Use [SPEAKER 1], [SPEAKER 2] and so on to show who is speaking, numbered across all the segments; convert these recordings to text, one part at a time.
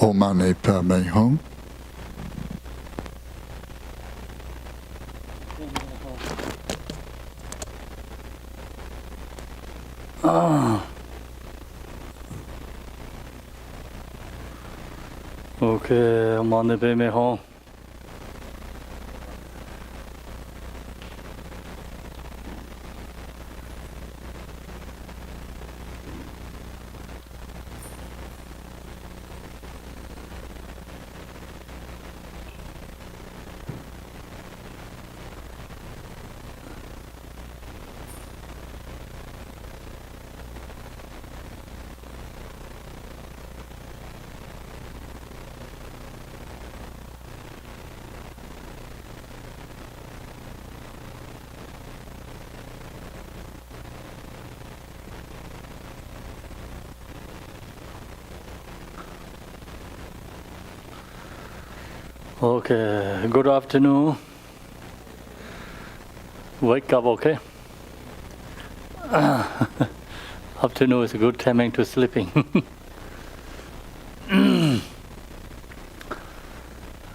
[SPEAKER 1] Omane Pame Home.
[SPEAKER 2] Okay, Omane Pame Home. Okay, good afternoon. Wake up, okay? Afternoon is a good timing to sleeping.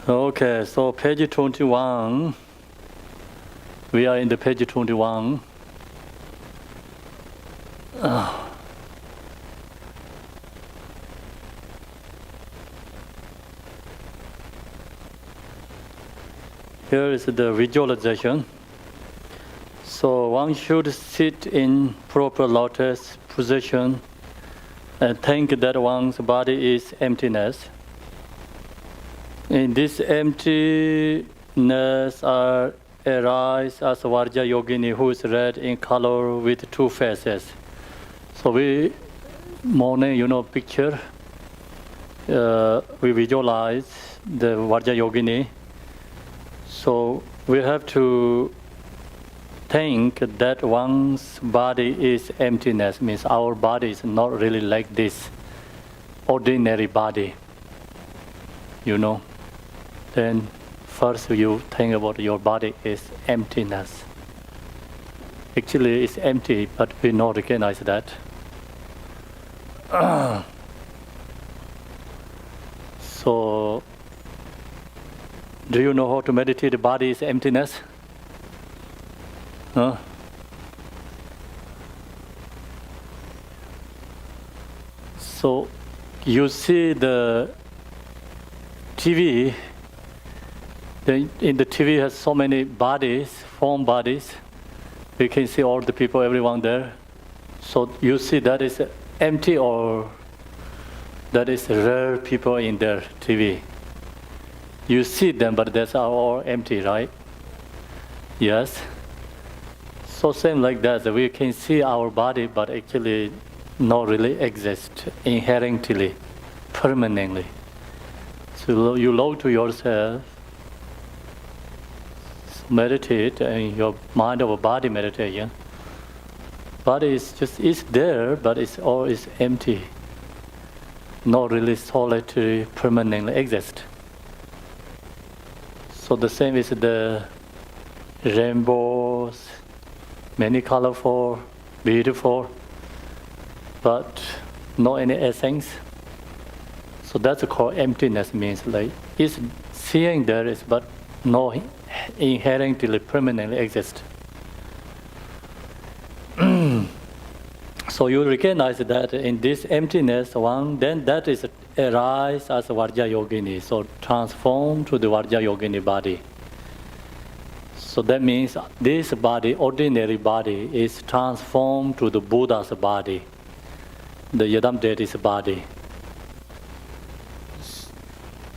[SPEAKER 2] Okay, so page 21. We are in the page 21. Here is the visualization. So one should sit in proper lotus position and think that one's body is emptiness. In this emptiness arise as Varja Yogini, who is red in color with two faces. So we morning, picture. We visualize the Varja Yogini. So we have to think that one's body is emptiness, means our body is not really like this ordinary body. Then first you think about your body is emptiness. Actually it's empty, but we not recognize that. So do you know how to meditate the body is emptiness? Huh? So you see the TV, in the TV has so many bodies, form bodies. You can see all the people, everyone there. So you see that is empty or that is rare people in their TV. You see them, but that's all empty, right? Yes. So same like that, we can see our body, but actually not really exist inherently, permanently. So you look to yourself, meditate, and your mind over body meditation. Body is there, but it's always empty, not really solitary, permanently exist. So the same is the rainbows, many colorful, beautiful, but no any essence. So that's called emptiness, means like it's seeing there is, but no inherently permanently exist. So you recognize that in this emptiness then that is arise as Varja Yogini, so transform to the Varja Yogini body. So that means this body, ordinary body, is transformed to the Buddha's body, the Yadam deity's body.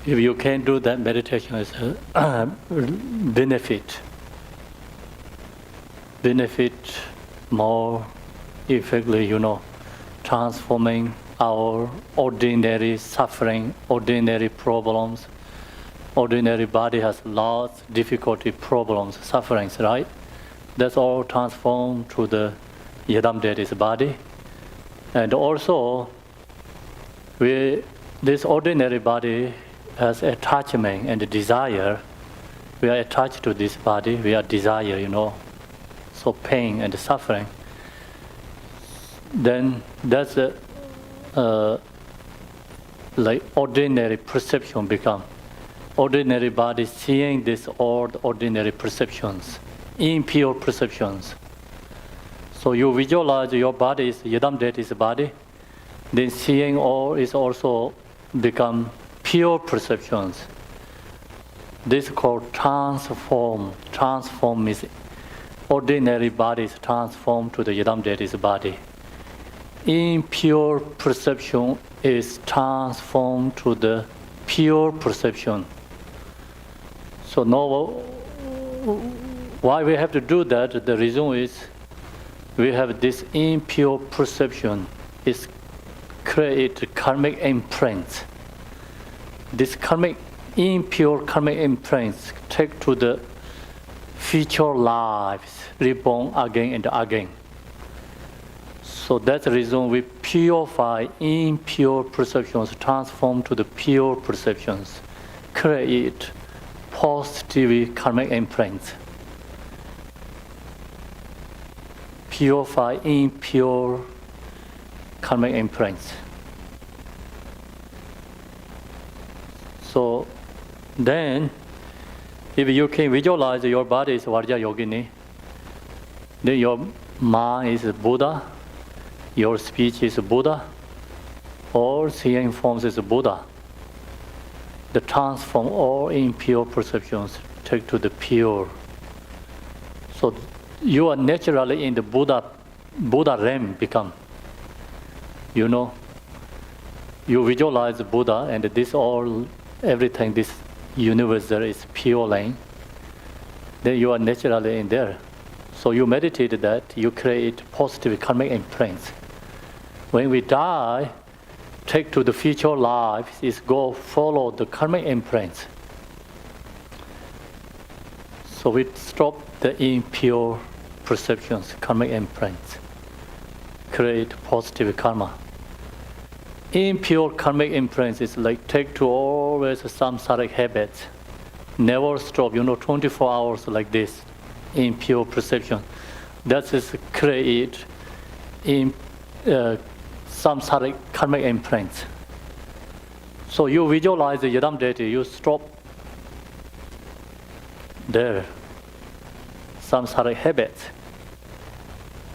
[SPEAKER 2] If you can do that, meditation is a benefit more effectively, transforming our ordinary suffering, ordinary problems. Ordinary body has lots, difficulty, problems, sufferings, right? That's all transformed to the Yadam deity's body. And also, this ordinary body has attachment and desire. We are attached to this body, we are desire, so pain and suffering. Then that's like ordinary perception become. Ordinary body seeing this ordinary perceptions, impure perceptions. So you visualize your body is Yidam deity's body, then seeing all is also become pure perceptions. This is called transform. Transform means ordinary body is transformed to the Yidam deity's body. Impure perception is transformed to the pure perception. So now, why we have to do that? The reason is we have this impure perception is create karmic imprints. This impure karmic imprints take to the future lives, reborn again and again. So that's the reason we purify impure perceptions, transform to the pure perceptions, create positive karmic imprints. Purify impure karmic imprints. So then, if you can visualize your body is Vajra Yogini, then your mind is Buddha, your speech is Buddha, all seeing forms is Buddha. The transform all impure perceptions take to the pure. So you are naturally in the Buddha realm become. You know, you visualize Buddha and this all, everything, this universal is pure line. Then you are naturally in there. So you meditate that, you create positive karmic imprints. When we die, take to the future life is go follow the karmic imprints. So we stop the impure perceptions, karmic imprints, create positive karma. Impure karmic imprints is like take to always samsaric habits, never stop, 24 hours like this, impure perception. That is create samsaric karmic imprints. So you visualize the Yidam deity, you stop there, samsaric habits.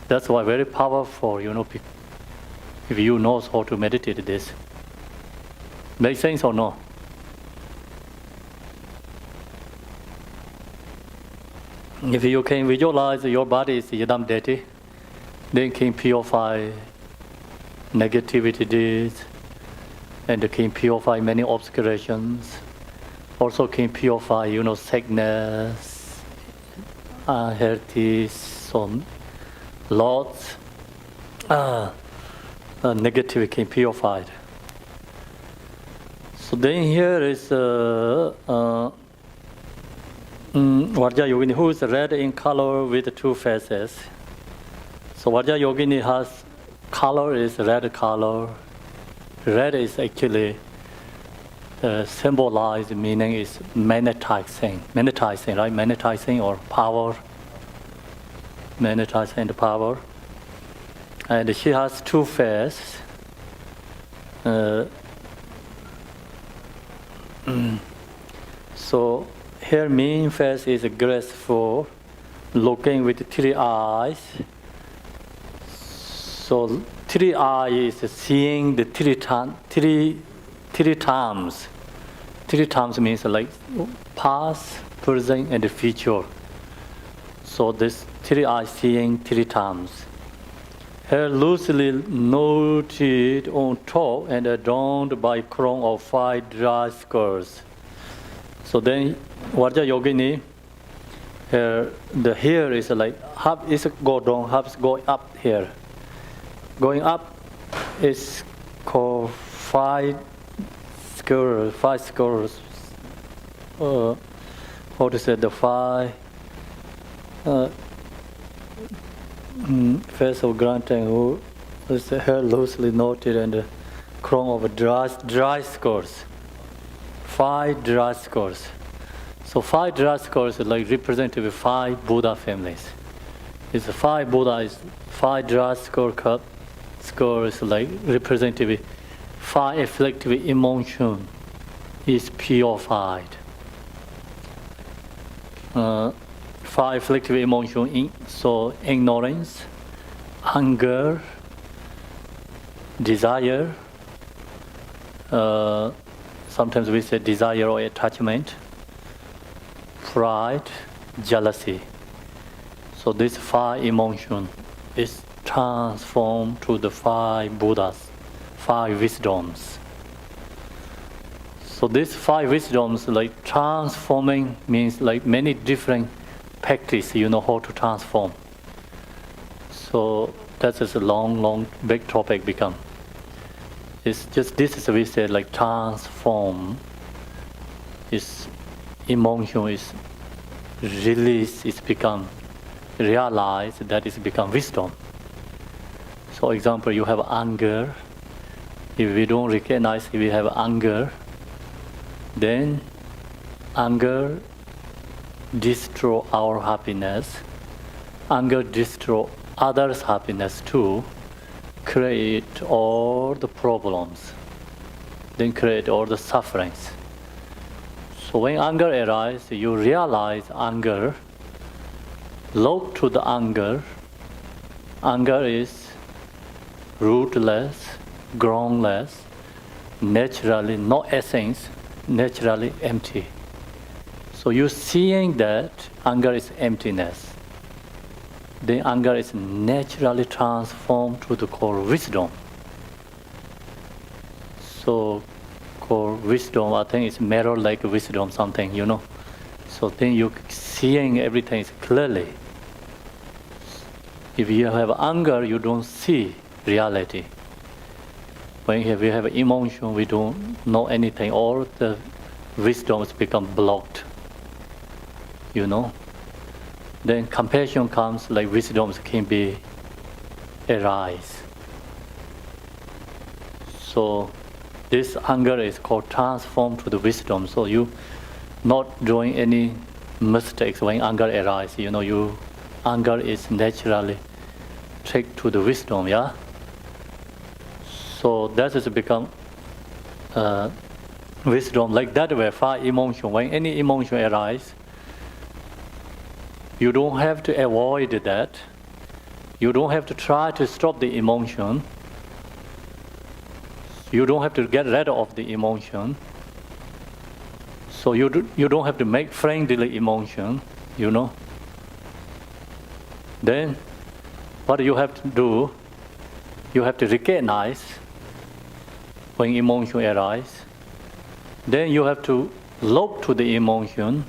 [SPEAKER 2] That's why very powerful, if you know how to meditate this. Make sense or no? If you can visualize your body is Yidam deity, then can purify negativities and can purify many obscurations. Also can purify, sickness, unhealthy, some lots. Negative can purified. So then here is Vajra Yogini, who is red in color with two faces. So Vajra Yogini has color is red color. Red is actually symbolized meaning is magnetizing, right? Magnetizing or power. Magnetizing the power. And she has two faces. So her main face is graceful, looking with three eyes. So three eyes is seeing the three times. Three times means like past, present, and the future. So this three eyes seeing three times. Hair loosely knotted on top and adorned by crown of 5 dry skirts. So then, Vajra Yogini, the hair is like half is go down, half is go up here. Going up is called 5 skirts. 5 skirts. How to say the 5? Face of granting who is the hair loosely knotted and the crown of dry skirts. 5 dry skirts. So 5 dry skirts is like representative of 5 Buddha families. It's 5 Buddha is 5 dry skirts like representative five afflictive emotion is purified. Five afflictive emotion, so ignorance, anger, desire, sometimes we say desire or attachment, pride, jealousy. So this five emotion is transformed to the five Buddhas, five wisdoms. So these five wisdoms, like transforming means like many different practice, how to transform. So that is a long, big topic become. It's just this is we say like transform. Is emotion is release, it's become realized, that is become wisdom. So example, you have anger. If we don't recognize we have anger, then anger destroy our happiness. Anger destroy others' happiness too. Create all the problems. Then create all the sufferings. So when anger arises, you realize anger. Look to the anger. Anger is rootless, groundless, naturally no essence, naturally empty. So you're seeing that anger is emptiness. Then anger is naturally transformed to the core wisdom. So core wisdom, I think it's mirror like wisdom, something, So then you're seeing everything clearly. If you have anger, you don't see reality. When we have emotion, we don't know anything. All the wisdoms become blocked. Then compassion comes, like wisdoms can be arise. So this anger is called transform to the wisdom. So you not doing any mistakes when anger arises. You anger is naturally take to the wisdom, yeah. So that has become wisdom. Like that way, five emotion. When any emotion arises, you don't have to avoid that. You don't have to try to stop the emotion. You don't have to get rid of the emotion. So you don't have to make friendly emotion, Then what you have to do, you have to recognize when emotion arises. Then you have to look to the emotion.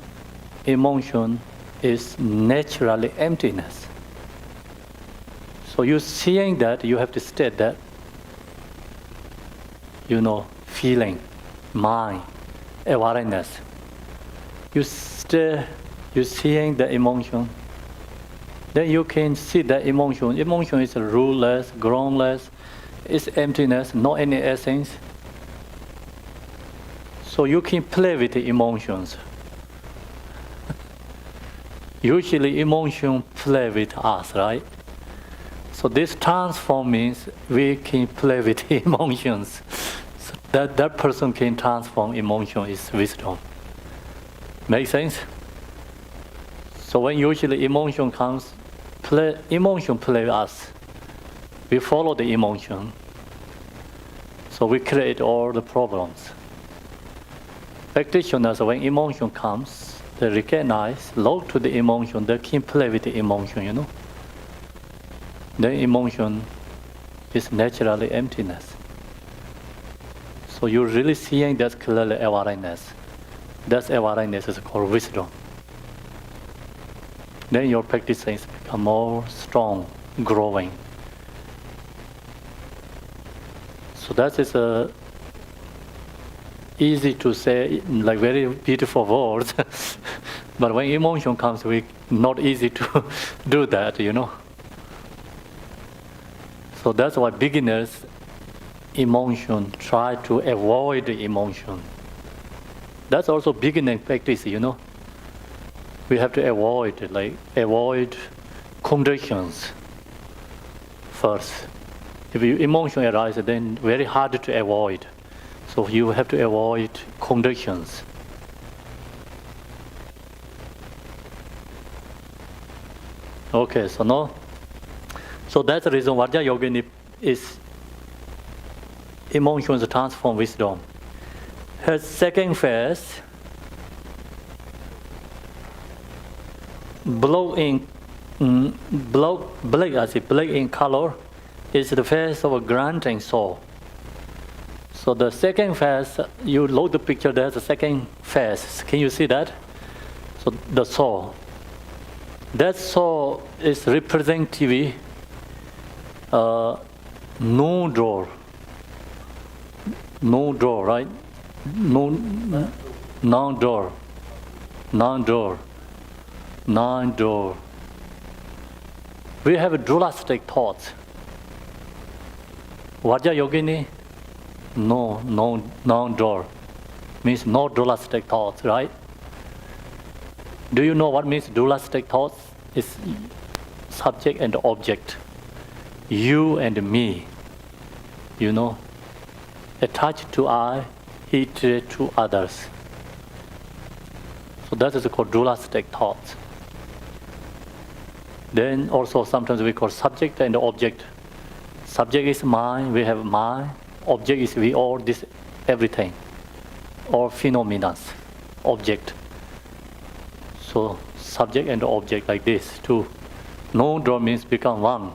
[SPEAKER 2] Emotion is naturally emptiness. So you're seeing that, you have to state that, feeling, mind, awareness. You're seeing the emotion. Then you can see the emotion. Emotion is ruleless, groundless, it's emptiness, not any essence. So you can play with the emotions. Usually emotion play with us, right? So this transform means we can play with emotions. So that person can transform emotion is wisdom. Make sense? So when usually emotion comes, emotion play with us. We follow the emotion. So we create all the problems. Practitioners, when emotion comes, they recognize, look to the emotion, they can play with the emotion, The emotion is naturally emptiness. So you're really seeing that clearly awareness. That awareness is called wisdom. Then your practices become more strong, growing. So that is easy to say, like very beautiful words. But when emotion comes, we not easy to do that, So that's why beginners, emotion, try to avoid the emotion. That's also beginning practice, We have to avoid conditions first. If you emotion arises, then very hard to avoid. So you have to avoid conditions. Okay, so no. So that's the reason Vajra Yogini is emotions transform wisdom. Her second phase, black in color, is the phase of a granting soul. So the second phase, you load the picture, there's a second phase. Can you see that? So the soul. That soul is representative no door, right? Non-door. We have dualistic thoughts. Vajra Yogini, non-door means no dualistic thoughts, right? Do you know what means dualistic thoughts? It's subject and object. You and me, attached to I, hatred to others. So that is called dualistic thoughts. Then also sometimes we call subject and object. Subject is mind, we have mind. Object is we all, this, everything. All phenomena, object. So subject and object like this too. No draw means become one.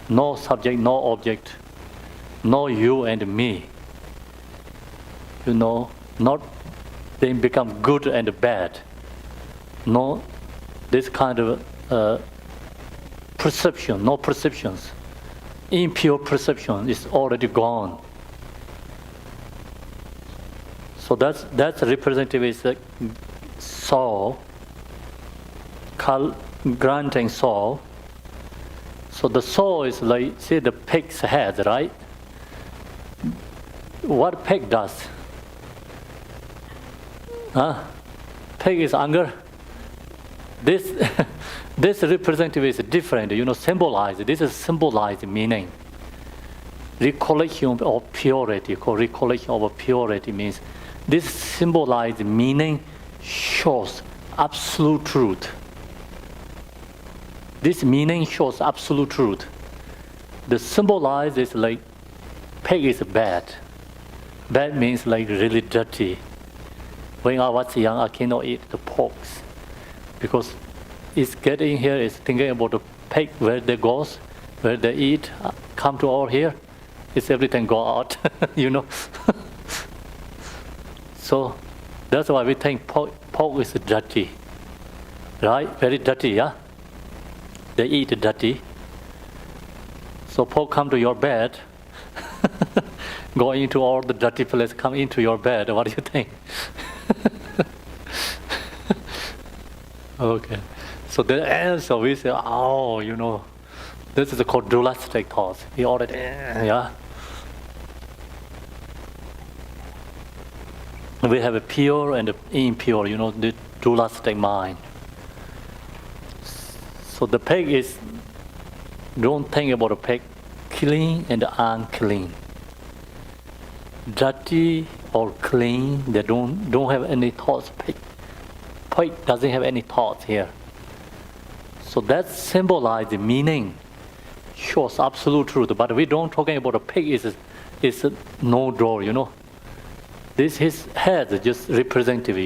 [SPEAKER 2] No subject, no object. No you and me. Not they become good and bad. No, this kind of perception, no perceptions. Impure perception is already gone. So that's representative is the soul, granting soul. So the soul is like, see the pig's head, right? What pig does? Pig is anger. This this representative is different, symbolized. This is symbolized meaning. Recollection of purity, recollection of purity means this symbolized meaning shows absolute truth. This meaning shows absolute truth. The symbolized is like pig is bad. Bad means like really dirty. When I was young, I cannot eat the pork because it's getting here, it's thinking about the pig, where they goes, where they eat, come to all here, it's everything go out, So that's why we think pork is dirty, right? Very dirty, yeah? They eat dirty. So pork come to your bed, go into all the dirty place, come into your bed. What do you think? Okay. So the answer we say, this is called dualistic thoughts. We already, yeah. We have a pure and impure, the dualistic mind. So the pig is, don't think about a pig, clean and unclean. Dirty or clean, they don't have any thoughts. Pig doesn't have any thoughts here. So that symbolizes meaning, shows absolute truth. But we don't talking about a pig is no door, This his head is just representative,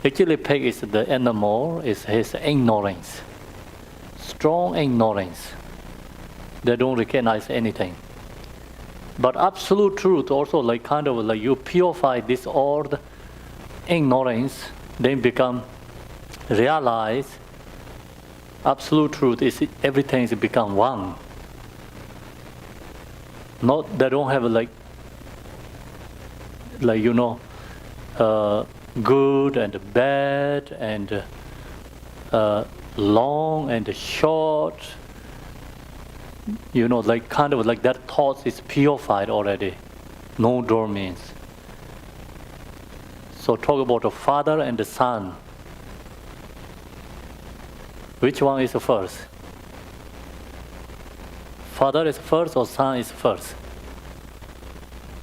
[SPEAKER 2] Actually, pig is the animal, is his ignorance. Strong ignorance. They don't recognize anything. But absolute truth also like you purify this old ignorance, then become realize absolute truth is everything is become one. Not they don't have good and bad and long and short. That thought is purified already. No door means. So talk about the father and the son. Which one is the first? Father is first or Son is first?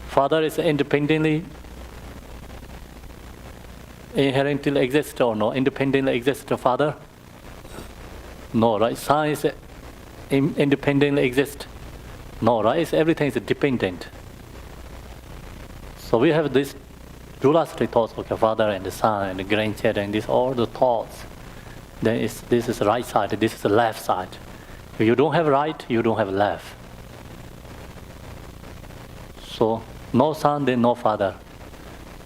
[SPEAKER 2] Father is independently, inherently exist or no? Independently exist the Father? No, right? Son is independently exist? No, right? Everything is dependent. So we have this dualistic thoughts, okay, Father and the Son and the grandchild, and this all the thoughts. Then this is the right side, this is the left side. If you don't have right, you don't have left. So no Son, then no Father.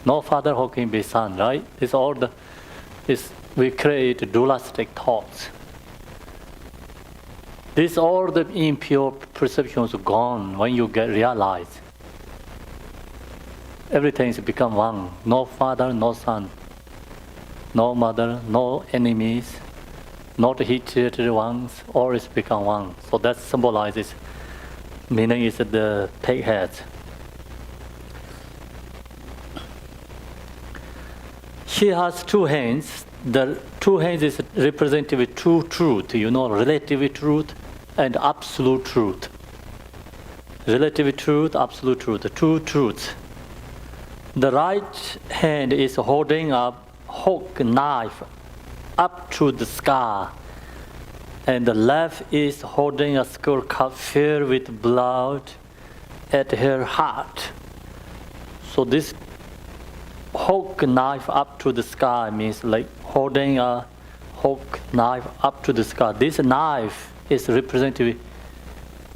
[SPEAKER 2] No Father, how can be Son, right? It's all we create dualistic thoughts. This all the impure perceptions gone when you get realized. Everything is become one. No Father, no Son. No mother, no enemies, not hated ones, all is become one. So that symbolizes, meaning is the take heads. She has two hands. The two hands is represented with two truth, relative truth and absolute truth. Relative truth, absolute truth, the two truths. The right hand is holding a hook knife up to the sky, and the left is holding a skull cup filled with blood at her heart. So this hook knife up to the sky means like holding a hook knife up to the sky. This knife is represented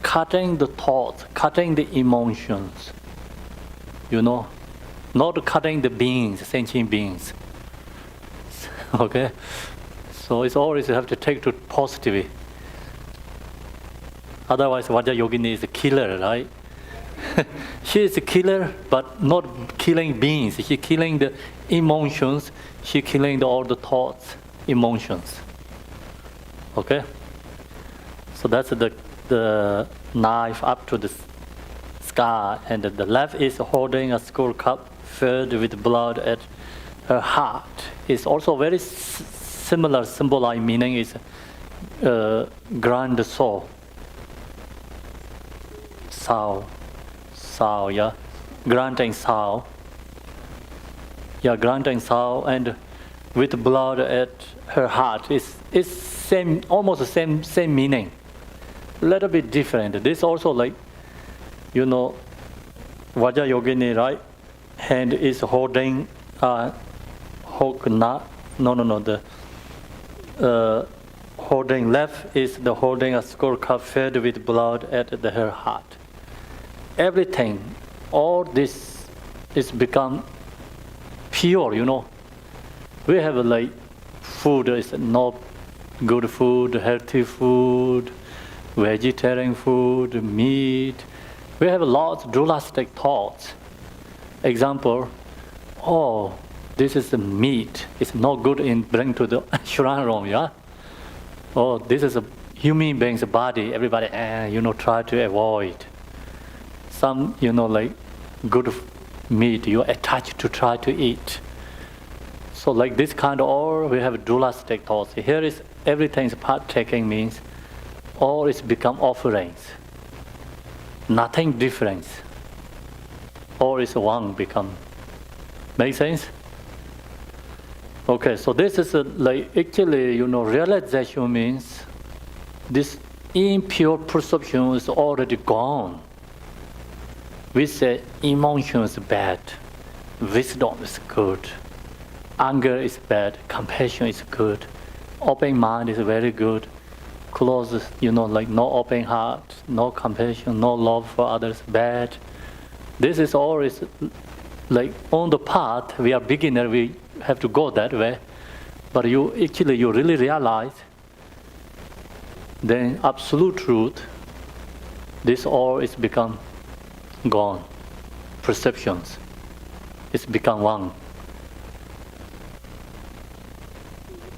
[SPEAKER 2] cutting the thoughts, cutting the emotions, not cutting the beings, sentient beings. Okay? So it's always you have to take to positively. Otherwise, Vajra Yogini is a killer, right? She is a killer, but not killing beings. She's killing the emotions. She's killing all the thoughts, emotions. Okay? So that's the knife up to the sky, and the left is holding a skull cup filled with blood at her heart. It's also very similar symbolic meaning is grand soul. Soul, yeah. Granting soul. Yeah, granting soul, and with blood at her heart. It's same, almost the same meaning. A little bit different. This also like, Vajra Yogini, right? Hand is holding hook, holding left is the holding a skull cup filled with blood at her heart. Everything, all this is become pure, We have like food is not good food, healthy food, vegetarian food, meat. We have lots of dualistic thoughts. Example, this is the meat. It's not good in bring to the shrine room, yeah? This is a human being's body. Everybody, try to avoid. Some, like good meat, you attach to try to eat. So like this kind of all, we have dualistic thoughts. Here is everything's partaking means all is become offerings. Nothing different. All is one become. Make sense? Okay, so this is actually, realization means this impure perception is already gone. We say emotion is bad, wisdom is good, anger is bad, compassion is good, open mind is very good, closed, like no open heart, no compassion, no love for others, bad. This is always like on the path, we are beginner, we have to go that way. But you really realize, then absolute truth, this all is become gone. Perceptions, it's become one.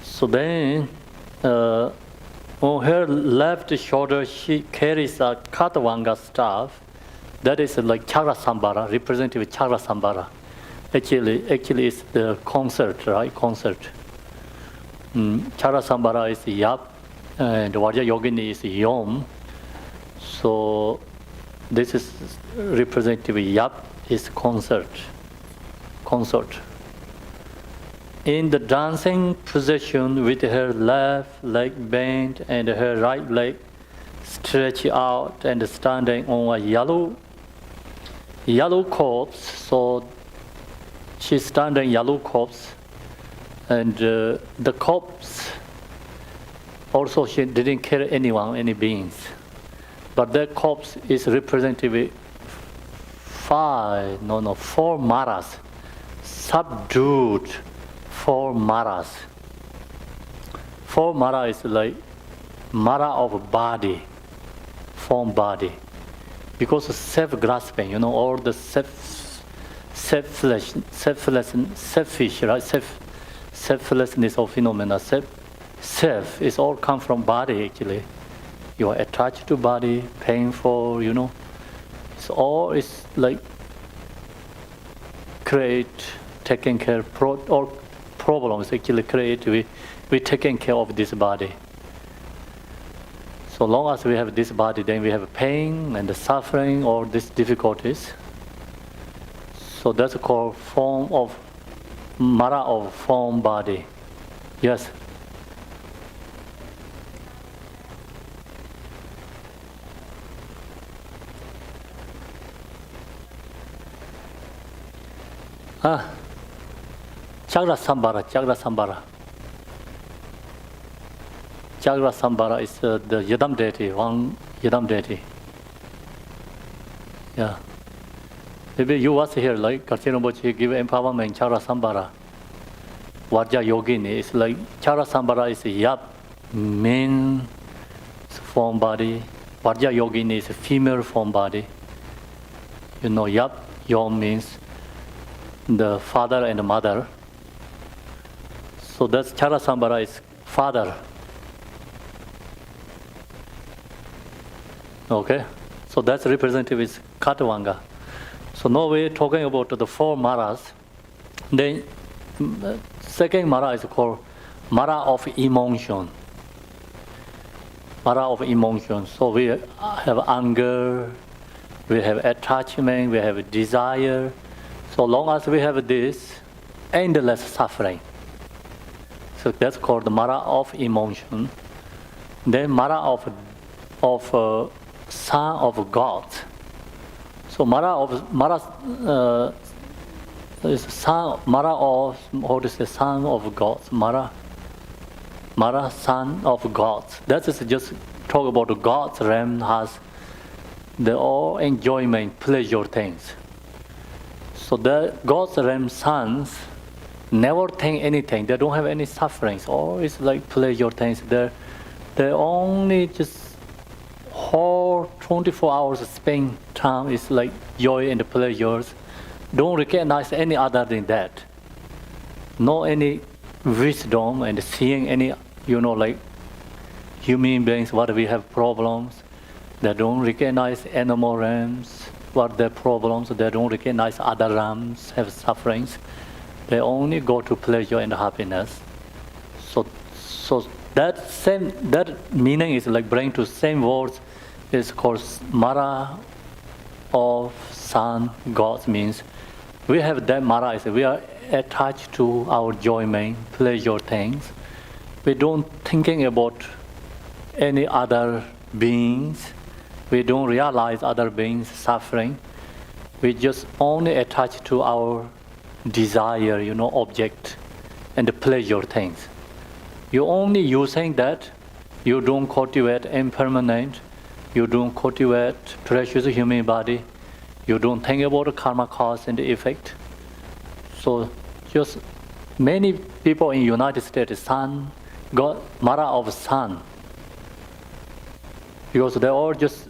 [SPEAKER 2] So then, on her left shoulder, she carries a Katavanga staff. That is like Chakra Sambara, represented with Chakra Sambara. Actually, it's the concert, right? Concert. Chakra Sambara is Yap, and Vajra Yogini is Yom. So this is representative. Yap is consort. In the dancing position with her left leg bent and her right leg stretched out and standing on a yellow corpse. So she's standing yellow corpse, and the corpse also she didn't kill anyone, any beings, but that corpse is representative four maras, subdued. Four maras. Four mara is like mara of body, form body. Because of self-grasping, all the selfishness, right? Selflessness of phenomena, self is all come from body actually. You are attached to body, painful, It's all is like create, taking care, or problems actually create, we taking care of this body. So long as we have this body, then we have pain and the suffering or these difficulties. So that's called form of mara of form body. Yes. Chagra Sambara. Chagra Sambara is the Yadam deity, one Yadam deity. Yeah. Maybe you was here, like Karchino Bochi give empowerment, Chagra Sambara. Vajra Yogini is like, Chagra Sambara is Yap, main form body. Vajra Yogini is a female form body. Yap, Yom means the father and the mother. So that's Chagra Sambara is father. Okay, so that's representative is Katavanga. So now we're talking about the four maras. Then second mara is called mara of emotion. Mara of emotion. So we have anger, we have attachment, we have desire. So long as we have this, endless suffering. So that's called the mara of emotion. Then mara of son of God. So mara is son. Mara of how to say son of God. Mara son of God. That is just talk about the God's realm has the all enjoyment, pleasure things. So the God's realm sons never think anything. They don't have any sufferings. Always like pleasure things. They only just whole 24 hours spend time is like joy and pleasures. Don't recognize any other than that. No any wisdom and seeing any, like human beings, what we have problems. They don't recognize animal realms, what their problems. They don't recognize other realms have sufferings. They only go to pleasure and happiness. So that meaning is like bring to same words is called mara of son God means we have that mara is we are attached to our enjoyment, pleasure things. We don't thinking about any other beings. We don't realize other beings suffering. We just only attach to our desire, object and the pleasure things. You only using that. You don't cultivate impermanent. You don't cultivate precious human body. You don't think about the karma cause and the effect. So just many people in United States, son, got mara of son. Because they all just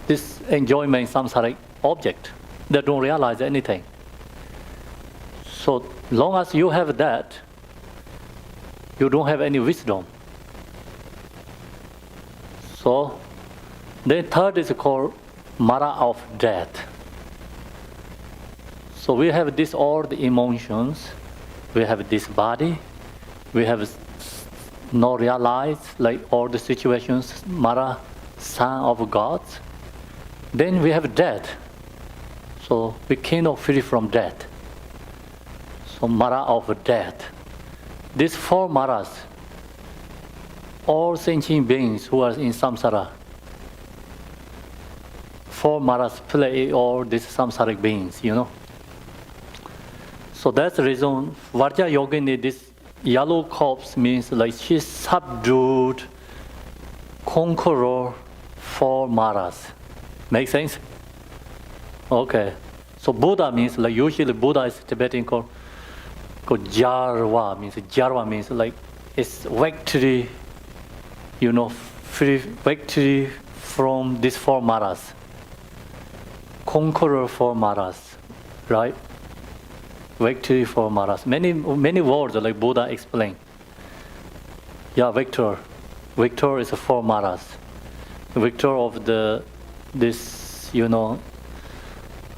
[SPEAKER 2] this enjoyment samsaric object. They don't realize anything. So long as you have that, you don't have any wisdom. So the third is called mara of death. So we have this all the emotions, we have this body, we have no realize like all the situations, mara, son of God, then we have death. So we cannot free from death. So Mara of death. These four Maras, all sentient beings who are in samsara, four Maras play all these samsaric beings, So that's the reason Vajra Yogini, this yellow corpse means like she subdued, conqueror four Maras. Make sense? Okay. So Buddha means like usually Buddha is Tibetan called Jarwa means like it's victory, free victory from these four Maras. Conqueror four Maras, right? Victory for Maras. Many words like Buddha explained. Yeah, victor. Victor is four Maras. Victor of the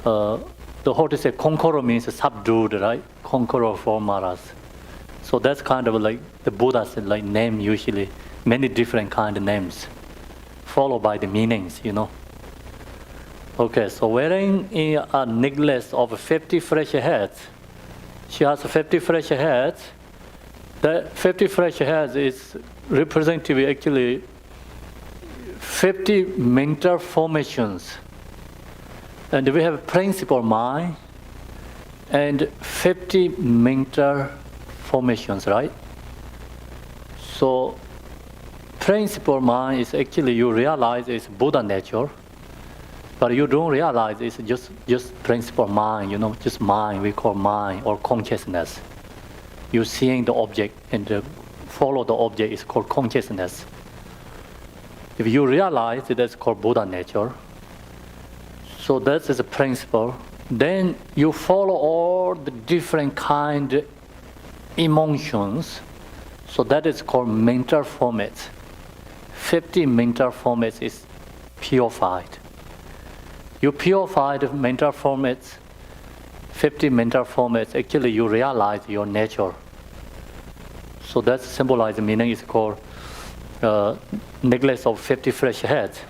[SPEAKER 2] how to say conqueror means subdued, right? Conqueror four Maras. So that's kind of like the Buddha's like name usually. Many different kind of names, followed by the meanings, Okay, so wearing a necklace of 50 fresh heads. She has 50 fresh heads. The 50 fresh heads is representative actually 50 mental formations. And we have principal mind and 50 mental formations, right? So principal mind is actually you realize it's Buddha nature. But you don't realize it's just principal mind, just mind, we call mind or consciousness. You seeing the object and follow the object is called consciousness. If you realize that's called Buddha nature, so that is a principle, then you follow all the different kind emotions, so that is called mental formats. 50 mental formats is purified. You purify the mental formats, 50 mental formats, actually you realize your nature. So that symbolized meaning is called necklace of 50 fresh heads.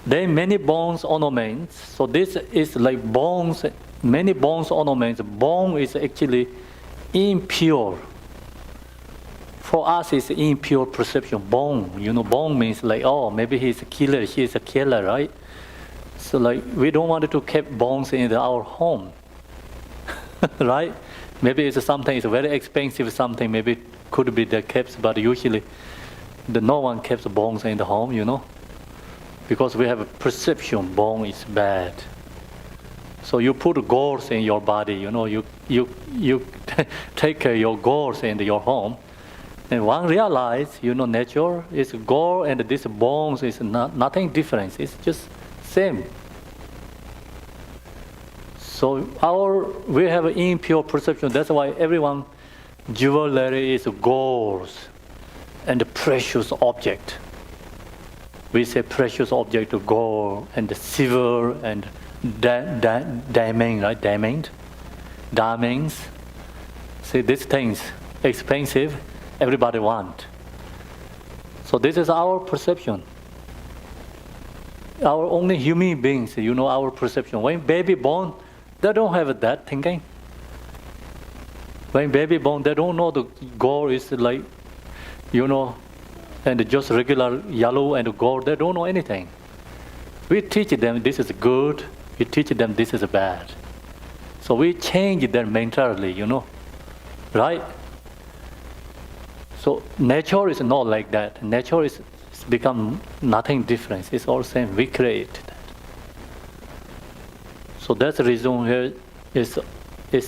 [SPEAKER 2] Then many bones ornaments. So this is like bones, many bones ornaments. Bone is actually impure. For us, it's impure perception. Bone, bone means like, oh, maybe he's a killer, she's a killer, right? So like we don't want to keep bones in our home, right? Maybe it's something, it's very expensive something, maybe could be the kept, but usually no one keeps bones in the home, because we have a perception bone is bad. So you put gourds in your body, you take care of your gourds in your home, and one realize, nature is gourd and this bones is nothing different. It's just same. So we have an impure perception. That's why everyone jewelry is gold and precious object. We say precious object to gold and silver and diamond, right? Diamonds. See, these things expensive. Everybody want. So this is our perception. Our only human beings, our perception. When baby born, they don't have that thinking. When baby born, they don't know the gold is like, and just regular yellow and gold. They don't know anything. We teach them this is good. We teach them this is bad. So we change them mentality, right? So nature is not like that. Nature is become nothing different. It's all same. We create that. So that's the reason here is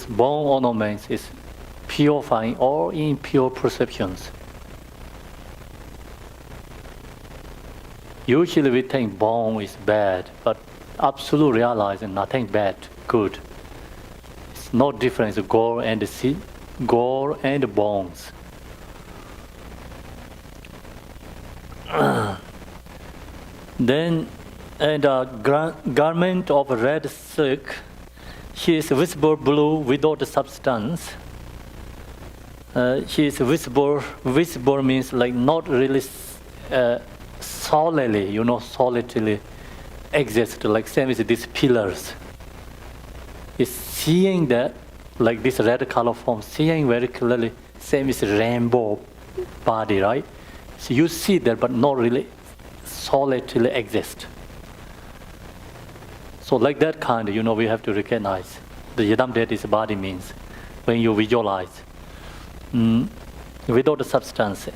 [SPEAKER 2] bone ornaments is purifying all impure perceptions. Usually we think bone is bad, but absolute realizing nothing bad, good. It's no difference gold and bones. Then, and a garment of red silk, she is visible blue without the substance. She is visible. Visible means like not really solidly, solidly exist, like same as these pillars. Is seeing that, like this red color form, seeing very clearly, same as rainbow body, right? So you see that, but not really solidly exist. So like that kind, we have to recognize the yadam deity's body means when you visualize without the substance.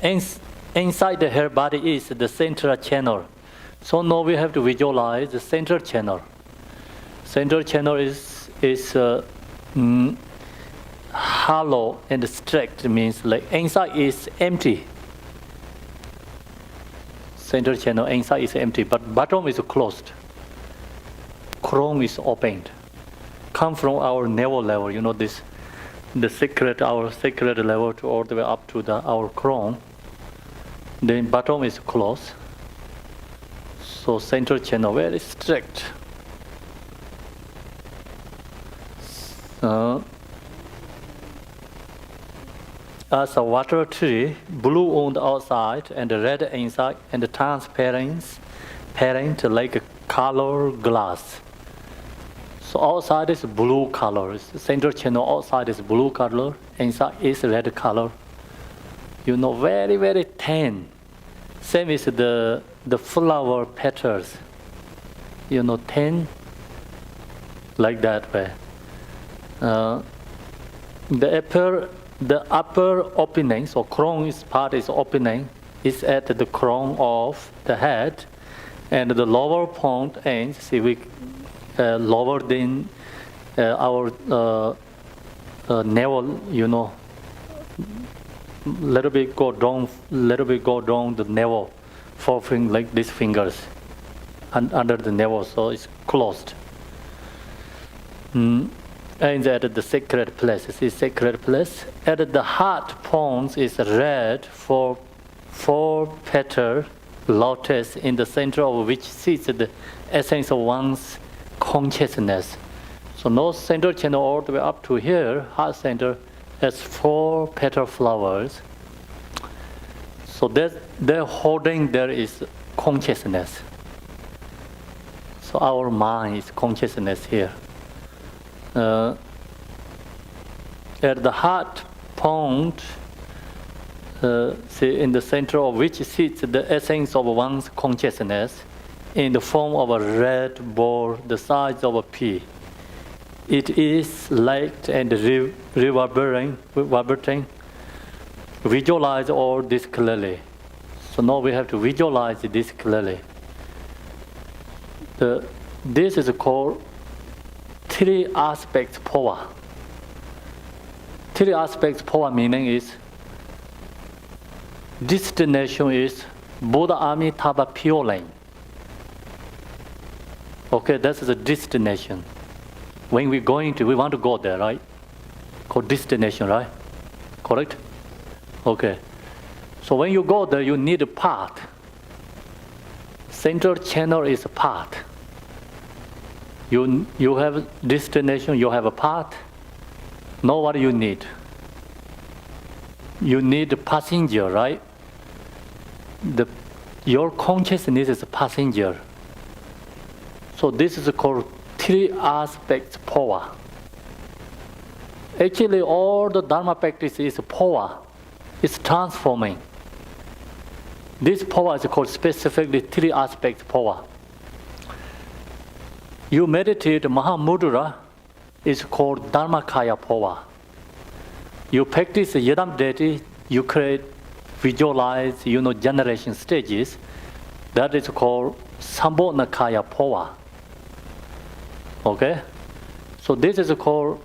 [SPEAKER 2] Inside the hair body is the central channel. So now we have to visualize the central channel. Central channel is hollow and strict, means like inside is empty. Central channel inside is empty, but bottom is closed. Crown is opened. Come from our navel level, this, our sacred level to all the way up to our crown. Then bottom is closed. So central channel very strict. As a water tree, blue on the outside and red inside, and transparent like a color glass. So outside is blue color. Central channel outside is blue color, inside is red color. Very, very thin. Same as the flower petals. Thin, like that way. The upper opening, so crown part is opening, is at the crown of the head, and the lower point ends. See, we lower than our navel. Little bit go down the navel, like these fingers, under the navel, so it's closed. And at the sacred place, see sacred place. At the heart point is red for four-petal lotus, in the center of which sits the essence of one's consciousness. So no central channel all the way up to here, heart center has 4 petal flowers. So they're holding there is consciousness. So our mind is consciousness here. At the heart point, see, in the center of which sits the essence of one's consciousness, in the form of a red ball the size of a pea. It is light and reverberating. Visualize all this clearly. So now we have to visualize this clearly. This is called 3 aspects Phowa. 3 aspects Phowa meaning is destination is Buddha Amitabha Pure Lane. Okay, that's the destination. When we want to go there, right? Called destination, right? Correct? Okay. So when you go there, you need a path. Central channel is a path. You have destination, you have a path. Know what you need. You need a passenger, right? Your consciousness is a passenger. So this is called 3 aspects Phowa. Actually, all the Dharma practice is Phowa. It's transforming. This Phowa is called specifically 3 aspects Phowa. You meditate Mahamudra, is called Dharmakaya Phowa. You practice Yadam deity, you create, visualize, generation stages. That is called Sambodhanakaya Phowa. Okay? So this is called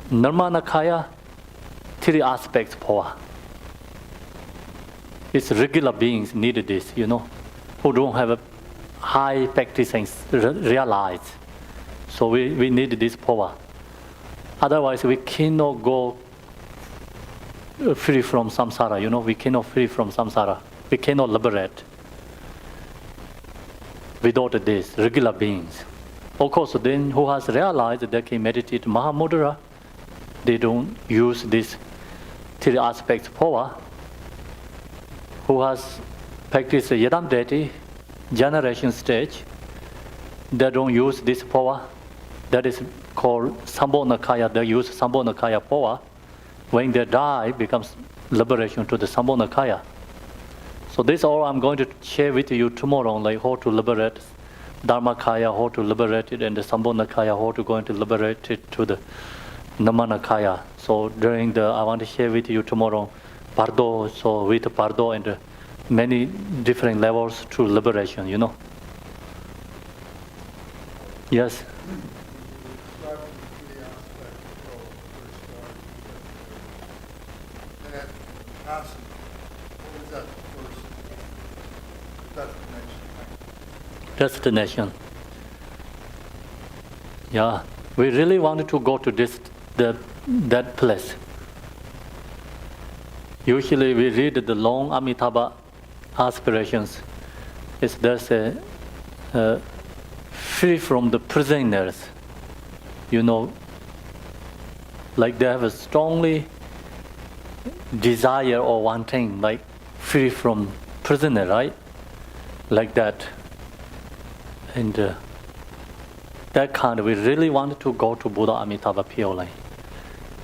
[SPEAKER 2] Nirmanakaya, 3 aspects Phowa. It's regular beings need this, who don't have a high practice and realize. So we need this Phowa. Otherwise, we cannot go free from samsara. We cannot free from samsara. We cannot liberate without this regular beings. Of course, then who has realized they can meditate Mahamudra, they don't use this 3 aspects Phowa. Who has practiced Yadam deity, generation stage, they don't use this Phowa. That is called Sambonakaya. They use Sambonakaya Phowa. When they die, becomes liberation to the Sambonakaya. So this all I'm going to share with you tomorrow, like how to liberate Dharmakaya, how to liberate it, and the Sambonakaya, how to going to liberate it to the Namanakaya. So during I want to share with you tomorrow, Bardo, so with Bardo and many different levels to liberation, you know. Yes? Destination. Yeah, we really wanted to go to that place. Usually we read the long Amitabha aspirations. There's a free from the prisoners. You know, like they have a strongly desire or wanting, like free from prisoner, right? Like that. And that kind, we really wanted to go to Buddha Amitabha Pyolai.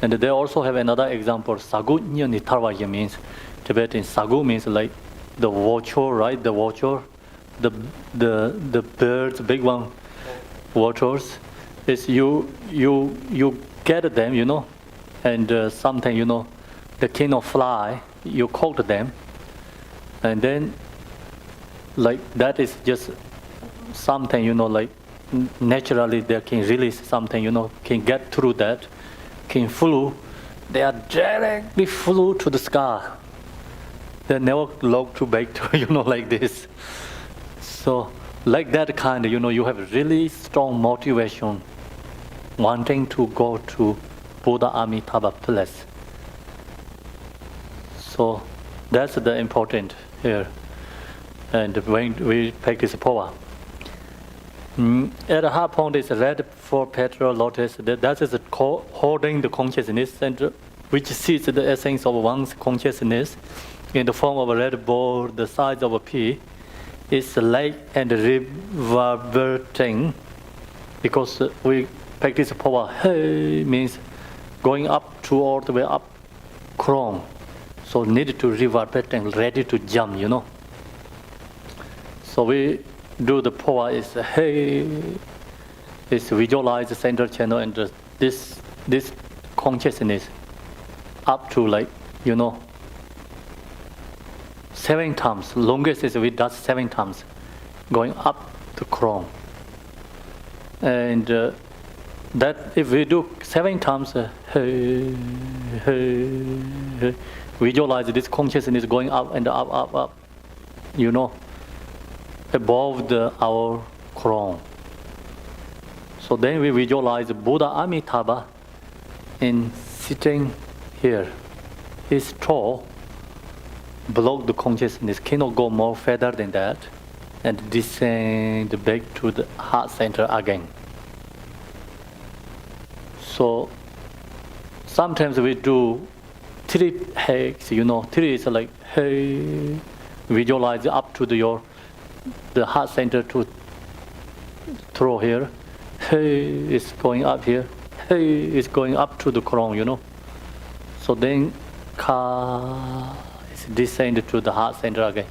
[SPEAKER 2] And they also have another example. Sagu Nyo Nitarvaya means, Tibetan Sagu means like the vulture, right? The vulture, the birds, big one, vultures. Is you get them, you know, and something, you know, the king of fly, you cook them, and then like that is just something, you know, like naturally they can release something, you know, can get through that, can flew, they are directly flew to the sky. They never look too big to, you know, like this. So like that kind, you know, you have really strong motivation wanting to go to Buddha Amitabha place. So that's the important here. And when we practice Phowa. At the high point is red for petal lotus. That is holding the consciousness, and which sees the essence of one's consciousness in the form of a red ball the size of a pea. It's light and reverberating, because we practice Phowa. Hey means going up to all the way up, chrome. So needed to reverberate and ready to jump, you know. So we do the Phowa is hey, is visualize the central channel and this consciousness up to, like, you know, 7 times. Longest is we does 7 times, going up to chrome. And that if we do 7 times, visualize this consciousness going up and up, you know, above our crown. So then we visualize Buddha Amitabha in sitting here. His toe block the consciousness, cannot go more further than that, and descend back to the heart center again. So sometimes we do 3 hacks, you know, 3 is like hey, visualize up to the heart center to throw here. Hey, it's going up here. Hey, it's going up to the crown, you know. So then ka is descended to the heart center again.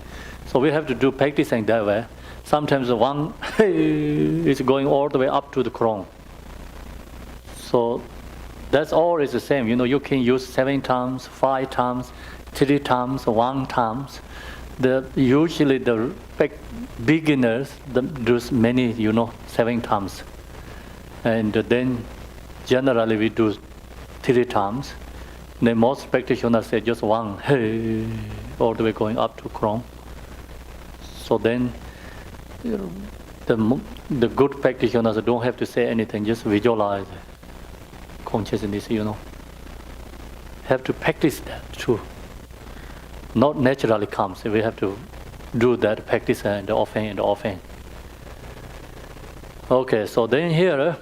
[SPEAKER 2] So we have to do practicing that way. Sometimes one hey is going all the way up to the crown. So that's all is the same. You know, you can use 7 times, 5 times, 3 times, 1 times. Usually the beginners do many, you know, 7 times. And then generally we do 3 times. Then most practitioners say just 1, hey, all the way going up to crown. So then, you know, the good practitioners don't have to say anything, just visualize consciousness, you know. Have to practice that too. Not naturally comes. We have to do that practice and often. Okay, so then here,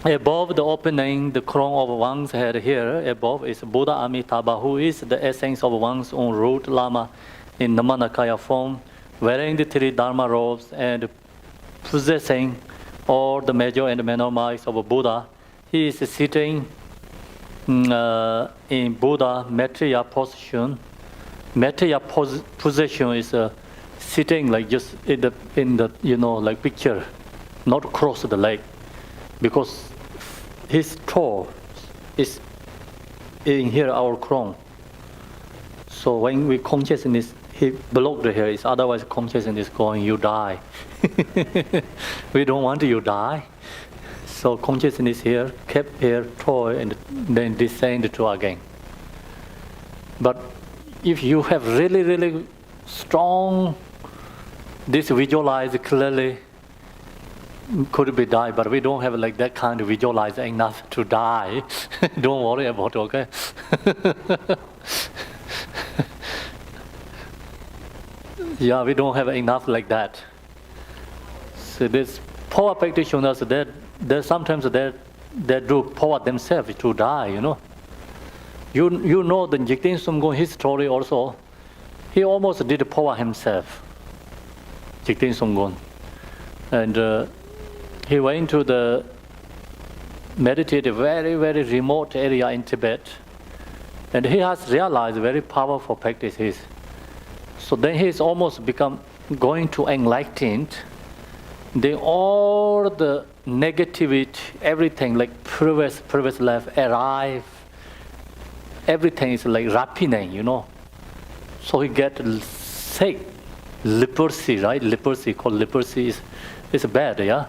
[SPEAKER 2] above the opening, the crown of one's head here, above is Buddha Amitabha, who is the essence of one's own root Lama in Namanakaya form, wearing the 3 Dharma robes and possessing all the major and minor marks of a Buddha. He is sitting in Buddha Maitreya position. Maitreya position is sitting like just in the like picture, not cross the leg, because his toe is in here our crown. So when we consciousness, he blocked here. Is otherwise consciousness going, you die. We don't want you die. So consciousness here, kept here, toy, and then descend to again. But if you have really, really strong, this visualize clearly, could be die, but we don't have like that kind of visualize enough to die. Don't worry about it, okay? Yeah, we don't have enough like that. So this Phowa practitioners, they sometimes they do Phowa themselves to die, You know the Jigten Sumgong, his story also, he almost did Phowa himself, Jigten Sumgong. And he went to the meditative, very, very remote area in Tibet. And he has realized very powerful practices. So then he's almost become going to enlightened. Then all the negativity, everything like previous life arrive. Everything is like rapine, So he get sick, leprosy, right? Leprosy, called leprosy is bad, yeah.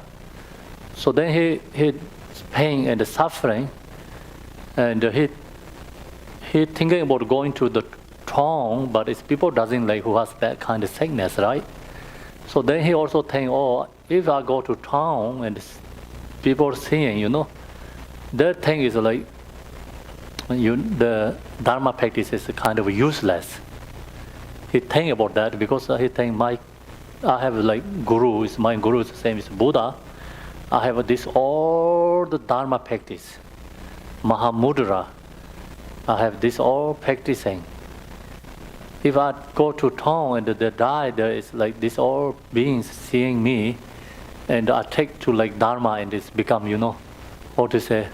[SPEAKER 2] So then he pain and suffering, and he thinking about going to the town, but it's people doesn't like who has that kind of sickness, right? So then he also think, if I go to town and people seeing, their thing is like the Dharma practice is kind of useless. He think about that because he think I have like guru, my guru is the same as Buddha. I have all the Dharma practice, Mahamudra. I have this all practicing. If I go to town and they die, there is like this all beings seeing me, and I take to like Dharma and it's become, how to say,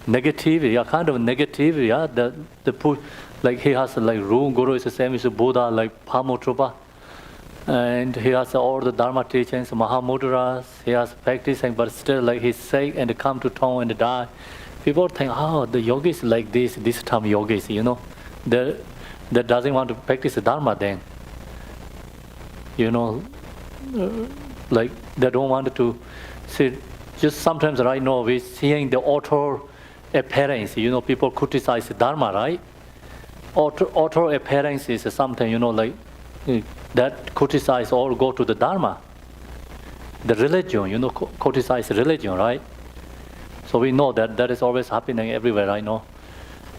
[SPEAKER 2] negative, yeah, kind of negative, yeah. Like he has like guru is the same as Buddha, like Pamotrupa, and he has all the Dharma teachings, Mahamudras. He has practicing, but still like he's sick and come to town and die. People think, the yogis like this time yogis, that doesn't want to practice Dharma then. Like they don't want to see. Just sometimes right now we're seeing the author appearance. People criticize Dharma, right? Author appearance is something, like that criticize or go to the Dharma. The religion, criticize religion, right? So we know that is always happening everywhere, I know.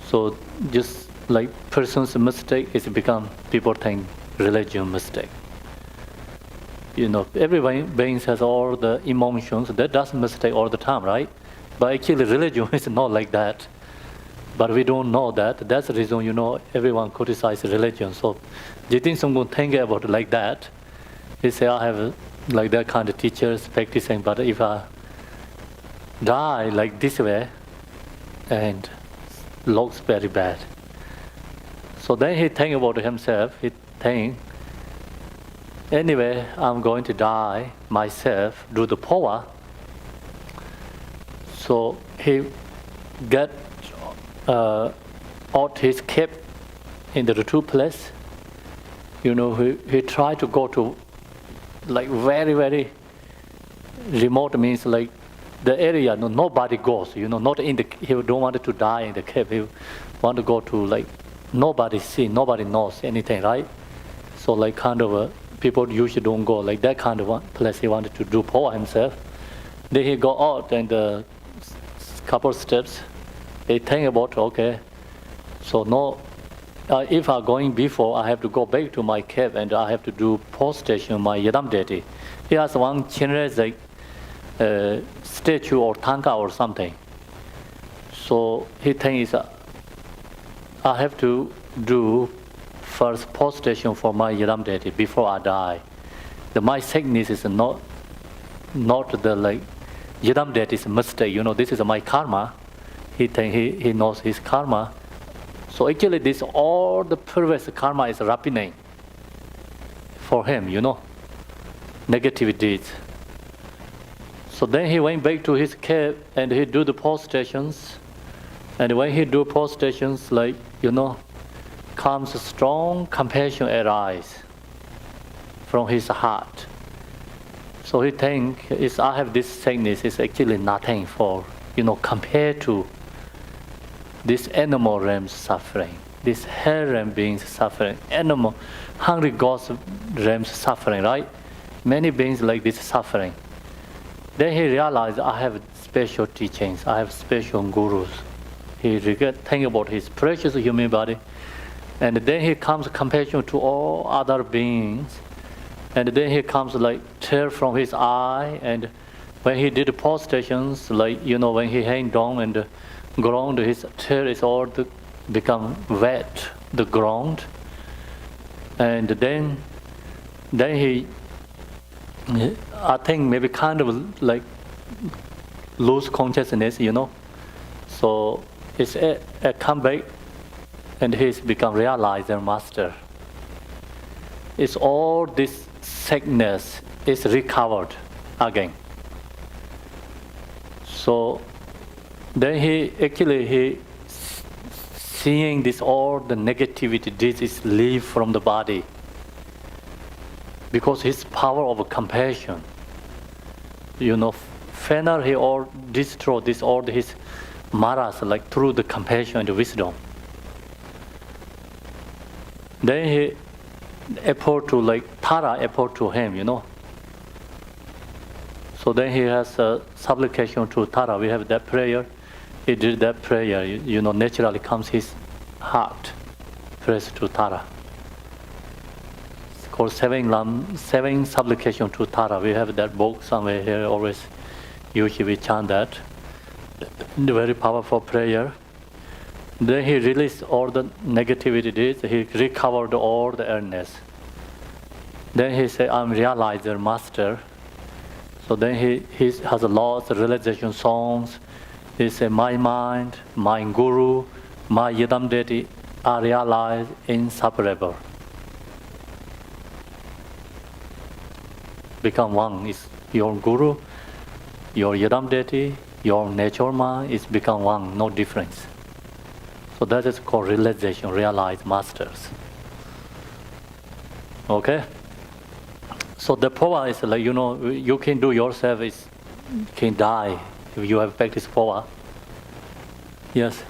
[SPEAKER 2] So just like person's mistake is become people think religion mistake. Every being has all the emotions. That does mistake all the time, right? But actually religion is not like that. But we don't know that. That's the reason, everyone criticizes religion. So Jigten Sumgong think about it like that. He say, I have like that kind of teachers practicing, but if I die like this way, and looks very bad. So then he think about himself. He think, anyway, I'm going to die myself, do the Phowa. So he get out his cape in the retreat place. He tried to go to like very, very remote, means like the area nobody goes, not in the, he don't want to die in the cave. He want to go to like nobody see, nobody knows anything, right? So like kind of people usually don't go like that kind of one place. He wanted to do Phowa himself. Then he go out and couple steps. He think about, okay, so no, if I'm going before, I have to go back to my cave and I have to do prostration my Yadam deity. He has one Chinese like statue or tanka or something. So he thinks I have to do first prostration for my Yidam deity before I die. My sickness is not the like Yidam deity's mistake. This is my karma. He knows his karma. So actually, this all the previous karma is ripening for him. Negative deeds. So then he went back to his cave and he do the prostrations. And when he do prostrations, comes strong compassion arise from his heart. So he think, I have this sickness, it's actually nothing for, compared to this animal realm suffering, this hell realm beings suffering, animal, hungry gods realms suffering, right? Many beings like this suffering. Then he realized, I have special teachings, I have special gurus. He think about his precious human body. And then he comes compassion to all other beings. And then he comes like tear from his eye. And when he did prostrations, when he hang down and ground, his tear is all become wet, the ground. And then he, I think maybe kind of like lose consciousness, So it's a comeback and he's become realizer master. It's all this sickness is recovered again. So then he seeing this all the negativity, this is leave from the body. Because his power of compassion, Fener he all destroy this all his maras like through the compassion and wisdom. Then he appeared to Tara appeared to him, So then he has a supplication to Tara. We have that prayer. He did that prayer, naturally comes his heart, prays to Tara. It's called seven supplication to Tara. We have that book somewhere here, always, usually we chant that. Very powerful prayer. Then he released all the negativity deeds. He recovered all the illness. Then he said, I'm realizer master. So then he has a lot of realization songs. He said, my mind, my guru, my Yidam deity are realized inseparable. Become one is your guru, your Yidam deity, your nature mind is become one, no difference. So that is called realization, realized masters. Okay? So the Phowa is you can do yourself, can die if you have practiced Phowa. Yes?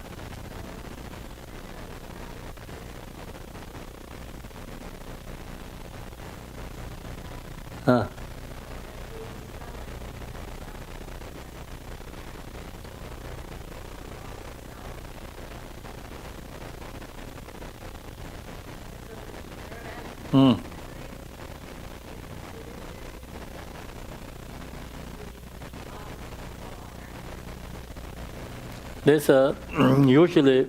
[SPEAKER 2] There's usually,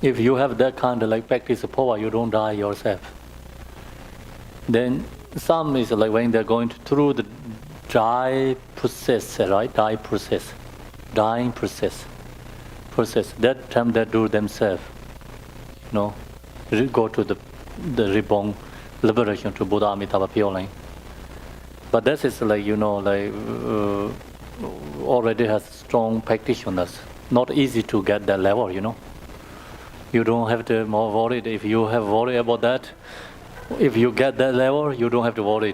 [SPEAKER 2] if you have that kind of practice of Phowa, you don't die yourself. Then some is when they're going through the dying process. That time they do themselves. Go to the reborn liberation to Buddha Amitabha Pure. But that is already has strong practitioners. Not easy to get that level, You don't have to more worried. If you have worry about that, if you get that level, you don't have to worry.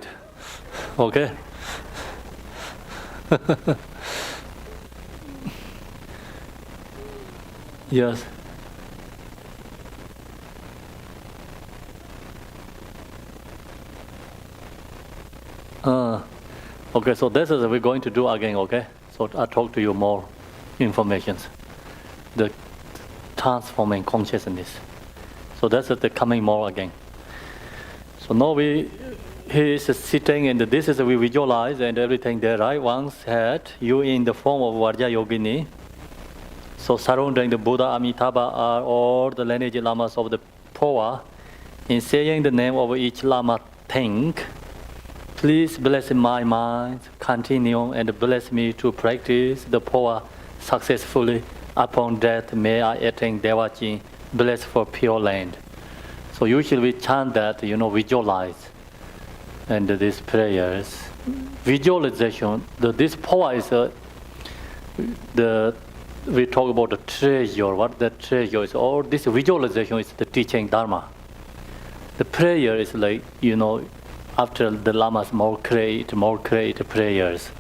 [SPEAKER 2] Okay? Yes. Okay, so this is we're going to do again, okay? So I'll talk to you more information. The transforming consciousness. So that's the coming more again. So now he is sitting and this is we visualize and everything there, right? Once had you in the form of Vajra Yogini. So surrounding the Buddha Amitabha are all the lineage lamas of the Phowa. In saying the name of each Lama, think, please bless my mind, continue and bless me to practice the Phowa successfully. Upon death, may I attain Devachin, blessed for pure land. So usually we chant that, visualize. And these prayers, visualization, this Phowa is we talk about the treasure, what the treasure is. Or this visualization is the teaching Dharma. The prayer is like, after the Lamas more create prayers.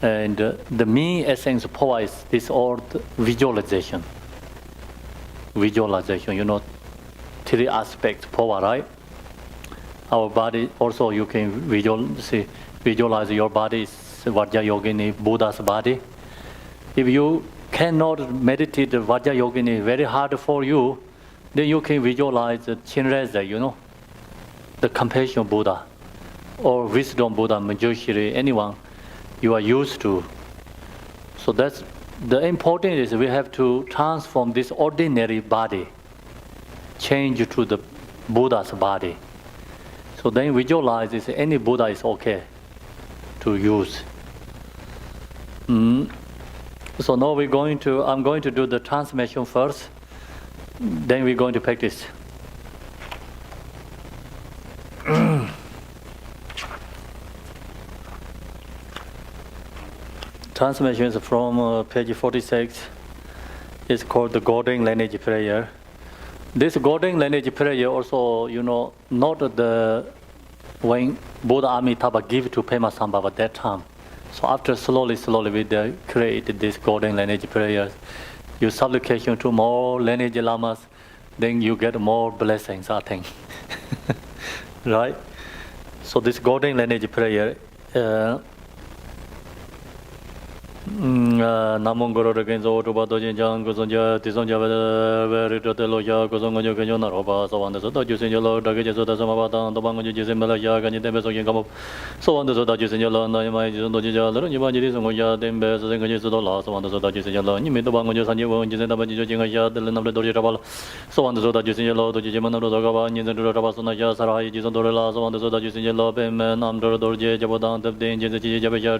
[SPEAKER 2] And the main essence of Phowa is this all visualization. Visualization, three aspects Phowa, right? Our body also you can visualize your body is Vajrayogini, Buddha's body. If you cannot meditate the Vajrayogini, very hard for you, then you can visualize the Chinreza, the compassion Buddha, or wisdom Buddha, Manjushri, anyone you are used to. So that's the important is we have to transform this ordinary body, change to the Buddha's body. So then visualize this, any Buddha is okay to use. So now I'm going to do the transmission first, then we're going to practice. Transmission is from page 46. It's called the Golden Lineage Prayer. This Golden Lineage Prayer also, not when Buddha Amitabha give to Pema Sambhava at that time. So after slowly we create this Golden Lineage Prayers. You supplication to more lineage lamas, then you get more blessings, I think. Right? So this Golden Lineage Prayer, Namon Guru against Otuba Dojin, Guzonja, Tizonja, Veritateloja, Guzongo, Naroba, so on the Soda, using your Lord, Dagajas, Samabata, the Bango, using Malaya, and the Beso Yankamo, so on the Soda, using your Lord, Doja, you might use Moja, then Bess, and Gajas, the last one, the Soda, using your Lord, you meet the Bango, and you won't use it about using a yard, the land of the Doja, so on the Soda, using your Lord, Jimana, Dogava, and the Rabasana, Sarai, Jason Dorela, so on the Soda, using your Lord, and Amdor Dorje, Jabodan, the danger, the Jabaja,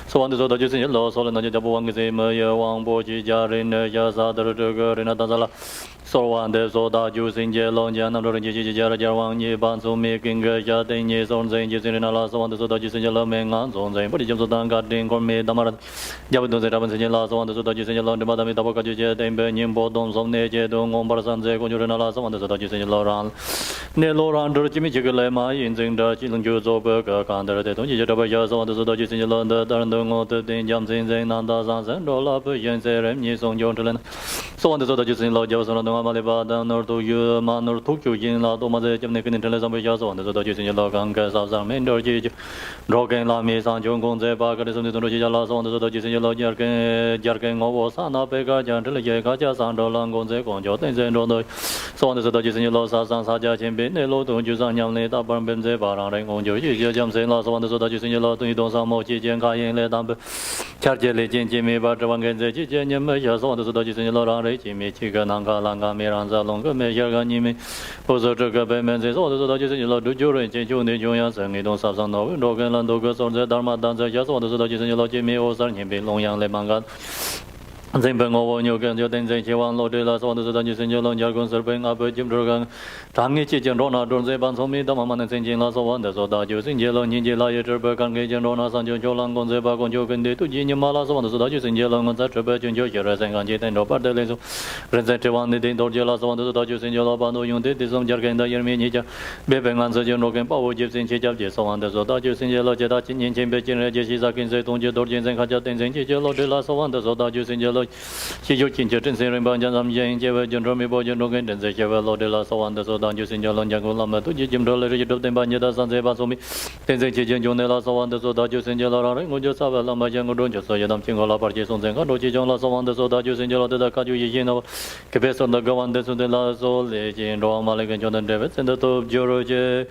[SPEAKER 2] so on the Soda, using your Lord, Solana Jabuang, Wang Boji, Jarin, Yazadar, Renatazala, so on the Soda, using Jelon, Janam, Jarwang, Banzo, making Jadin, on the Angels in Allah, so on the Soda, using your Mengan, on the Body of Sudan, Garden, Gorme, Damar, Jabudon, the Rabans in your last, on the Soda, using your Lord, the Madame Taboka, Jet, Benin, Bodons, on Neje, Don, Ombarazan, Zeko, on the Soda, using your Loran, Neloran, Jimmy Chigulema, in the Chilun Juzo, Burger, Kandar, the Tonjaba, on the Soda, using your Lord, the Darndon, the Jams in the Nanda, and all up, Jensen, Nison, Jonathan. So on the Soda, using Lord Johnson, Malibada, nor to you, man, or took you in La Doma, Jamaican intelligence, on the Soda, using your Logan, Gazan, Mendor, Rogan, Lami, San John Gonze, Bagas, on the Soda, on the Soda, using your Lord Jarkin, Ovo, Sana, Pega, Gentle, Jagaja, Sando, Langonze, Conjo, and Rondo. So on the Soda, using your Lord Sasan, Saja, Chimbin, Nelo, to Jusan, Yamleta, Bambenze, Baran, on your Jam, saying, Loss on the Soda, using your Lord, to Don Mochi, Jankai, and Ledam, Charge, Jimmy, Batawangan, Jim, so on the Soda, using your Lord, Jimmy, Chigananga, Langa, Miranza, Longa, Mejaganimi, Pozoka, Bemenses, all the Soda, using your Lord, to Jury, Juni, Joyans, and Don Sabsano, Dogan, Landogas, on the Dharma, Danza, just on the Soda, using your Lord, Jimmy, Osan, Himbi, Longyang, Lemangan. Zimbango, you can do things that you want, Lord, on the Soda, using your Lord, Jargon, Serpent, Upper Jim Drogan, Tangi, and Rona, don't say Bansomi, the Maman, and Saint Last one, the Soda, using Yellow, Ninja, Turber, and Rona, San Jolan, Gonzeba, Gonjogan, to Genia Malas, on the Soda, using Yellow, on the Turber, and Joker, and Jet and Robert, the Lezo, Resented one, the Dorjelas, on the Soda, using Yellow, Bando, you did this on Jargan, the Yerminija, Bebang, and Sajan Rogan, Power, Jips, and Chijab, so on the Soda, using Yellow, Jedachin, in Chamber, Jessica, Tonja, Dorjans, and Kajat, and Yellow, the last one, the Soda, using Yellow. You can get in Serin Banjam, Jane, General Boy, and Rogan, and the Cheval, Lodella, so on the Sodan, using Jalan Jangulama, to Jim Dollar, of them Banjada, San Sebasomi, then the Chijan Jonella, so on the Soda, using Jala, just have a Lama Jango, just so you don't think all our parties on the Rochi, so on the Soda, using Jala, the Kaju, Capes on the Govan, the Sudela, Sol, Jane, Roma, and Jonathan Davis, and the top George.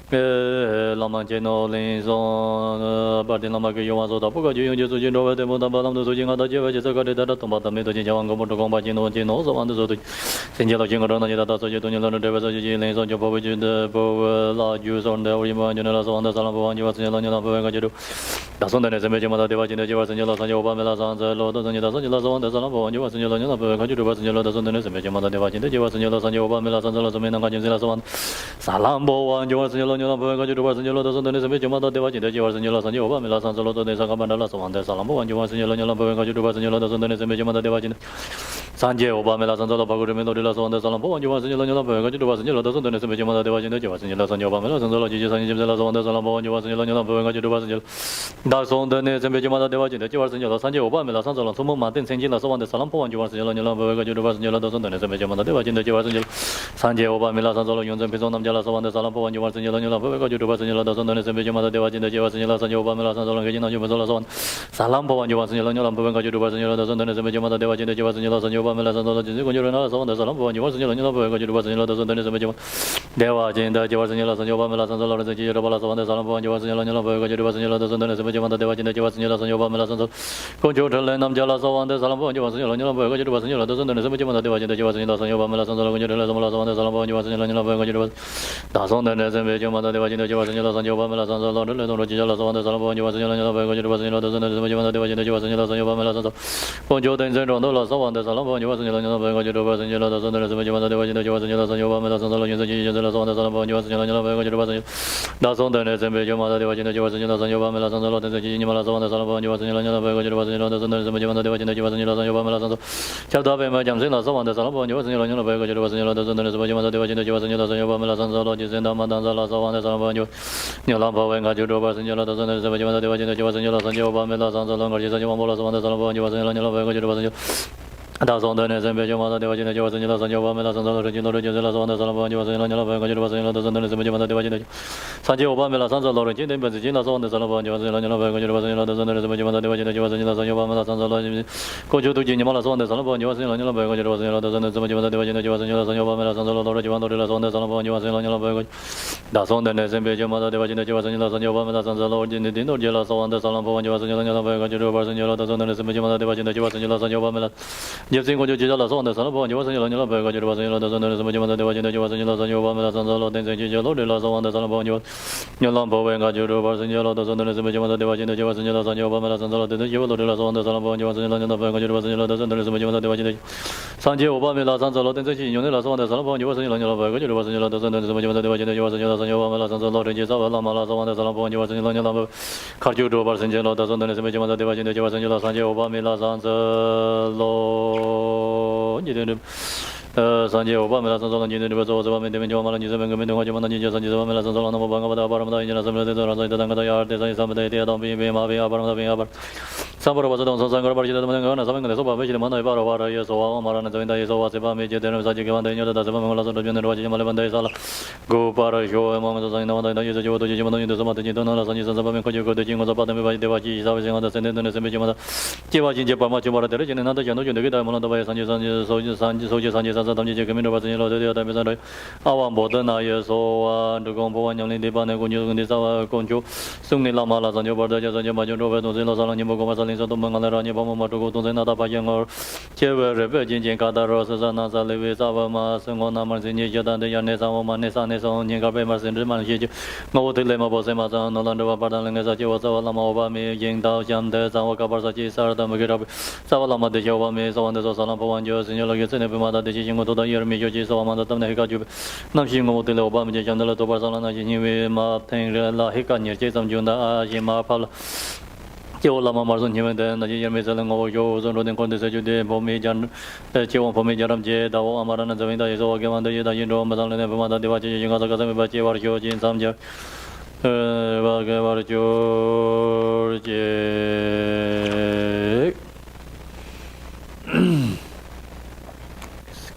[SPEAKER 2] Lama Geno Linson, Bartinama Yuazo, Puka, you just know the Mutabam, the Sujinga, the Java, Jessica, the Tomata, the Javango, Combagino, Gino, on the Zotic, Singela Jingarana, Sojuno, the Vesaji, on Jopovich, the Law use on the Rima, General on the Salamo, and you was in the that's on the Nezemajama, the Vajin, the Javas and Yelas and Yobamela, the Lord and Yalas on the Salamo, and you was in Yelana, you was in Yelas on the Nezemajama, the Vajin, the Javas and Yelas and Yobamela, and the Lazaman and Gajin Salambo, and you was in Yelana, you was in Yelas on the Nezemajama, the Vajin, the Javas and Yelas and Yobamela, and the Lord and the Sagamana, on the Salamo, and you was in Yelana, you was in Yelas on the Nezemajama, the Vajin. Sanje Obamela and the Bagurino de Las on the Salambo, and you was in Yelana, you was in Yelas on the Nezemajama, the Vajin, the Javas and Yelas and Yobamela, and the Lord Jesus and Yelas on the Salambo, and you was in Yelana, you was in that's on the Nezemajama, the Vajin, the Javas and Yelas, Sanje Obamela, and the Sumo Martin, Saint Gilas on the Salampo, and you was in Yelana, you was in Yelas on the Nezemajama, the Vajin, the Javas and Sanje Obamela, and the Yons and Pizon, Jalas on the Salampo, and you was in Yelana, you was in Yelas on the Nezemajama, the Vajin, the Javas and Yelas and Obamela, and the Longina, you was on Salampo, and you was in Yelana, you was in Yelas on the Nezemajama, the Vajin, the Javas and Yelas and Obamela, and the Longina, on the Salampo, and you was in Yelana, you was in Yelas on the Nezemajama, the Vajin, the Javas and Yelas and Obamela, and the Lord, the Jirabalas on the Salampo, and you was in Yelana, you was in Yelas on the Nezemajama, the Vajin, the Javas and Yelas and Obamela, and the Conjugal and Jalas on the Salampo, and you was in Yelana, you was in Yelas on the Nezemajama, the Vajin, the Javas and Yelas and Obamela, and the Longina, on the Salampo, and you was in Yelana, you was that's on the Nezemajama, the Vajin, the Javas and Yelas and Obamela, and the Lord, the Jalas on the Salampo, and you was in Yelana, you was in Yelas on the Nezemajama, the Vajin, the Javas and Yelas and Obamela, and the Conjugal and Zero, on the Salampo, and you was in Yelana, you was in Yelas on the Nezemajama, the Vajin, the Javas and Yelas and Obamela, and the Lord, the Jalas on the Salampo, and you was in Yelana, you was in that's on the Nezemajama, the Vajin, the Javas and Yelas and Obamela, and the Lord, the Jalas on the Salampo, and you was in Yelana, you was in Yelas on the Nezemajama, the Vajin, the Javas and Yelas and Obamela, and the Chapter Emergency, on the Salampo, and you was in Yelana, you was in Yelas on the Nezemajama, the Vajin, the Javas and Yelas and Obamela, and the Lord, the Madanza, on the Salampo, and you Yelamba, and you was in Yelas on the Nezemajama, the Vajin, the Javas and Yelas and Obamela, and the longer Jesus, you was on the Salampo, and you was in Yelana, you was in that's on the Nezemajama, the Vajin, the Javas and Yelas and Obamela, and the Lord, the Jelas on the Salampo, and you was in Yelana, you was in Yelas on the Nezemajama, the Vajin, Sanje Obamela, and the Lord, the Jelas on the Salampo, and you was in Yelana, you was in Yelas on the Nezemajama, the Vajin, the Javas and Yelas and Obamela, and the Lord, Kojo to Jinimala on the Salampo, and you was in Yelana, you was in Yelas on the Nezemajama, the Vajin, the Javas and Yelas and Obamela, and the Lord, the Jelas on the Salampo, and you was in Yelana, that's on the Nezemajama, the Vajin, the Javas and Yelas and Obamela, and the Lord, the Jelas on the Salampo, and you was in Yelana, you was in Yelas on the Nezemajama, the Vajin, the Javas and Yelas and Obamela, Jeffing Kojo Jelas on the Salampo, and you was in Yelana, you was in Yelas on the Nezemajama, the Vajin, the Javas and Yelas and Obamela, and the Lord, the Jelas on the Salampo, and you was Yolampo, and you was in Yelas on the Nezemajama, the Vajin, the Javas and Yelas and Obamela, and the Lord, the Jelas on the Salampo, and you was in Yelana, you was in Yelas on the Nezemajama, the Vajin, Sanje Obamela, and the Lord, the Jelas on the Salampo, and you was in Yelana, you was in Yelas on the Nezemajama, the Vajin, the Javas and Yelas and Obamela, and the Lord, the Jelas on the Salampo, and you was in Yelana, Karju Dobars and Jelas on the Nezemajama, the Vajin, the Javas and Yelas, Sanje Obamela, and the Lord, Sanje Obamela, and the Lord, the Jelas on the Nezemajama, and the Vajin, the Javas and Yelas, and the Obamela, and the Lord, the Baramada, and the Zamada, the Tangada, the Samdup, the Adam, Abaram, Samara was on Sangar, the Samang, the Soba, which the Mana Bara, yes, or Maran, and the Soa, Seba, Major, the Sajikan, the Yada, the General, Malavan, Sala, go para show among the Zana, the user to Jimon, the Samata, the Donas, and Sabam, could you go to Jim of the Bottom by the Vaji, on the Senate and the Semijama, Jivaji, Japamachi, the region, another Janu, the Gita, one of the ways, and soldiers, soldiers, and Sanji, Camino, was in the other Mizano, our modern I so to go and only the Banagun, this our conjo, Suni Lamalas, and your brother, and your Majo, and your Sato Mangalani Bama to go to the Nata Payang or Chever, Virgin Kadaros, Zanasa, Levis, Avama, Sungona Marzini, Jadan, the Yanesa, Manesanes, on Yankabemas, and Rimanji, no Telema Bosema, Nolanda, Padalang, as you was Salama, Ying Dao, Yanda, Sawakabasachi, Sarda, Magirab, Savalama, the Java, Mesa, and the Salampo, and Jos, and Yellow, and Pimada, the Jing to the year, Major Samanda, Tamaka, Namshimo, the Obama, Jandala, to Barcelona, Jini, Martin, La Hikan, Jason Junda, Jima Pala. Lama Marzon, the Yemezel or Jos, and Rodin Condesaju de Pomejan, the Chewon Pomejaram J, the Amaran and Zavinda is all given the Yino, Madan, and Pamada, the Vachi, Yanga, Bachi, or George in Samja, George.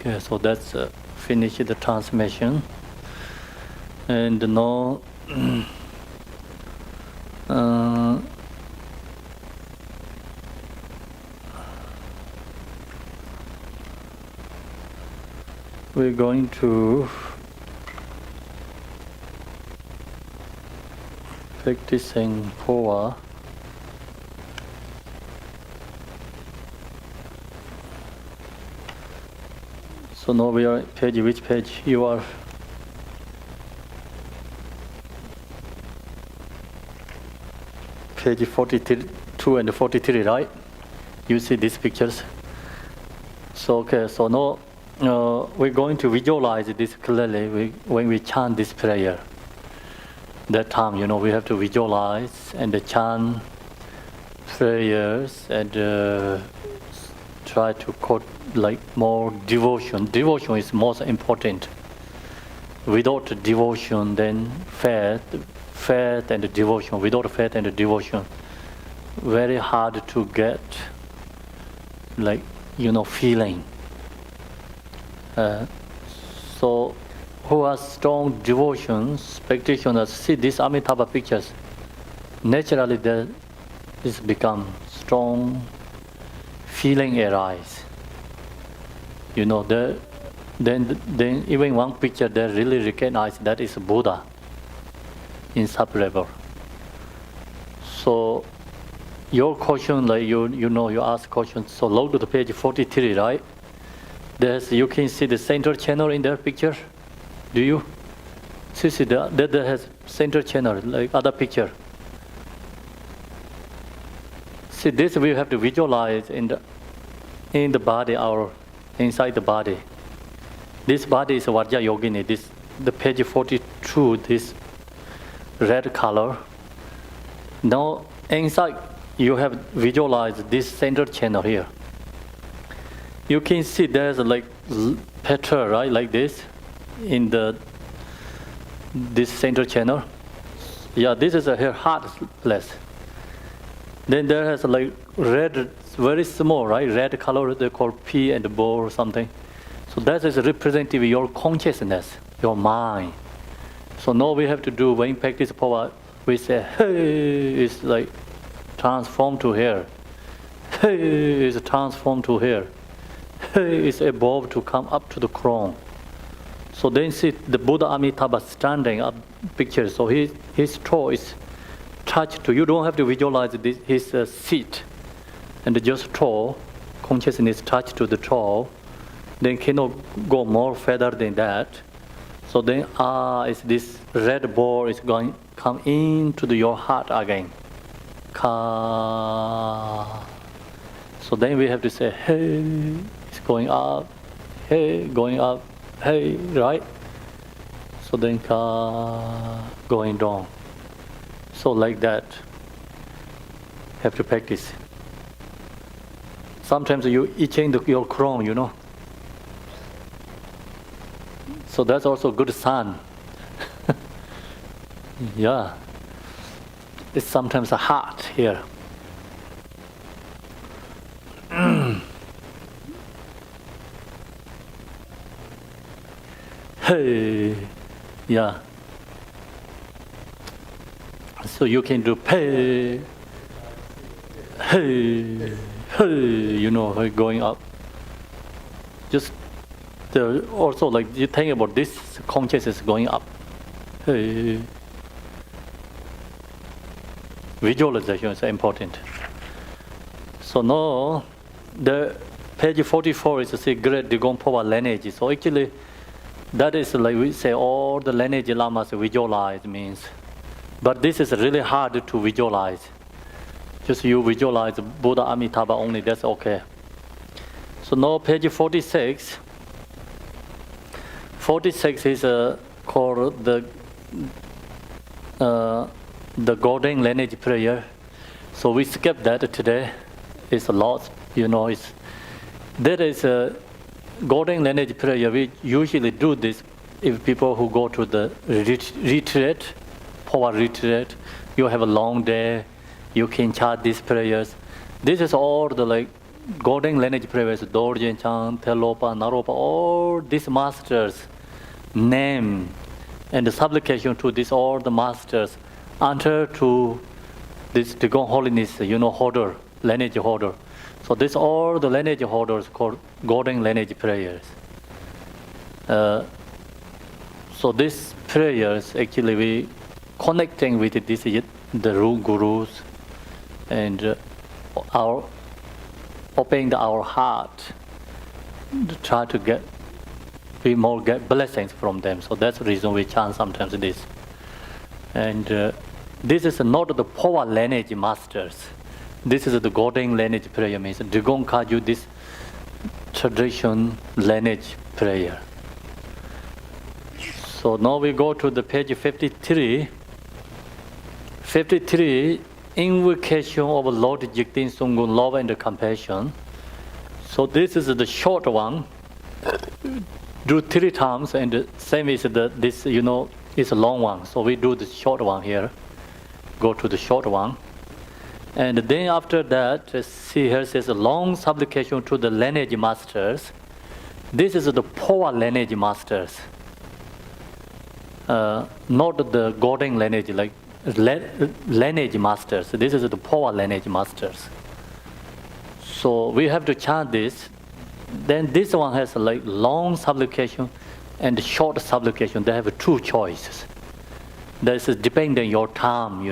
[SPEAKER 2] Okay, so that's finish the transmission. And now. We're going to practicing Phowa. So now we are page, which page you are? Page 42 and 43, right? You see these pictures. So okay, so now we're going to visualize this clearly when we chant this prayer. That time, we have to visualize and chant prayers and try to quote like more devotion. Devotion is most important. Without devotion, then faith and devotion. Without faith and devotion, very hard to get feeling. So who has strong devotions, practitioners, see these Amitabha pictures, naturally this become strong feeling arise. Then even one picture they really recognize that is Buddha, inseparable. So your question, you ask questions. So look to the page 43, right? You can see the center channel in that picture. Do you? See that has center channel like other picture. See this we have to visualize in the body or inside the body. This body is Vajra Yogini. The page 42. This red color. Now inside you have visualized this center channel here. You can see there's like petal, right, like this in this center channel. Yeah, this is her heart place. Then there has like red, very small, right, red color they call P and Bo or something. So that is representative of your consciousness, your mind. So now we have to do when practice Phowa, we say hey, it's like transform to here. Hey, is transformed to here. Hey, is above to come up to the crown. So then see the Buddha Amitabha standing up picture. So his toe is touched to. You don't have to visualize his seat, and just toe consciousness touched to the toe. Then cannot go more further than that. So then is this red ball is going come into your heart again. Ka. So then we have to say, hey, it's going up, hey, going up, hey, right? So then ka, going down. So like that, have to practice. Sometimes you itching your crown, So that's also good sign. Yeah. It's sometimes a heart here. Hey, yeah. So you can do hey, hey, hey, going up. Just also like you think about this consciousness going up. Hey. Visualization is important. So now, the page 44 is a great Drikung Phowa lineage. So actually, that is like we say all the lineage lamas visualize means. But this is really hard to visualize. Just you visualize Buddha Amitabha only, that's okay. So now page 46. 46 is called the golden lineage prayer. So we skip that today. It's a lot, there is a golden lineage prayer. We usually do this if people who go to the retreat, Phowa retreat, you have a long day, you can chant these prayers. This is all the golden lineage prayers, Dorjen Chan, Telopa, Naropa, all these masters name and the supplication to all the masters enter to this Drikung holiness, holder, lineage holder. So this all the lineage holders called golden lineage prayers. So these prayers actually connecting with the gurus and our opening our heart to try to get blessings from them. So that's the reason we chant sometimes this. And this is not the Phowa lineage masters. This is the golden lineage prayer, means Drikung Kaju, this tradition lineage prayer. So now we go to the page 53. 53, invocation of Lord Jigten Sungun, love and compassion. So this is the short one. Do 3 times, and the same is this, is a long one. So we do the short one here. Go to the short one. And then after that, see here says a long supplication to the lineage masters. This is the Phowa lineage masters. Not the golden lineage, like lineage masters. This is the Phowa lineage masters. So we have to chant this. Then this one has like long supplication and short supplication. They have 2 choices. This is depending on your time,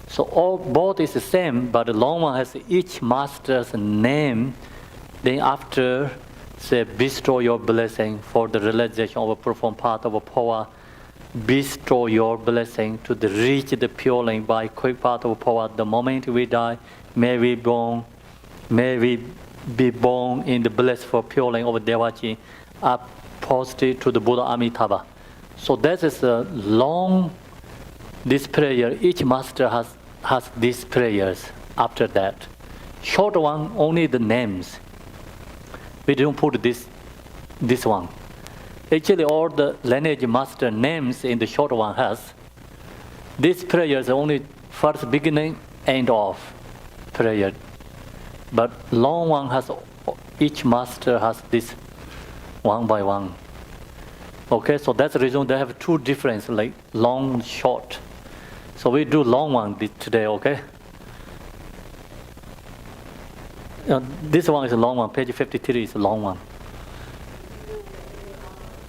[SPEAKER 2] So both is the same, but the long one has each master's name. Then after, say, bestow your blessing for the realization of a profound path of a Phowa. Bestow your blessing to reach the pure lane by quick path of Phowa. The moment we die, may we be born in the blessed for pure lane of Devachi, up posted to the Buddha Amitabha. So that is a long, this prayer, each master has these prayers after that. Short one, only the names. We don't put this one. Actually, all the lineage master names in the short one has. This prayer is only first beginning, end of prayer. But long one has, each master has this one by one. Okay, so that's the reason they have 2 difference, like long and short. So we do long one today, okay? This one is a long one, page 53 is a long one.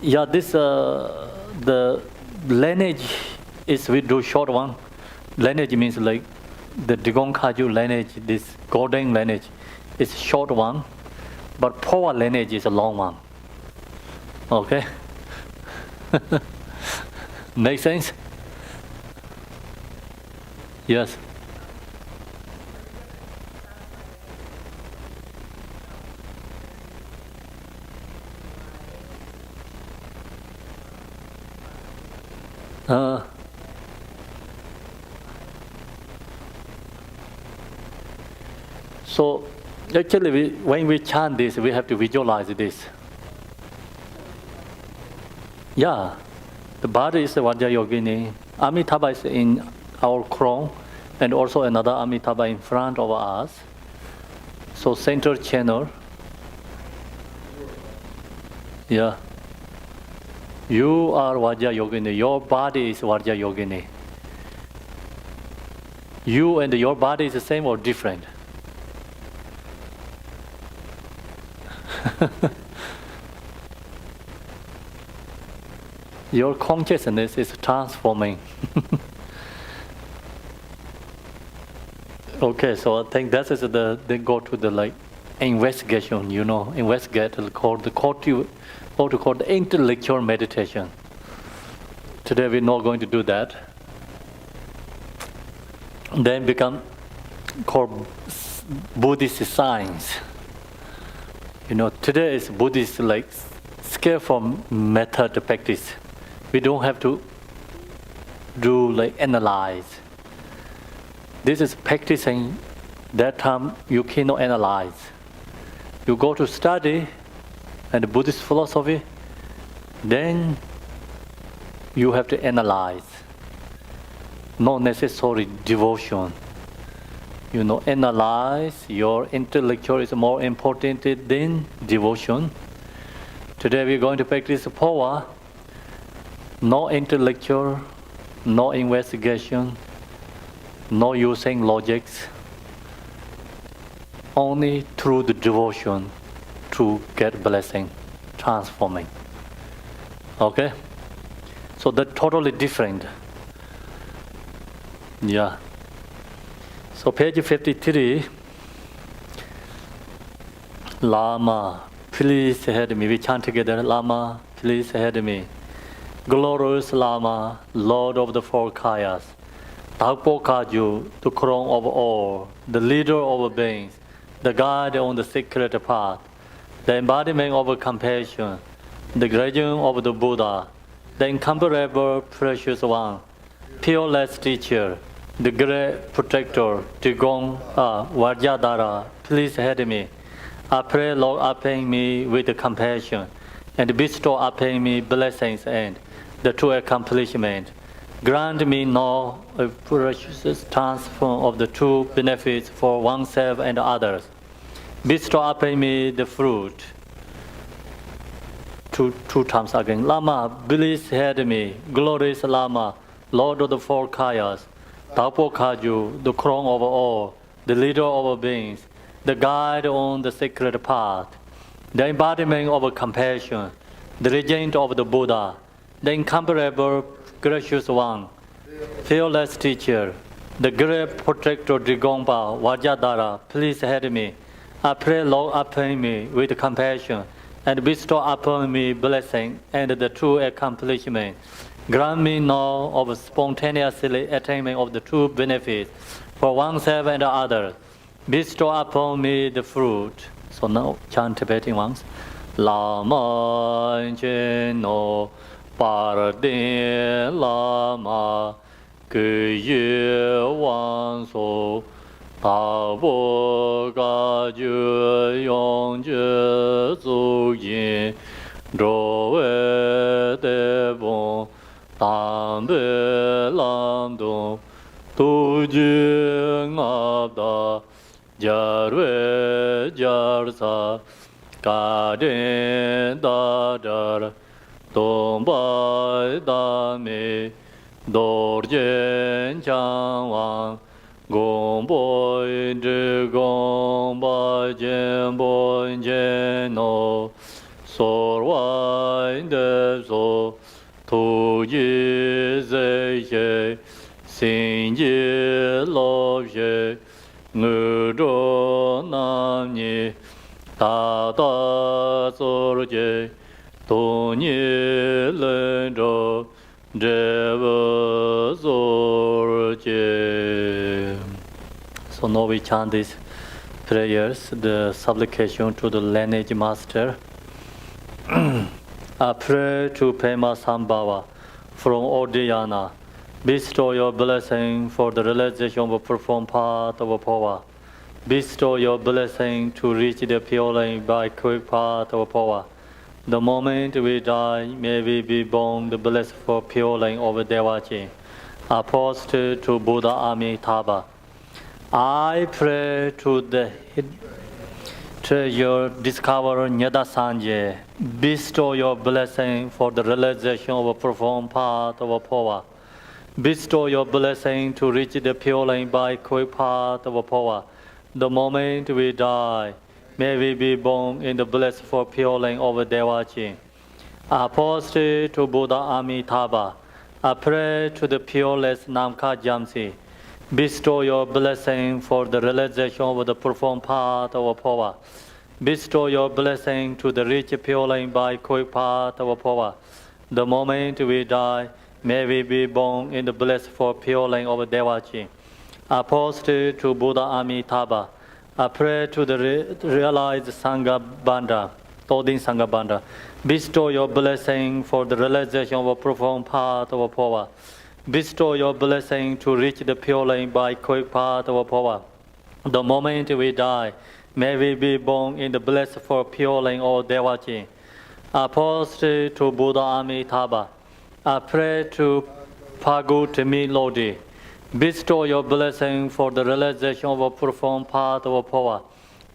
[SPEAKER 2] Yeah, this, the lineage is we do short one. Lineage means like the Drikung Kaju lineage, this golden lineage is short one, but Phowa lineage is a long one. Okay? Make sense? Yes. So actually, when we chant this, we have to visualize this. Yeah, the body is the Vajrayogini. Amitabha is in our crown, and also another Amitabha in front of us. So center channel. Yeah. You are Vajrayogini. Your body is Vajrayogini. You and your body is the same or different? Your consciousness is transforming. Okay, so I think that is they go to the like investigation, investigate called the intellectual meditation. Today we're not going to do that. Then become called Buddhist science. Today is Buddhist like skillful method practice. We don't have to do like analyze. This is practicing. That time you cannot analyze. You go to study and Buddhist philosophy, then you have to analyze. Not necessarily devotion. Analyze. Your intellectual is more important than devotion. Today we're going to practice Phowa. No intellectual, no investigation, no using logics. Only through the devotion to get blessing, transforming. Okay? So that's totally different. Yeah. So page 53, Lama, please head me. We chant together, Lama, please head me. Glorious Lama, Lord of the four Kayas, Tagpo Kaju, the crown of all, the leader of beings, the guide on the secret path, the embodiment of compassion, the gradient of the Buddha, the incomparable precious one, peerless teacher, the great protector, Drikung, Vajradhara, please head me. I pray, Lord, upon me with compassion, and bestow upon me blessings and the true accomplishment. Grant me now a precious transform of the true benefits for oneself and others. Bestow upon me the fruit. Two times again. Lama, please head me. Glorious Lama, Lord of the four Kayas, Tagpo Kaju, the crown of all, the leader of beings, the guide on the sacred path, the embodiment of compassion, the regent of the Buddha, the incomparable gracious one, fearless teacher, the great protector Drikungpa, Vajradhara, please head me. I pray, Lord, upon me with compassion, and bestow upon me blessing and the true accomplishment. Grant me now of spontaneously attainment of the true benefits for oneself and others. Bestow upon me the fruit. So now chant Tibetan ones. Lama no Paradin Lama Kuye Wan So Tabo Ga Ju Yong Ju Zu Yin Ro We De Bon Tam Be Lam Dong Tu Ji Ngab Da Jar We Jar Sa Ka Den Da Jar Dong Bai Da Me Dor Jen Chang Wang Gong Boi Zhi Gong Bai Jen Boi Jen No Sor Wai De So Tu Yi Zai Xie Xin Yi Lo Xie Ngư Zhou Nam Ni Ta Ta Zor Jie Tu Ni Len Zhou Zhe Wu Zor Jie. So now we chant these prayers, the supplication to the lineage master. I pray to Pema Sambhava from Odhyana. Bestow your blessing for the realization of a profound path of Phowa. Bestow your blessing to reach the pure lane by quick path of Phowa. The moment we die, may we be born the blessed for pure lane of Devachi. Apostle to Buddha Amitabha. I pray to the treasure discover Nyada Sanje. Bestow your blessing for the realization of a profound path of Phowa. Bestow your blessing to reach the pure lane by quick path of Phowa. The moment we die, may we be born in the blessed for pure lane of Devachi. Apostle to Buddha Amitabha. I pray to the pureless Namka Jamsi. Bestow your blessing for the realization of the profound path of Phowa. Bestow your blessing to the rich pure lane by quick path of Phowa. The moment we die, may we be born in the blessed for pure lane of Devachi. Apostle to Buddha Amitabha. I pray to the realized Sangha Bandha, Todin Sangha Bandha. Bestow your blessing for the realization of a profound path of Phowa. Bestow your blessing to reach the pure lane by quick path of Phowa. The moment we die, may we be born in the blessed for pure lane of Devachi. Apostle to Buddha Amitabha. I pray to Pagutami Lodi. Bestow your blessing for the realization of a profound path of Phowa.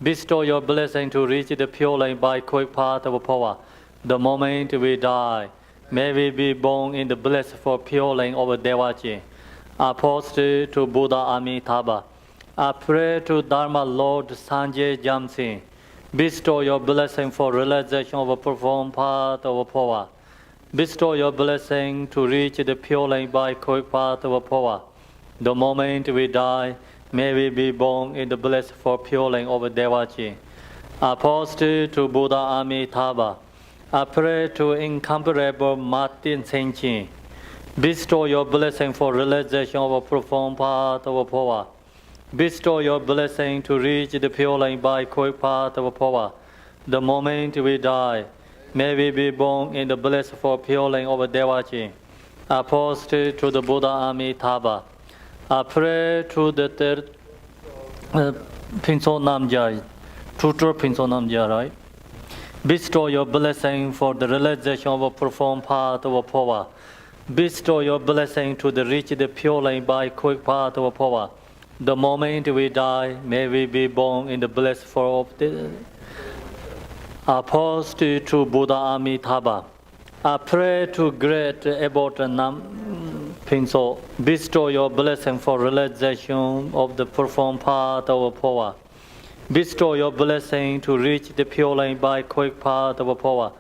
[SPEAKER 2] Bestow your blessing to reach the pure lane by quick path of Phowa. The moment we die, may we be born in the blessed for pure lane of Devachi. Apostle to Buddha Amitabha. I pray to Dharma Lord Sanjay Jamsi. Bestow your blessing for realization of a profound path of Phowa. Bestow your blessing to reach the pure lane by quick path of Phowa. The moment we die, may we be born in the blissful purling of Devachi. Apostle to Buddha Amitabha, I pray to incomparable Martin Senchi, bestow your blessing for realization of a profound path of Phowa. Bestow your blessing to reach the pure line by quick path of Phowa. The moment we die, may we be born in the blissful pure line of Devachi. Apostle to the Buddha Amitabha, I pray to the third Pinso Namjai, Tutor Pinso Namjai, right? Bestow your blessing for the realization of a profound path of Phowa. Bestow your blessing to reach the pure line by quick path of Phowa. The moment we die, may we be born in the blissful of the Apostle to Buddha Amitabha. I pray to great Abbot Nam Pinso, bestow your blessing for realization of the profound path of Phowa. Bestow your blessing to reach the pure line by quick path of Phowa.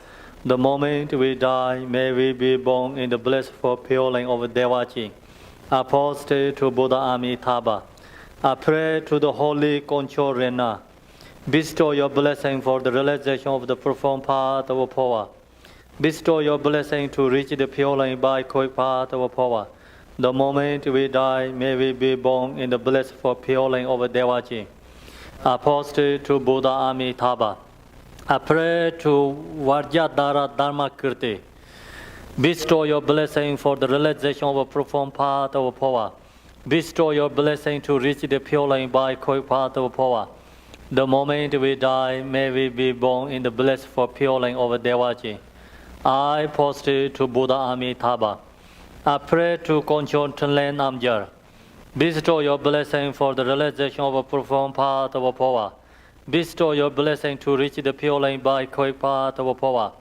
[SPEAKER 2] The moment we die, may we be born in the blissful pure line of Devachi. Apostle to Buddha Amitabha. I pray to the Holy Concho Rena, bestow your blessing for the realization of the profound path of Phowa. Bestow your blessing to reach the pure line by quick path of Phowa. The moment we die, may we be born in the blissful pure line of Devachi. Apostle to Buddha Amitabha. I pray to Vajradhara Dharmakirti. Bestow your blessing for the realization of a profound path of Phowa. Bestow your blessing to reach the pure line by quick path of Phowa. The moment we die, may we be born in the blissful pure line of Devachi. I posted to Buddha Amitabha. I pray to Concho Tenlen Namjar. Bestow your blessing for the realization of a profound path of Phowa. Bestow your blessing to reach the pure line by quick path of Phowa.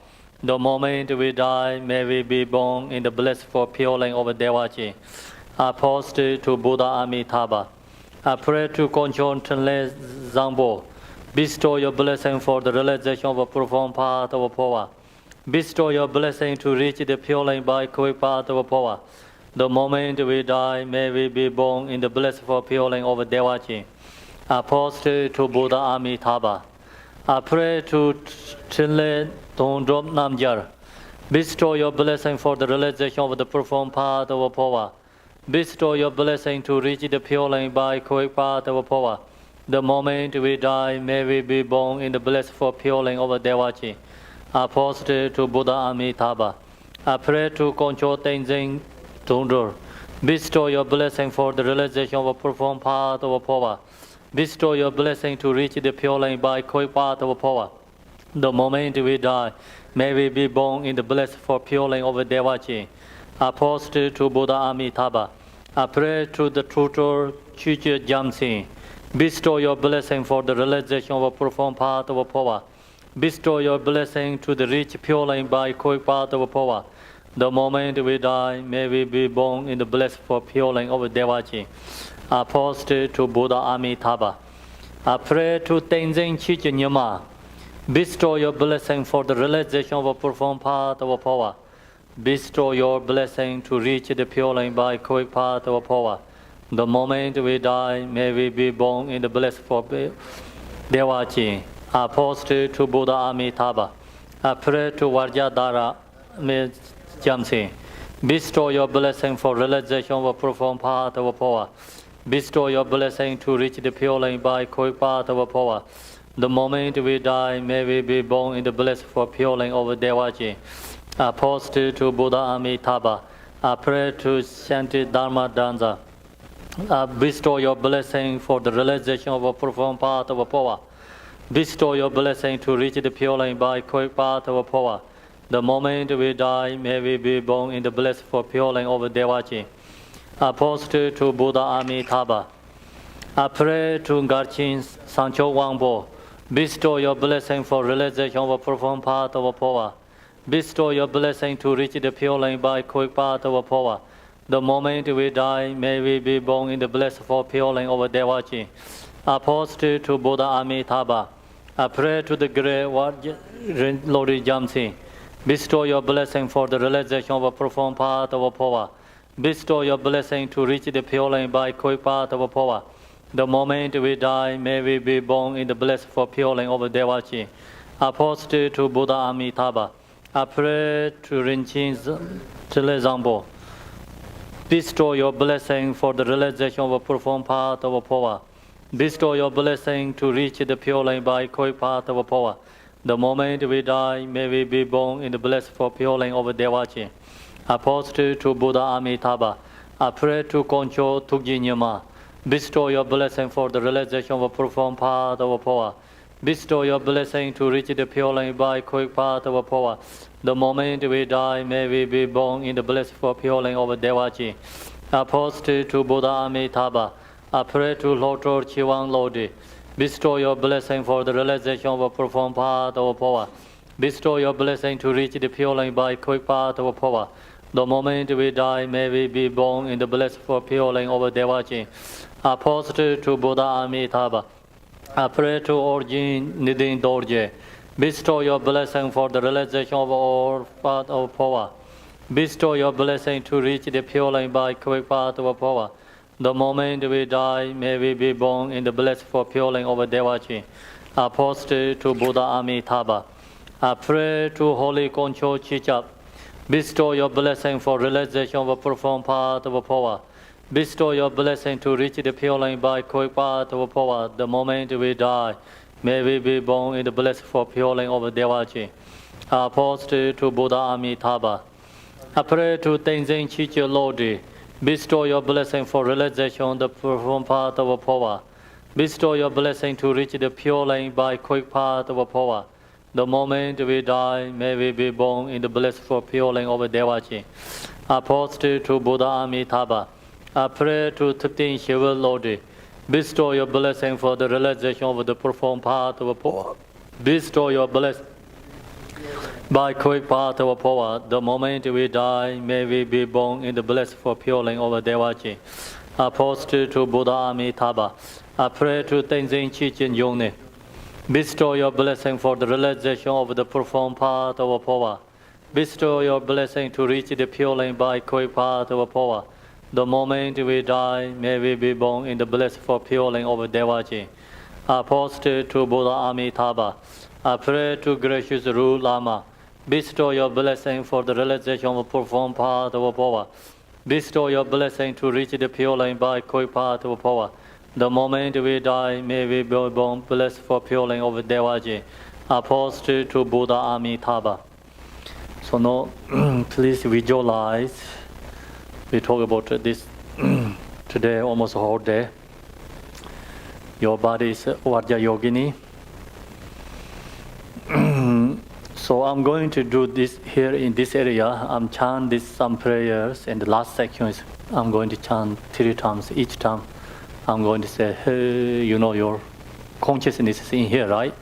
[SPEAKER 2] The moment we die, may we be born in the blissful pure line of Devachi. I posted to Buddha Amitabha. I pray to Concho Tenle Zambo. Bestow your blessing for the realization of a profound path of Phowa. Bestow your blessing to reach the pure line by quick path of Phowa. The moment we die, may we be born in the blissful pure line of Devachi. Apostle to Buddha Amitabha. I pray to Chinle Dondrop Namjar. Bestow your blessing for the realization of the profound path of Phowa. Bestow your blessing to reach the pure line by quick path of Phowa. The moment we die, may we be born in the blissful pure line of Devachi. Apostle to Buddha Amitabha. I pray to Concho Tenzin Tundur. Bestow your blessing for the realization of a profound path of Phowa. Bestow your blessing to reach the pure line by quick path of Phowa. The moment we die, may we be born in the blissful pure line of Devachi. Apostle to Buddha Amitabha. I pray to the tutor Chuchi Jamsi. Bestow your blessing for the realization of a profound path of Phowa. Bestow your blessing to the rich pure line by quick path of Phowa. The moment we die, may we be born in the blissful pure line of Devachi. Apostle to Buddha Amitabha. I pray to Tenzin Chichi Nyama. Bestow your blessing for the realization of a profound path of Phowa. Bestow your blessing to reach the pure line by quick path of Phowa. The moment we die, may we be born in the blissful Devachi. Apostle to Buddha Amitabha. I pray to Vajradhara Jamsi. Bestow your blessing for realization of a profound path of Phowa. Bestow your blessing to reach the pure line by quick path of Phowa. The moment we die, may we be born in the blissful pure line of Devachi. Apostle to Buddha Amitabha. I pray to Shanti Dharma Danza. Bestow your blessing for the realization of a profound path of Phowa. Bestow your blessing to reach the pure line by quick path of Phowa. The moment we die, may we be born in the blissful pure line of Devachi. Apostle to Buddha Amitabha. I pray to Garchin Sancho Wangbo. Bestow your blessing for realization of a profound path of Phowa. Bestow your blessing to reach the pure line by quick path of Phowa. The moment we die, may we be born in the blissful pure line of Devachi. Apostle to Buddha Amitabha. I pray to the great Lord Jamsi. Bestow your blessing for the realization of a profound path of Phowa. Bestow your blessing to reach the pure land by quick path of Phowa. The moment we die, may we be born in the blessed for pure land of Devachi. Apostle to Buddha Amitabha. I pray to Rinchen Telezambo. Bestow your blessing for the realization of a profound path of Phowa. Bestow your blessing to reach the pure land by quick path of Phowa. The moment we die, may we be born in the blessed for pure land of Devachi. Apostle to Buddha Amitabha. I pray to Concho Tugjinyama. Bestow your blessing for the realization of a profound path of Phowa. Bestow your blessing to reach the pure land by quick path of Phowa. The moment we die, may we be born in the blessed for pure land of Devachi. Apostle to Buddha Amitabha. I pray to Lord Chiwang Lodi. Bestow your blessing for the realization of a profound path of Phowa. Bestow your blessing to reach the pure land by quick path of Phowa. The moment we die, may we be born in the blessed for pure land of Devachi. Apostle to Buddha Amitabha. I pray to Origin Nidin Dorje. Bestow your blessing for the realization of all path of Phowa. Bestow your blessing to reach the pure land by quick path of Phowa. The moment we die, may we be born in the blessed for pure land of Devachi. Apostle to Buddha Amitabha. I pray to Holy Concho Chichap. Bestow your blessing for realization of a profound path of Phowa. Bestow your blessing to reach the pure land by quick path of Phowa. The moment we die, may we be born in the blessed for pure land of Devachi. Apostle to Buddha Amitabha. I pray to Tenzin Chiche Lodi. Bestow your blessing for realization of the profound path of Phowa. Bestow your blessing to reach the pure land by quick path of Phowa. The moment we die, may we be born in the blessed for pure land of Devachi. Apostle to Buddha Amitabha. I pray to 13 Shiva Lodi. Bestow your blessing for the realization of the profound path of Phowa. Bestow your blessing by quick path of Phowa. The moment we die, may we be born in the blessed for pure land of Devachi. Apostle to Buddha Amitabha. I pray to Tenzin Chichen Yone. Bestow your blessing for the realization of the profound path of Phowa. Bestow your blessing to reach the pure land by quick path of Phowa. The moment we die, may we be born in the blessed for pure land of Devachi. Apostle to Buddha Amitabha. I pray to gracious Ru Lama. Bestow your blessing for the realization of a profound path of Phowa. Bestow your blessing to reach the pure land by quick path of Phowa. The moment we die, may we be born blessed for pure land of Devachi. Apostle to Buddha Amitabha. So now, please visualize. We talk about this today almost a whole day. Your body is Vajra Yogini. So I'm going to do this here in this area. I'm chant this some prayers, and the last section is I'm going to chant 3 times. Each time I'm going to say, hey, you know your consciousness is in here, right?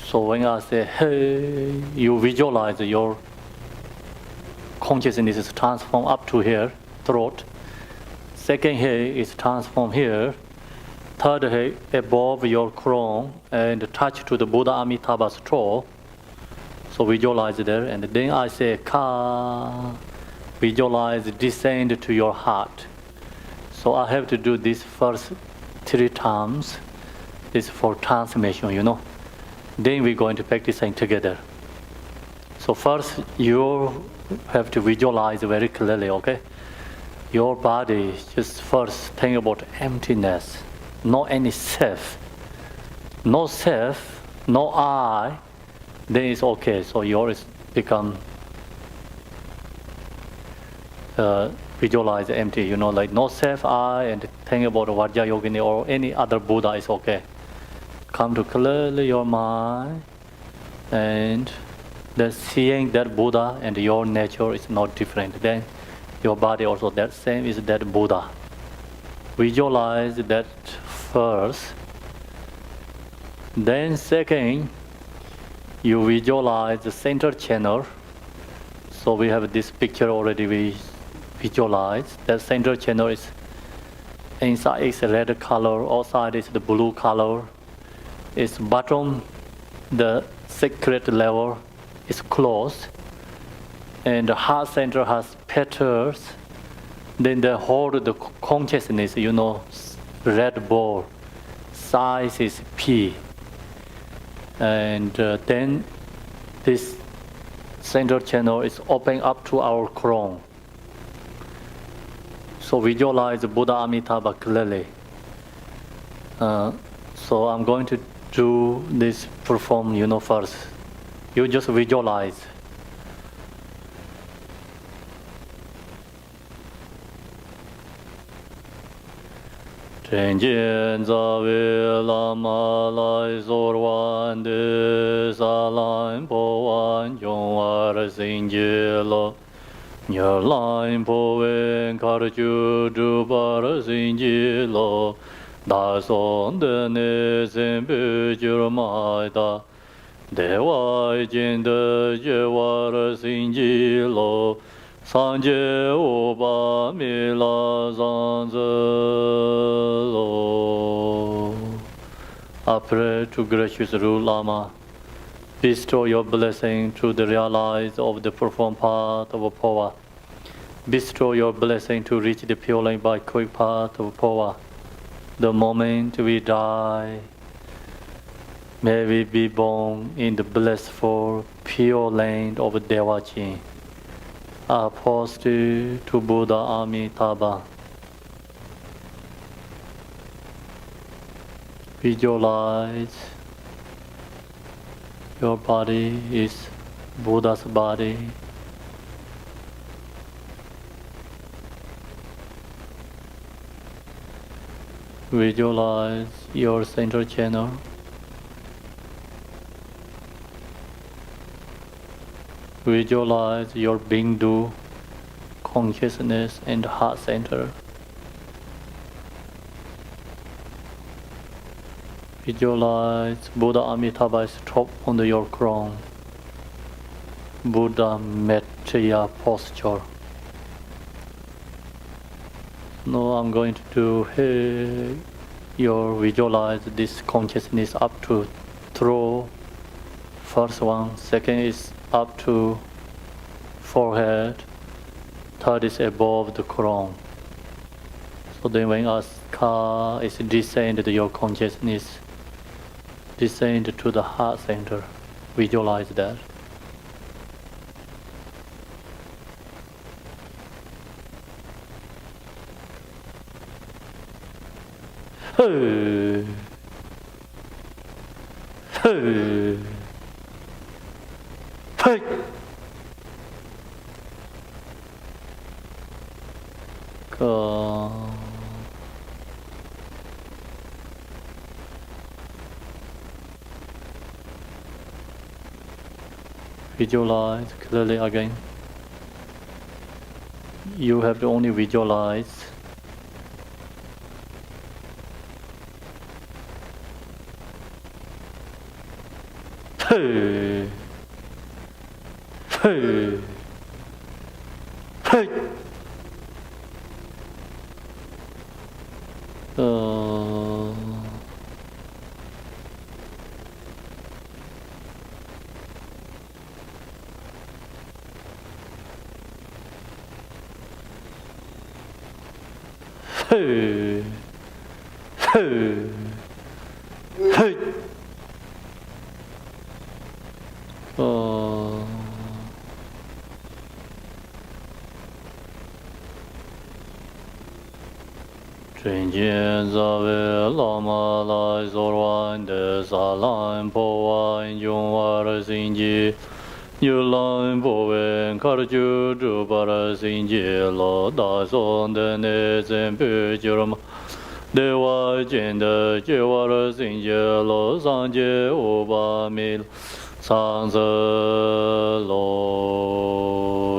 [SPEAKER 2] So when I say, hey, you visualize your consciousness is transformed up to here, throat. Second hey is transformed here. Third hey above your crown and touch to the Buddha Amitabha's toe. So visualize there, and then I say ka. Visualize descend to your heart. So I have to do this first 3 times. This for transformation, you know. Then we're going to practice together. So first you have to visualize very clearly, okay? Your body, just first think about emptiness, no any self. No self, no I, then it's okay. So yours become visualize empty, you know, like no self, I, and think about Vajra Yogini or any other Buddha is okay. Come to clearly your mind, and then seeing that Buddha and your nature is not different. Then your body also that same is that Buddha. Visualize that first. Then second, you visualize the center channel. So we have this picture already. We visualize that center channel is inside is red color, outside is the blue color. Its bottom, the secret level is closed, and the heart center has petals Then they hold the consciousness, red ball, size is P. And then this central channel is open up to our crown. So visualize Buddha Amitabha clearly. So I'm going to do this perform, first. You just visualize. Tenjin Zavi Lama Lai Zorwan De Salain Powan Yongwar Sinjilo Nyerlain Powen Karju Dubar Sinjilo Da Son De Ne Zembu Jurmaida Dewai Jinde Jewar Sinjilo Sanje Oba Mila Zanzelo. I pray to gracious Rule Lama, bestow your blessing to the realize of the performed path of Phowa. Bestow your blessing to reach the pure lane by quick path of Phowa. The moment we die, may we be born in the blissful pure land of Devachi. Apostle to Buddha Amitabha. Visualize your body is Buddha's body. Visualize your central channel. Visualize your Bindu, consciousness and heart center. Visualize Buddha Amitabha's top under your crown. Buddha Maitreya posture. Now I'm going to do your visualize this consciousness up to throat. First one, second is up to forehead, third is above the crown. So then when Aska is descend to your consciousness, descend to the heart center. Visualize that. Hey. Hey. Hey. Go. Visualize clearly again. You have to only visualize. Hey. Hey. Hey. Hey. Hey. Hey. Tenjin Zavi Lama Lai Zorwan De Salain Powan Yongwar Sinji Yulain Powen Karju Dubar Sinji Lo Da Son De Ne Zembu Jurma Dewa Jinde Jewar Sinji Lo Sanje Oba Mil Sanzelo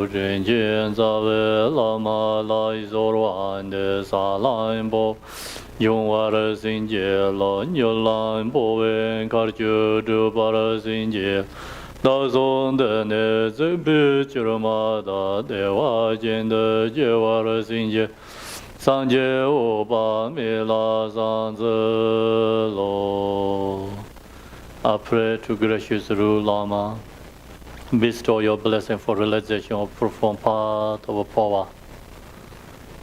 [SPEAKER 2] Tenjin Zavi Lama Lai Zorwan De Salain Po Yongwar Sinji Lo Yulain Powen Karju Dubar Sinji Da Son De Ne Zembu Jurma Da Dewa Jinde Jewar Sinji Sanje Oba Mila Sanzelo. I pray to gracious Rule Lama, bestow your blessing for realization of profound path of Phowa.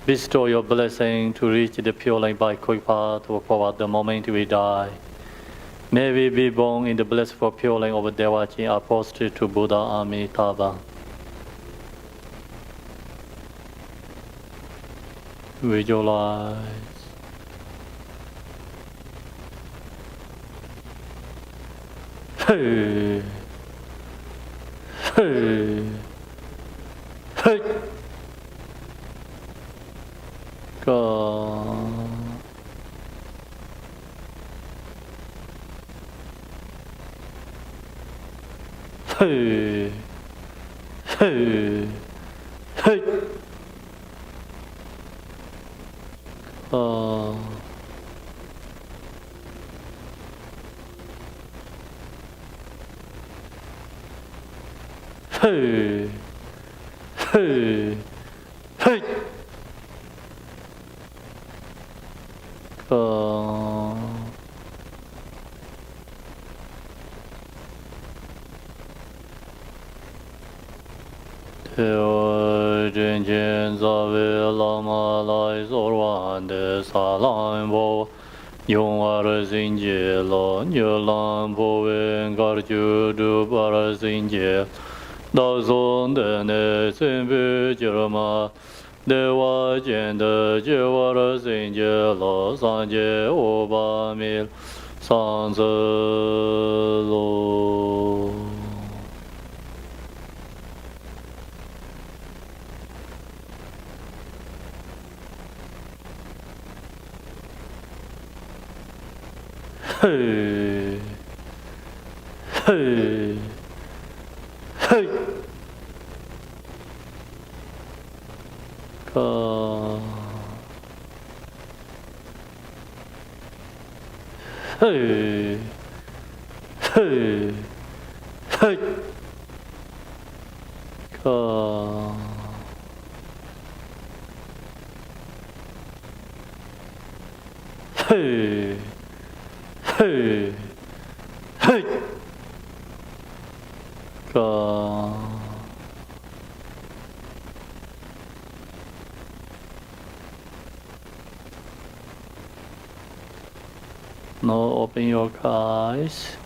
[SPEAKER 2] bestow your blessing to reach the pure light by quick path of Phowa the moment we die. May we be born in the blessed for pure light of Devachi, apostate to Buddha Amitabha. Visualize. Hey. Hey. Hey. Go. Hey. Hey. Hey. Hey. Hey. Hey. Hey, hey, hey, ka, hey, hey, hey, ka, hey. Hey, hey, go. Now open your eyes.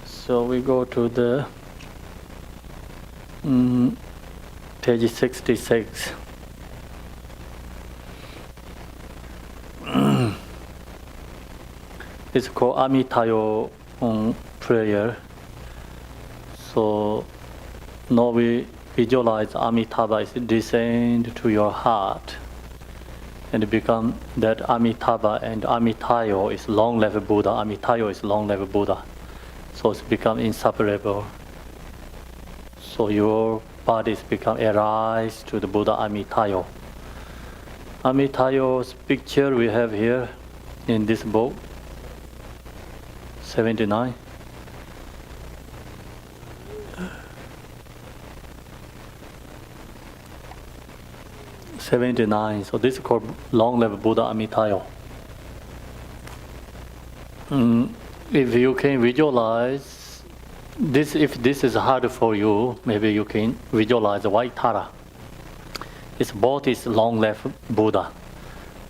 [SPEAKER 2] So we go to the page 66. It's called Amitayo prayer. So now we visualize Amitabha is descend to your heart and become that Amitabha, and Amitayo is long-lived Buddha. Amitayo is long-lived Buddha. So it's become inseparable. So your bodies become arise to the Buddha Amitayo. Amitayo's picture we have here in this book, 79. So this is called long-lived Buddha Amitayo. If you can visualize this, if this is hard for you, maybe you can visualize the white Tara. It's both is long-lived Buddha,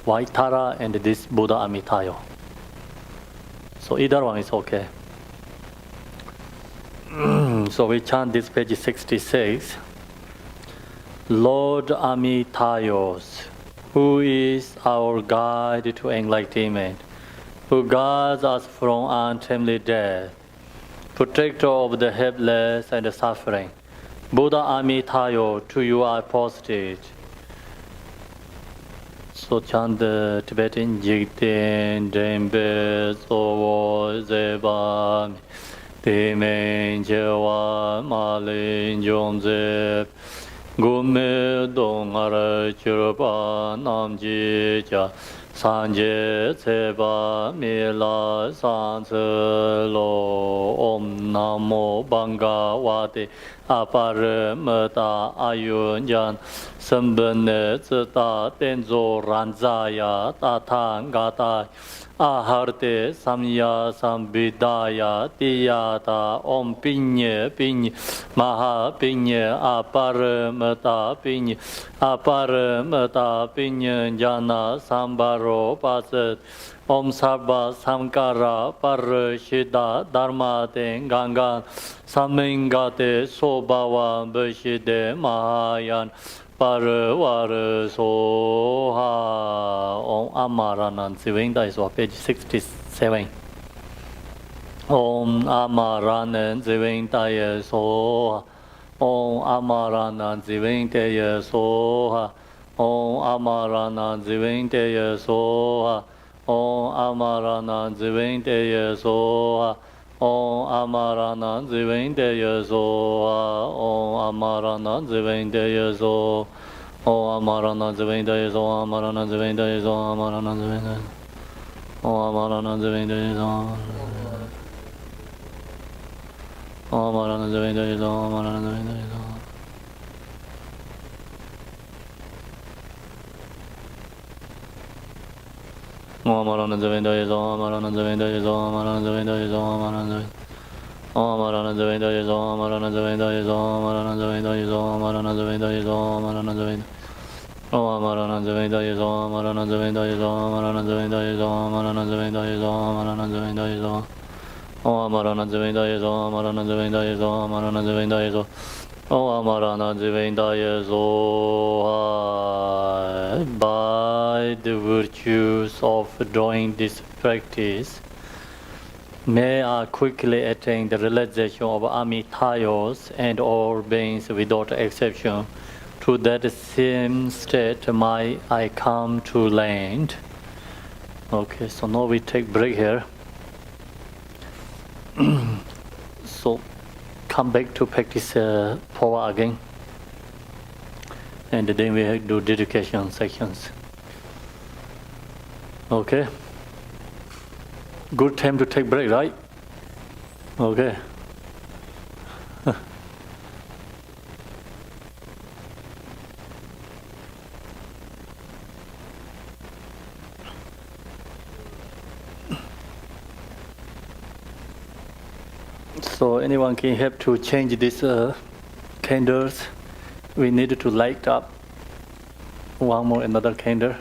[SPEAKER 2] white Tara and this Buddha Amitayo. So either one is okay. So we chant this page 66. Lord Amitayos, who is our guide to enlightenment, who guards us from untimely death, protector of the helpless and the suffering. Buddha Amitayo, to you I apostate. So chant the Tibetan Jigten Dembe Sovo Zebam Demen Jewa Malin Jomzeb Gume Dongara Chirpa Namji Cha Sanje Tseba Mila Sanselo Om Namo Bhagavate Aparamata Ayunjan Sambane Tseta Tenzo Ranzaya Tathangata Aharte Samya Sambidaya Tiyata Om Pinye Pinye Maha Pinye Aparamata Pinye Aparamata Pinye Jana Sambaro Pasat Om Sarva Samkara Parashida Dharma Tengangan Samingate Sobhava Bashide Mahayan Parvara Soha Om Amaranand Sivinda is page 67. Om Amaranand Sivinda Soha Om Amaranand Sivinda Soha Om Amaranand Sivinda Soha Om Amaranand Sivinda Soha Om Amaranand Sivinda Soha Om Amaranand Sivinda Soha Om Amaranand Sivinda Soha Amaranand Sivinda Soha Amaranand Sivinda Om Amaranand Sivinda Soha Om Amaranand Sivinda Soha Amaranand Sivinda Soha Amaranand Sivinda Soha Amaranand Sivinda Soha Amaranand Sivinda Soha Amaranand Sivinda Amaranand Sivinda Soha Amaranand Sivinda Soha Amaranand Sivinda Soha Amaranand Sivinda Soha Amaranand Sivinda Om Amaranand Sivinda Soha Amaranand Sivinda Soha Amaranand Sivinda Soha Amaranand Sivinda Soha Amaranand Sivinda Soha Om Amaranand Sivinda Soha Amaranand Sivinda Soha Amaranand Sivinda Soha Om Amaranand Sivinda Soha. By the virtues of doing this practice, may I quickly attain the realization of Amitayos and all beings without exception. To that same state might I come to land. Okay, so now we take break here. So come back to practice Phowa again. And then we do dedication sections. Okay? Good time to take break, right? Okay. So anyone can help to change these candles. We need to light up one more another candle.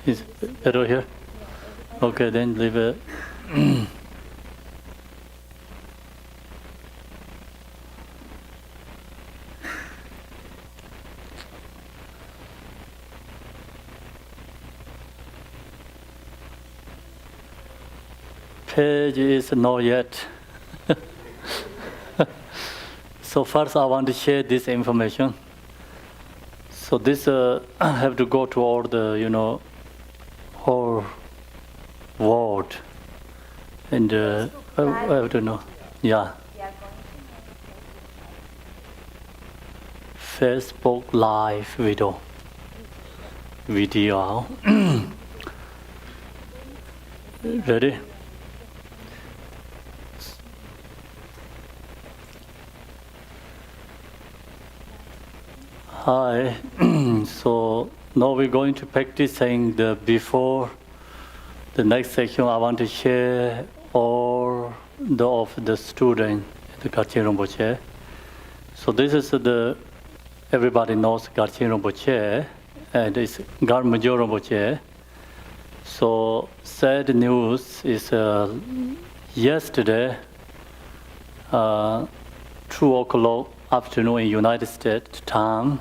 [SPEAKER 2] Is better here? Okay, then leave it. Page is not yet. So first I want to share this information. So this I have to go to all the, whole world. And I have to know. Yeah. Facebook Live video. Ready? Hi. So now we're going to practicing the before the next section. I want to share all of the student the Garchen Rinpoche. So this is everybody knows Garchen Rinpoche, and it's Gar Major Rinpoche. So sad news is yesterday, 2:00 afternoon in United States time.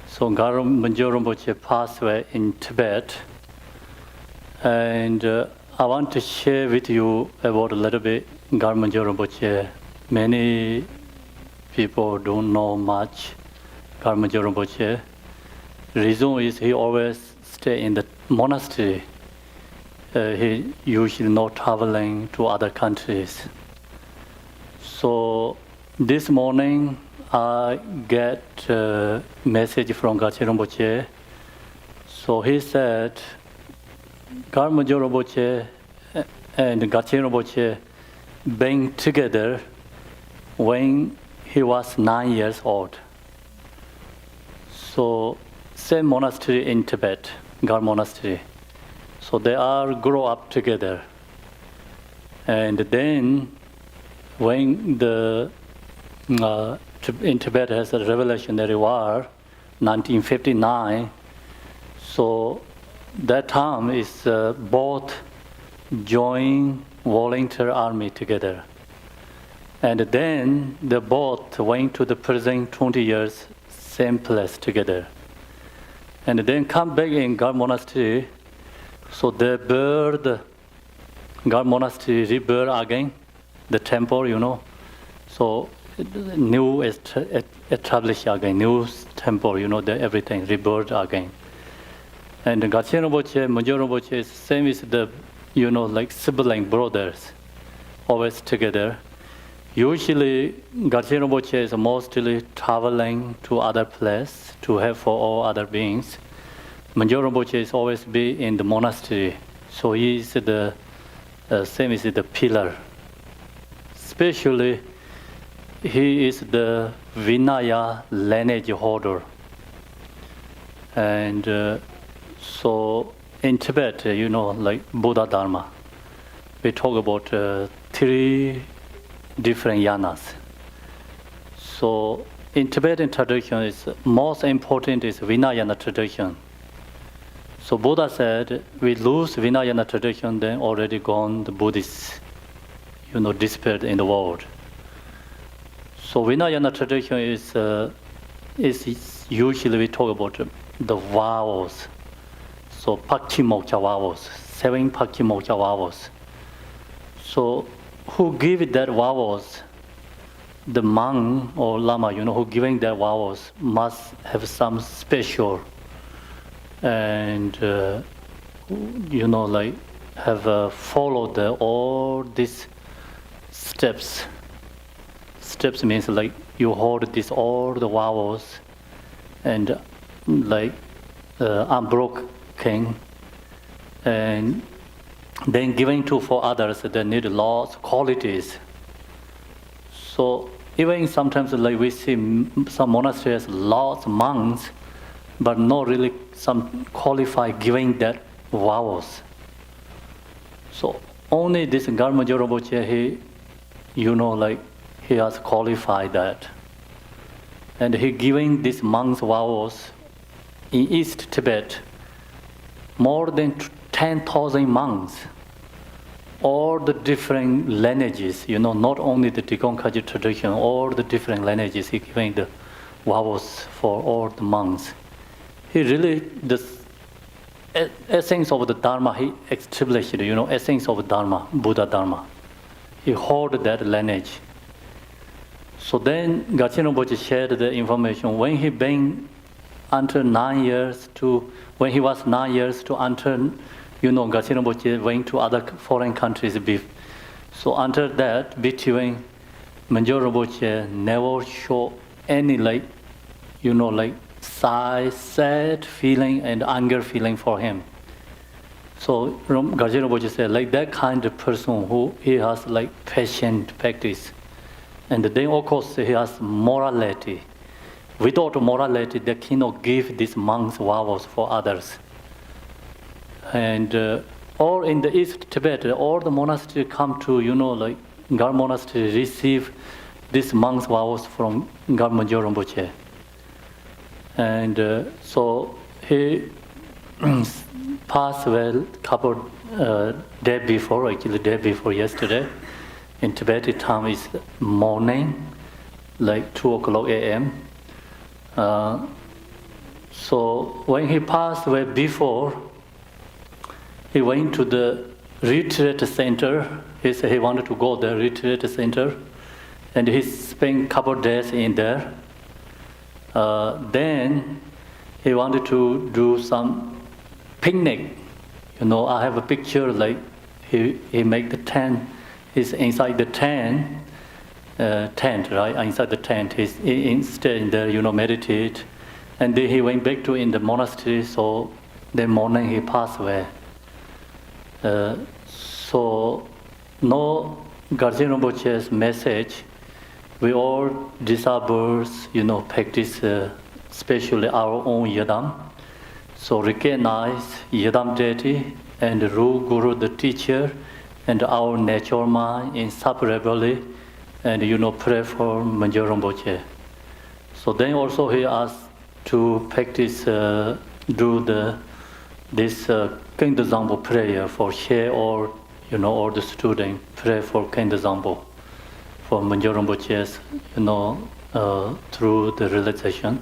[SPEAKER 2] So Gar Major Rinpoche passed away in Tibet, and I want to share with you about a little bit Gar Major Rinpoche. Many people don't know much Gar Major Rinpoche. Reason is he always stay in the monastery. He usually not traveling to other countries. So this morning I get a message from Garchen Rinpoche. So he said, Gar Major Rinpoche and Garchen Rinpoche being together when he was 9 years old. So same monastery in Tibet, Gar Monastery. So they all grow up together. And then when in Tibet has a Revolutionary War, 1959, so that time is both join volunteer army together. And then they both went to the prison 20 years, same place together. And then come back in Gar Monastery. So they build Gar Monastery, rebuild again the temple, So new established again, new temple, everything rebuilt again. And Garchen Rinpoche, Major Rinpoche is same as the, like sibling brothers, always together. Usually Garchen Rinpoche is mostly traveling to other places to help for all other beings. Major Rinpoche is always be in the monastery, so he is the same as the pillar. Especially, he is the Vinaya lineage holder. And so in Tibet, like Buddha Dharma, we talk about 3 different yanas. So in Tibetan tradition, is most important is Vinayana tradition. So Buddha said, we lose Vinayana tradition, then already gone the Buddhists, disappeared in the world. So Vinayana tradition is usually we talk about the vows. So Pakchimoksha vows, 7 Pakchimoksha vows. So who give that vows? The monk or lama, who giving that vows must have some special and like have followed all these steps. Steps means like you hold all the vows and like unbroken, and then giving to for others that need lots of qualities. So even sometimes like we see some monasteries lots of monks, but not really some qualified giving that vows. So only this Gar Major Rinpoche, he has qualified that. And he giving these monks vows in East Tibet. more than 10,000 monks, all the different lineages, not only the Drikung tradition, all the different lineages, he giving the vows for all the monks. He really, the essence of the Dharma, he established, essence of Dharma, Buddha Dharma. He held that lineage. So then Gachen Rinpoche shared the information. When he been until 9 years when he was 9 years to enter, Gachen Rinpoche went to other foreign countries. So until that, between Manjor Rinpoche never show any sad feeling and anger feeling for him. So Gachen Rinpoche said, like that kind of person who he has patient practice. And then of course he has morality. Without morality, they cannot give these monks vows for others. And all in the East Tibet, all the monasteries come to, Gar monastery receive these monks vows from Gar Manjor Rinpoche. And so he passed away couple day before yesterday. In Tibetan time is morning, 2 o'clock a.m. So when he passed away before, he went to the retreat center. He said he wanted to go to the retreat center, and he spent a couple of days in there. Then he wanted to do some picnic. I have a picture he make the tent. He's inside the tent, right? Inside the tent, he's staying there, meditate. And then he went back to in the monastery. So that morning he passed away. So no Gachen Rinpoche's message. We all disciples, practice especially our own yidam. So recognize yidam deity and Ru Guru, the teacher, and our natural mind inseparably, and pray for Manjor Rinpoche. So then also he asked to practice, do this Kenda Zambo prayer for share or all the students pray for Kenda Zambo, for Manjor Rinpoche's, through the realization.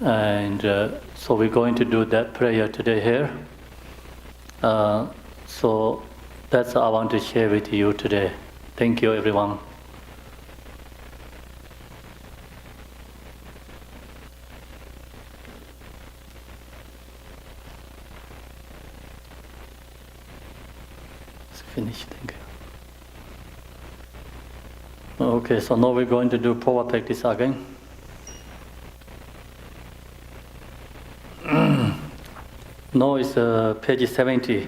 [SPEAKER 2] And so we're going to do that prayer today here. So that's what I want to share with you today. Thank you, everyone. It's finished, thank you. Okay, so now we're going to do Phowa practice again. Now it's page 70.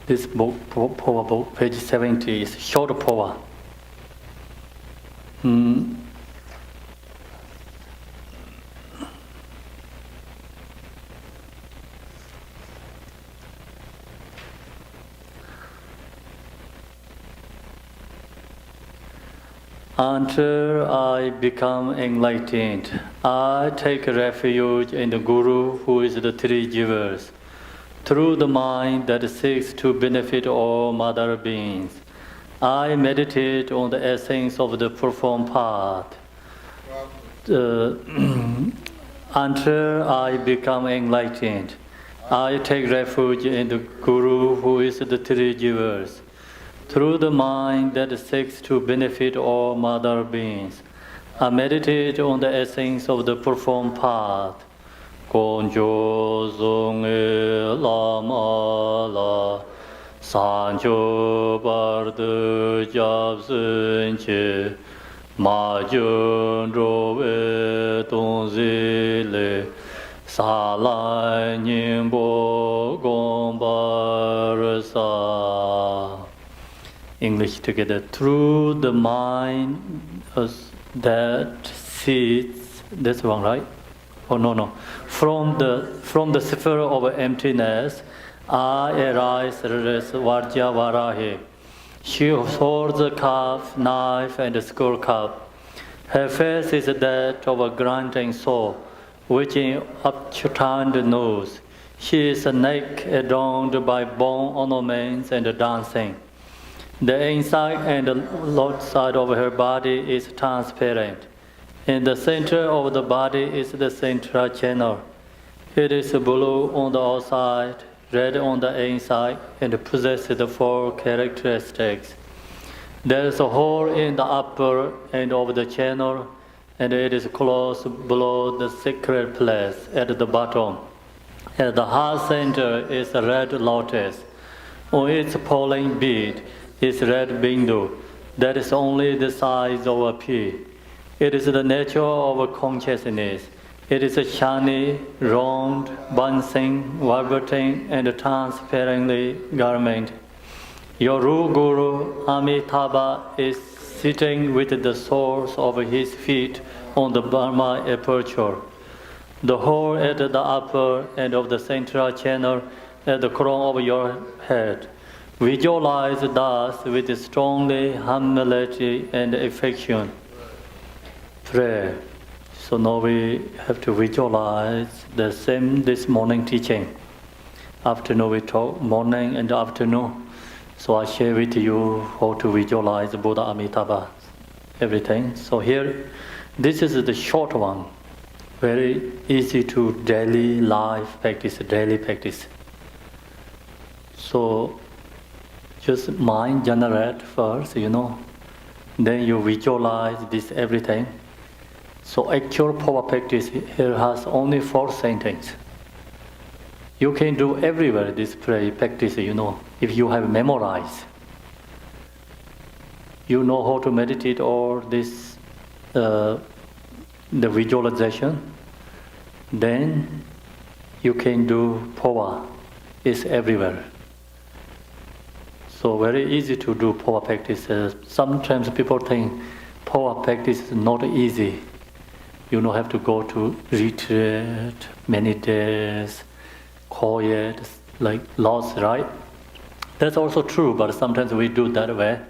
[SPEAKER 2] This book, Phowa book, page 70, is short Phowa. Until I become enlightened, I take refuge in the Guru who is the three givers. Through the mind that seeks to benefit all mother beings, I meditate on the essence of the performed part. Until I become enlightened, I take refuge in the Guru who is the three givers. Through the mind that seeks to benefit all mother beings, I meditate on the essence of the performed part. Gonjo zunge lama la sanjo bardu jabsunche ma jun rowe donzile salai nimbo gombarsa. English together. Through the mind that sees, that's wrong, right? Oh no. From the sphere of emptiness, I arise as Vajja Varahi. She holds a cup, knife, and a skull cup. Her face is that of a grunting soul. reaching up to the nose. She is naked, adorned by bone ornaments and dancing. The inside and the left side of her body is transparent. In the center of the body is the central channel. It is blue on the outside, red on the inside, and possesses the four characteristics. There is a hole in the upper end of the channel, and it is close below the sacred place at the bottom. At the heart center is a red lotus. On its pollen bead is red bindu. That is only the size of a pea. It is the nature of consciousness. It is a shiny, round, bouncing, vibrating, and transparently garment. Your Guru Amitabha is sitting with the soles of his feet on the Brahma aperture. The hole at the upper end of the central channel at the crown of your head. Visualize thus with strongly humility and affection. Pray. So now we have to visualize the same this morning teaching. Afternoon we talk morning and afternoon. So I share with you how to visualize Buddha Amitabha, everything. So here, this is the short one. Very easy to daily life practice, daily practice. So just mind generate first, then you visualize this everything. So actual power practice here has only 4 sentences. You can do everywhere this prayer practice, if you have memorized. You know how to meditate or this, the visualization, then you can do power. It's everywhere. So very easy to do power practice. Sometimes people think power practice is not easy. You don't have to go to retreat many days, quiet, like lost, right? That's also true, but sometimes we do that way.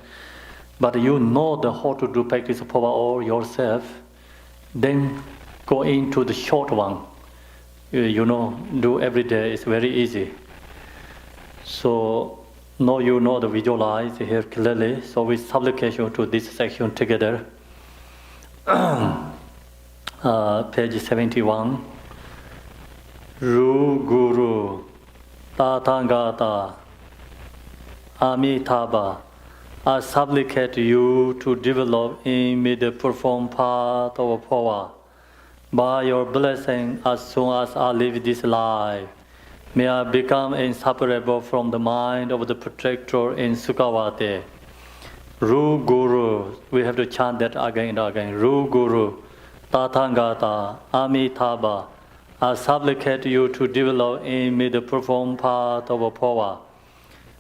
[SPEAKER 2] But you know how to do practice of power all yourself, then go into the short one. Do every day. It's very easy. So now you know the visualize here clearly. So we supplication to this section together. Page 71. Ru Guru Tathagata Amitabha, I supplicate you to develop in me the profound path of Phowa. By your blessing, as soon as I live this life, may I become inseparable from the mind of the protector in Sukhavati. Ru Guru, we have to chant that again and again. Ru Guru Tathagata Amitabha, I supplicate you to develop in me the profound path of Phowa.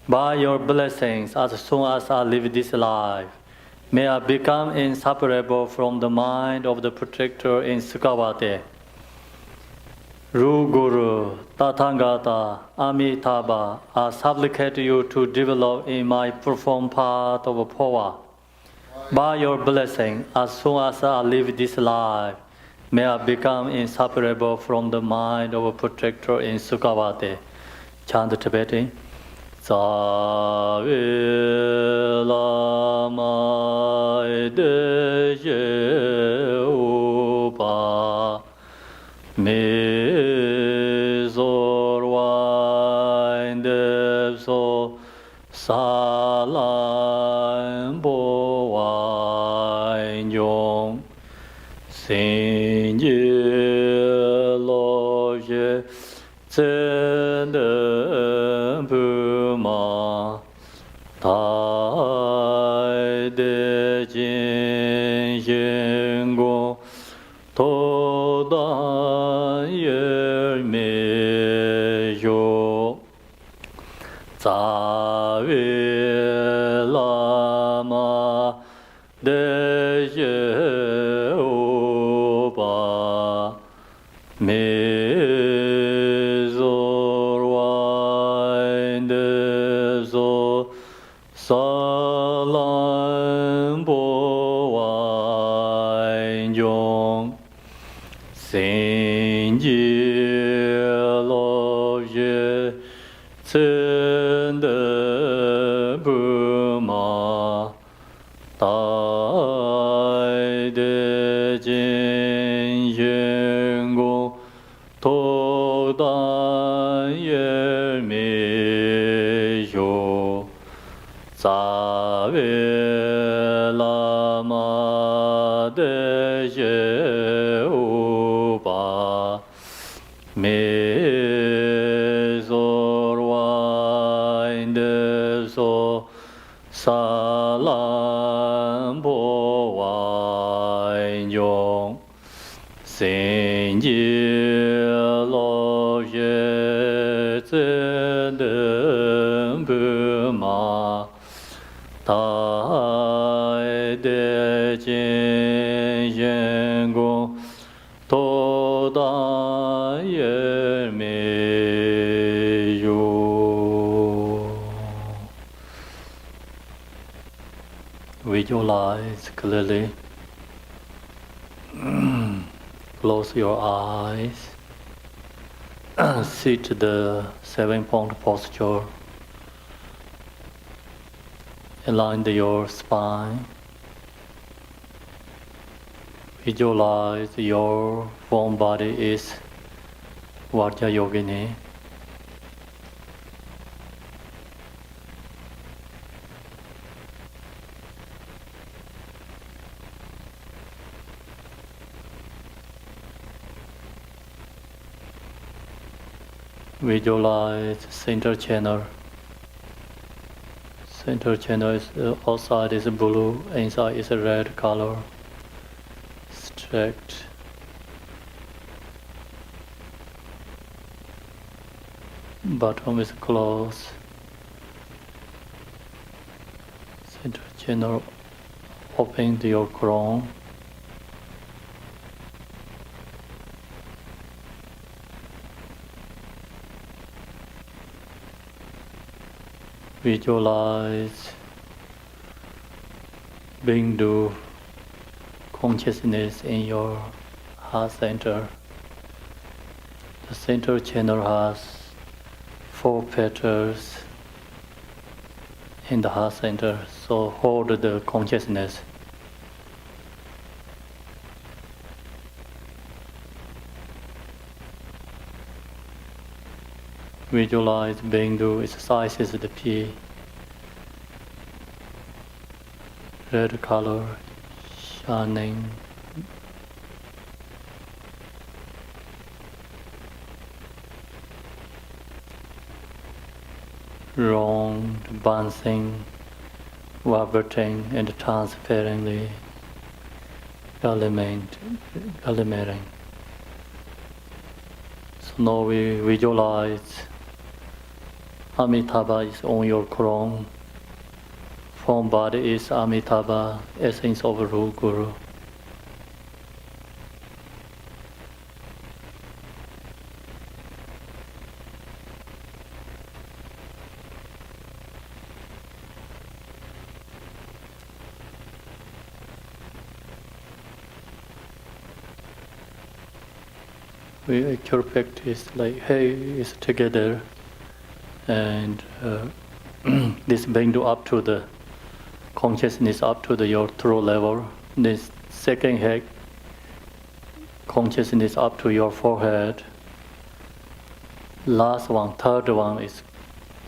[SPEAKER 2] By your blessings, as soon as I live this life, may I become inseparable from the mind of the protector in Sukhavati. Ru Guru Tathagata Amitabha, I supplicate you to develop in my profound path of Phowa. By your blessing, as soon as I live this life, may I become inseparable from the mind of a protector in Sukhavati. Chant the Tibetan. Sa vi la mai de je upa me zor wain de so sa lan bo wain yong sin ye lo je zhen de bu ma tai de jin yin gong to dan ye me yo za vi la ma de je u ba me zor wain de zo sa lan bo wain yong sin 心结落叶真的不嘛，大的金员工头大也没有，咋为了嘛的也无吧，没做完的说萨兰波完用。心结落叶真的不嘛，大的金员工多大也没有。Visualize clearly. Close your eyes. Sit the 7-point posture. Align your spine. Visualize your form body is Vajra Yogini. Visualize center channel. Center channel is outside is blue, inside is a red color. Stretch. Bottom is closed. Center channel. Open your crown. Visualize Bindu consciousness in your heart center. The center channel has 4 petals in the heart center, so hold the consciousness. Visualize Bindu, its size is the P. Red color, shining. Round, bouncing, vibrating, and transparently illuminating. So now we visualize Amitabha is on your crown. Form body is Amitabha, essence of Ru Guru. We actually practice like hey is together, and this Bindu up to the consciousness up to your throat level. This second head consciousness up to your forehead. Last one, third one is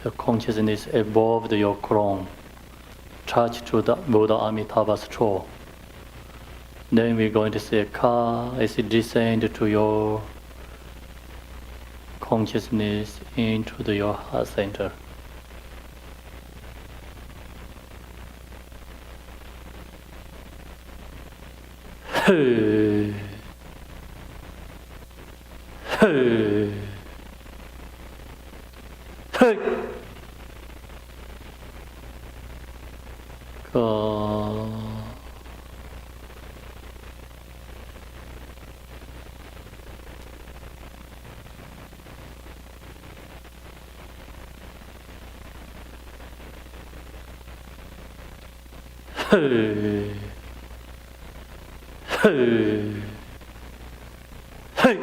[SPEAKER 2] the consciousness above your crown, touch to the Buddha Amitabha's throat. Then we're going to say Ka as it descend to your consciousness into your heart center. Hey. Hey. Hey. Ka. Hey. Hey. Hey.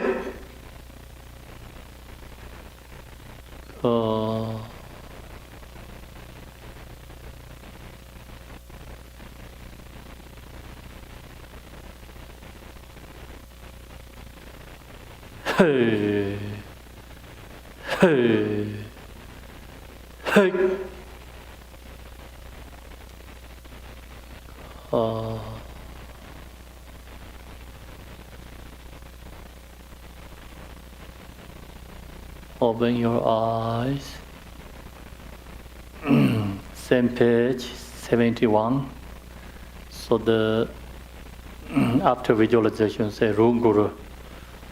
[SPEAKER 2] Hey, hey, hey. Open your eyes. Same page, 71. So the after visualization, say Rum Guru.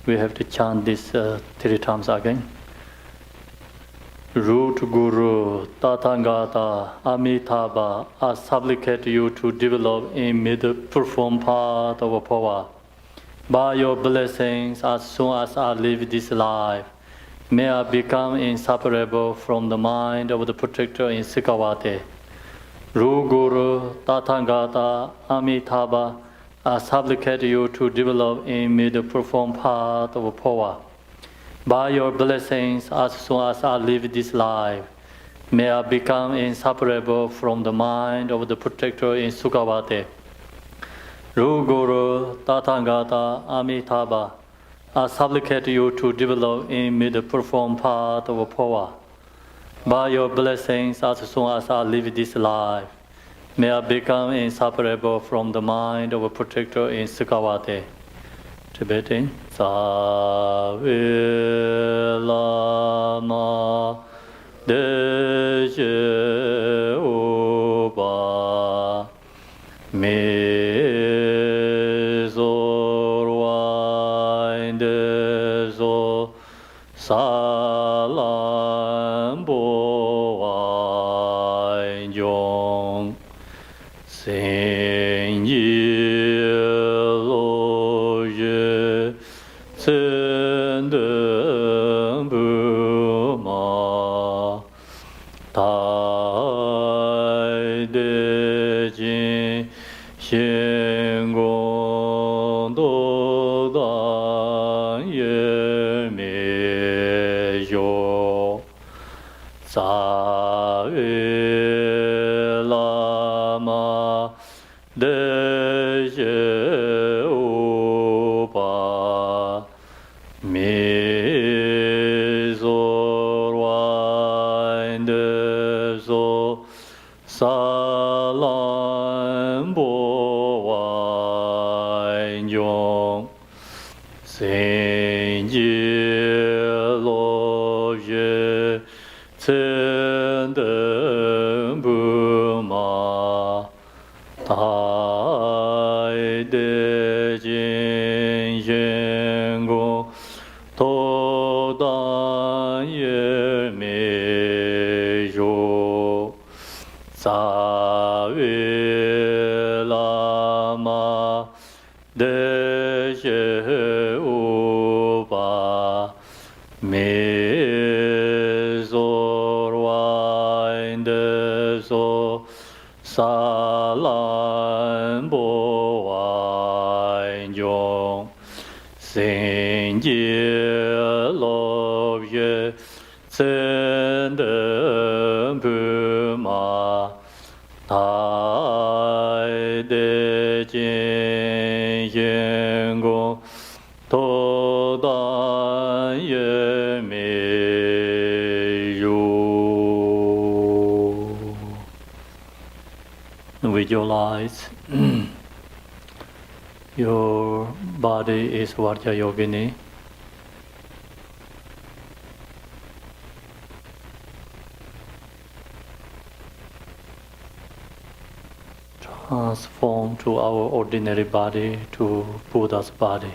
[SPEAKER 2] We have to chant this 3 times again. Root Guru, Tathagata, Amitabha, I supplicate you to develop in me the profound part of Phowa. By your blessings, as soon as I live this life, may I become inseparable from the mind of the protector in Sikawate. Ru Guru, Tathagata, Amitabha, I supplicate you to develop in me the profound part of Phowa. By your blessings, as soon as I live this life, may I become inseparable from the mind of the protector in Sukhavate. Ru Guru, Tathagata, Amitabha, I supplicate you to develop in me the profound part of Phowa. By your blessings, as soon as I live this life, may I become inseparable from the mind of a protector in Sukhavate. Tibetan. Savilama Deje Uba Mezorwain Dezo Salamboain Yong Sing Samdup Tai De Jin Xin Gong Do Dan Ye Me Yo Sa E Lama De Je Upa Mezorwain Dezo Salamboain Yong Sing Lo Ye Chen Den Buma Tai De Jin Yen Gong Do Dan Ye Me Yo Sa E Lama De Je Uba Mezorwain Dezo Salamboain Yong Sing Lo Ye Chen Den Buma Tai De Jin Yen Gong Do Dan Ye Me Yo. Visualize your body is Vajra Yogini. Transform to our ordinary body to Buddha's body.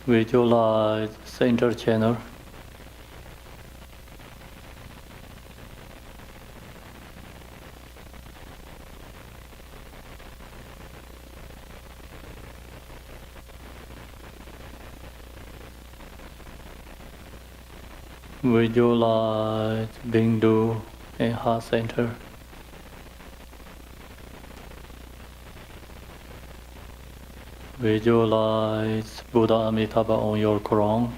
[SPEAKER 2] Visualize center channel. Visualize Bindu and heart center. Visualize Buddha Amitabha on your crown.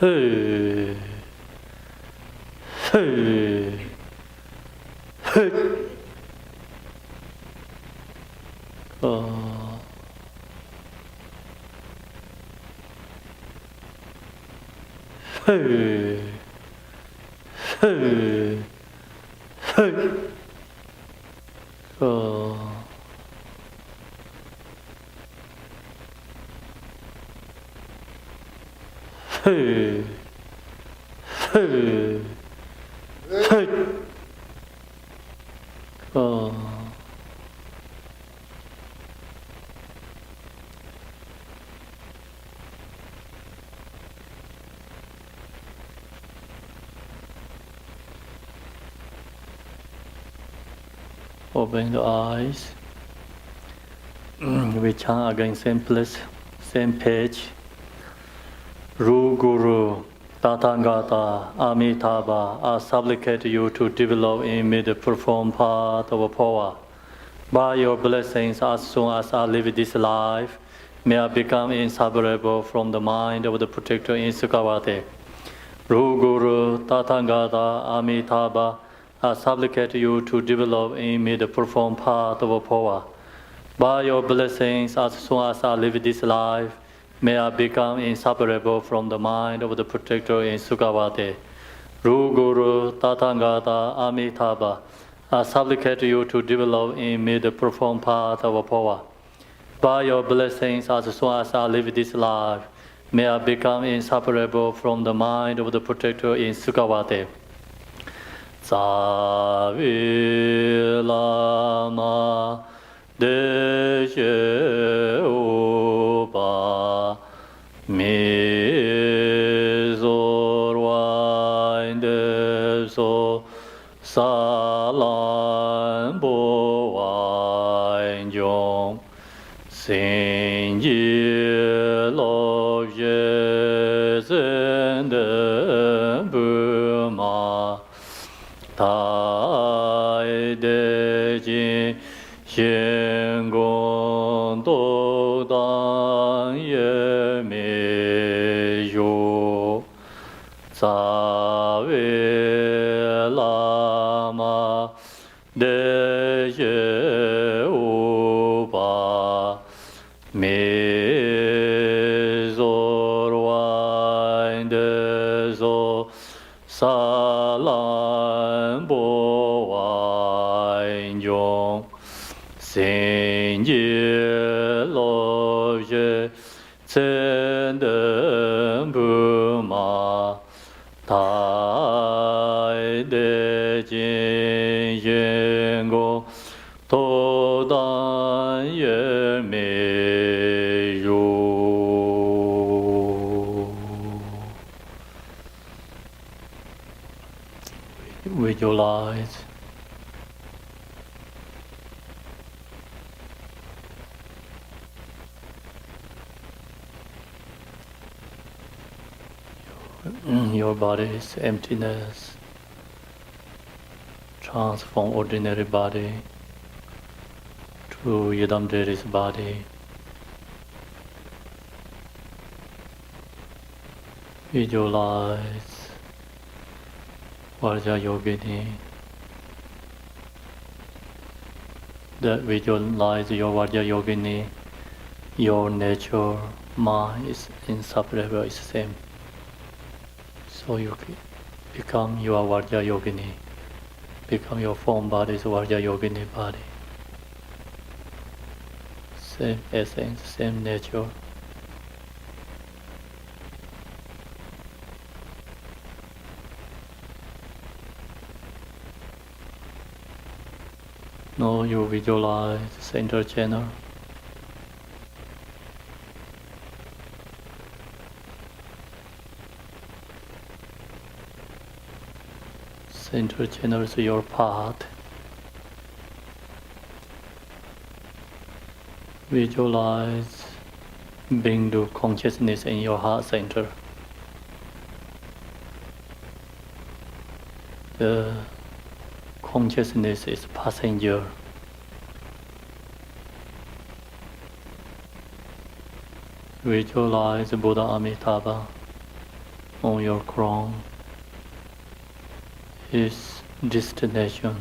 [SPEAKER 2] Hey, hey, hey. Hey, hey, hey. Hey, hey, hey. Open the eyes. We chant again, same place, same page. Ru Guru, Tathagata, Amitabha, I supplicate you to develop in me the profound part of Phowa. By your blessings, as soon as I live this life, may I become inseparable from the mind of the protector in Sukhavati. Ru Guru, Tathagata, Amitabha, I supplicate you to develop in me the profound part of Phowa. By your blessings, as soon as I live this life, may I become inseparable from the mind of the protector in Sukhavati. Ru Guru, Tathagata, Amitabha, I supplicate you to develop in me the profound part of Phowa. By your blessings, as soon as I live this life, may I become inseparable from the mind of the protector in Sukhavati. Savilama Deshe Upa Mizorwain Deso Salan Bowain Jong Sinji Loje Zende Burma Tai De Jin Xian Gong Do Dan Ye Me Yu Za We Lama De Ye U Ba Me Zor Wain De Zo Sa Lan Bo Wain Yong Sin Ye Lo Ye Chen Den Bu Ma Tai De Jin Yen Go To Dan Ye Me Yu. Visualize your body's emptiness, transform ordinary body to Yidamdhari's body. Visualize Vajra Yogini. That visualize your Vajra Yogini, your nature, mind is inseparable, is same. So you become your Vajra Yogini, become your form body's Vajra Yogini body. Same essence, same nature. Now you visualize the center channel. Center channel is your path. Visualize Bindu consciousness in your heart center. The consciousness is passenger. Visualize Buddha Amitabha on your crown, his destination.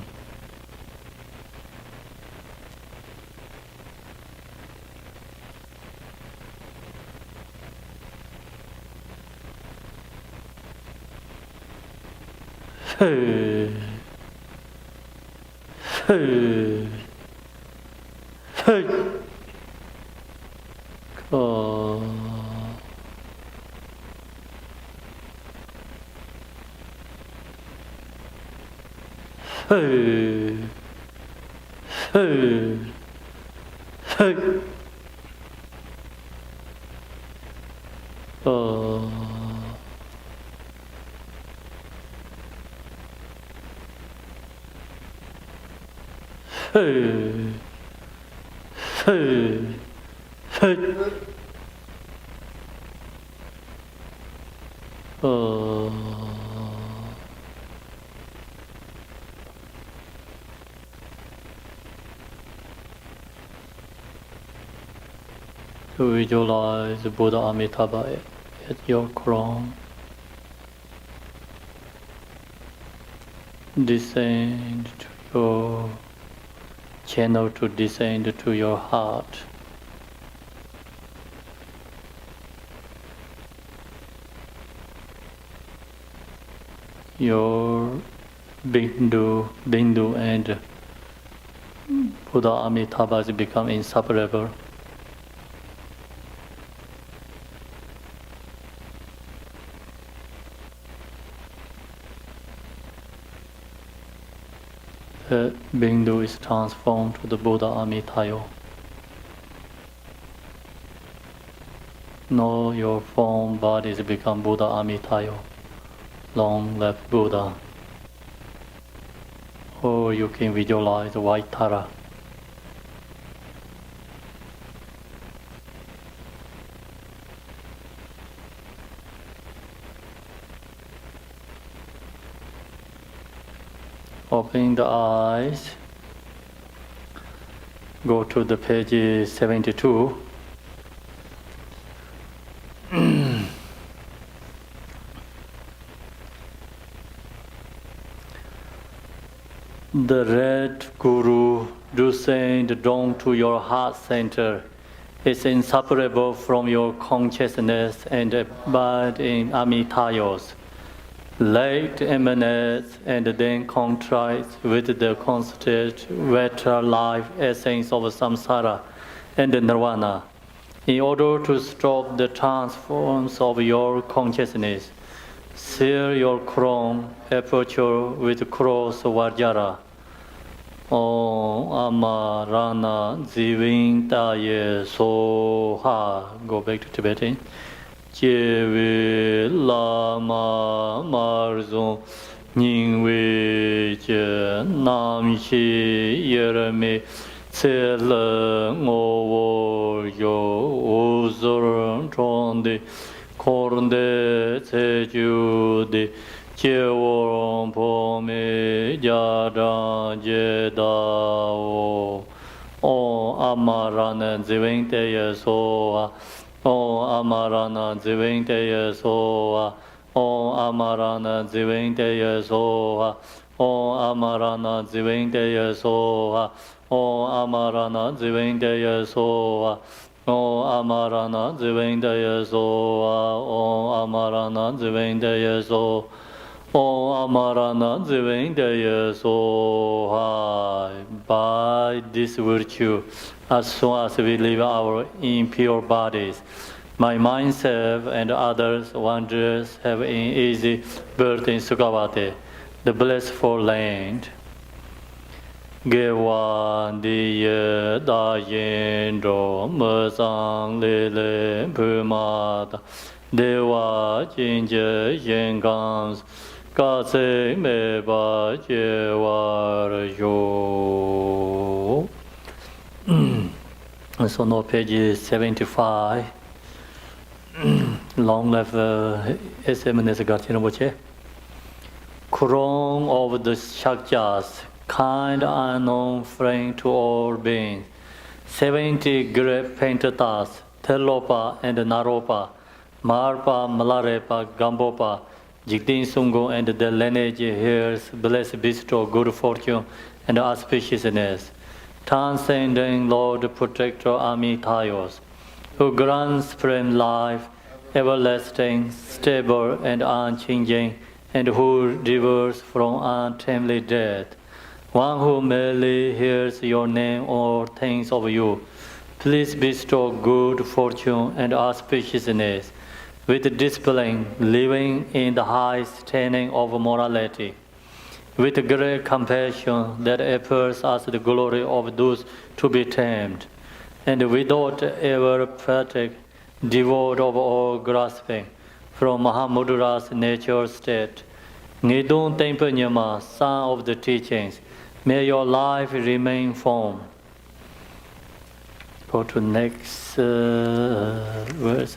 [SPEAKER 2] Hey, hey, hey. Hey, hey, hey. Hey, hey, hey. To visualize Buddha Amitabha at your crown, descend to your channel to descend to your heart. Your Bindu and Buddha Amitabha become inseparable. The Bindu is transformed to the Buddha Amitabha. Now your form bodies become Buddha Amitabha, long left Buddha. Or you can visualize white Tara. Opening the eyes, go to the page 72. The red Guru descend down to your heart center. It's inseparable from your consciousness and abide in Amitabha's. Light emanates and then contracts with the constant vital life essence of samsara and nirvana. In order to stop the transforms of your consciousness, seal your crown aperture with cross Vajra. Om Amarana Jivintaye Soha. Go back to Tibetan. Jevi Lama Marzon Ningwe Je Namshi Yereme Tselen Ovo Yo Uzur Chonde Kornde Tsejude Jeworon Pome Jada Jedao O Amarana Jivinte Soa O Amarana Jivinte Soa O Amarana Jivinte Soa O Amarana Jivinte Soa O Amarana Jivinte Soa O Amarana Jivinte Soa O Amarana Jivinte Soa O Amarana Jivinte Soa. By this virtue, as soon as we leave our impure bodies, my mind self and others wanderers have an easy birth in Sukhavati, the blissful land. Gewa diye da yendro mesang lele pumata dewa jinje yengans kase meba jewar yo. So now page 75. Long life SMNS Garchinaboche. Crown of the Shakyas, kind unknown friend to all beings. 70 great paintatas, Telopa and Naropa, Marpa, Malarepa, Gambopa, Jigdin Sungo and the lineage heirs, blessed bestow good fortune and auspiciousness. Transcending Lord Protector Amitayos, who grants supreme life, everlasting, stable and unchanging, and who delivers from untimely death. One who merely hears your name or thinks of you, please bestow good fortune and auspiciousness, with discipline, living in the high standing of morality, with great compassion that appears as the glory of those to be tamed, and without ever fatigue, devoid of all grasping, from Mahamudura's nature state. Nidun Temple Nyama, son of the teachings, may your life remain firm. Go to next verse.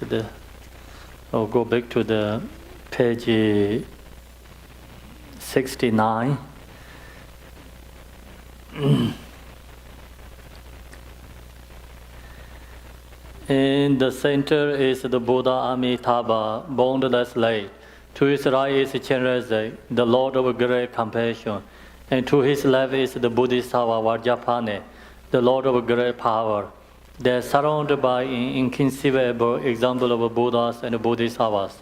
[SPEAKER 2] Go back to the page 69. In the center is the Buddha Amitabha, boundless light. To his right is Chenrezig, the Lord of great compassion, and to his left is the Bodhisattva Vajrapane, the Lord of great power. They are surrounded by an inconceivable example of Buddhas and Bodhisattvas.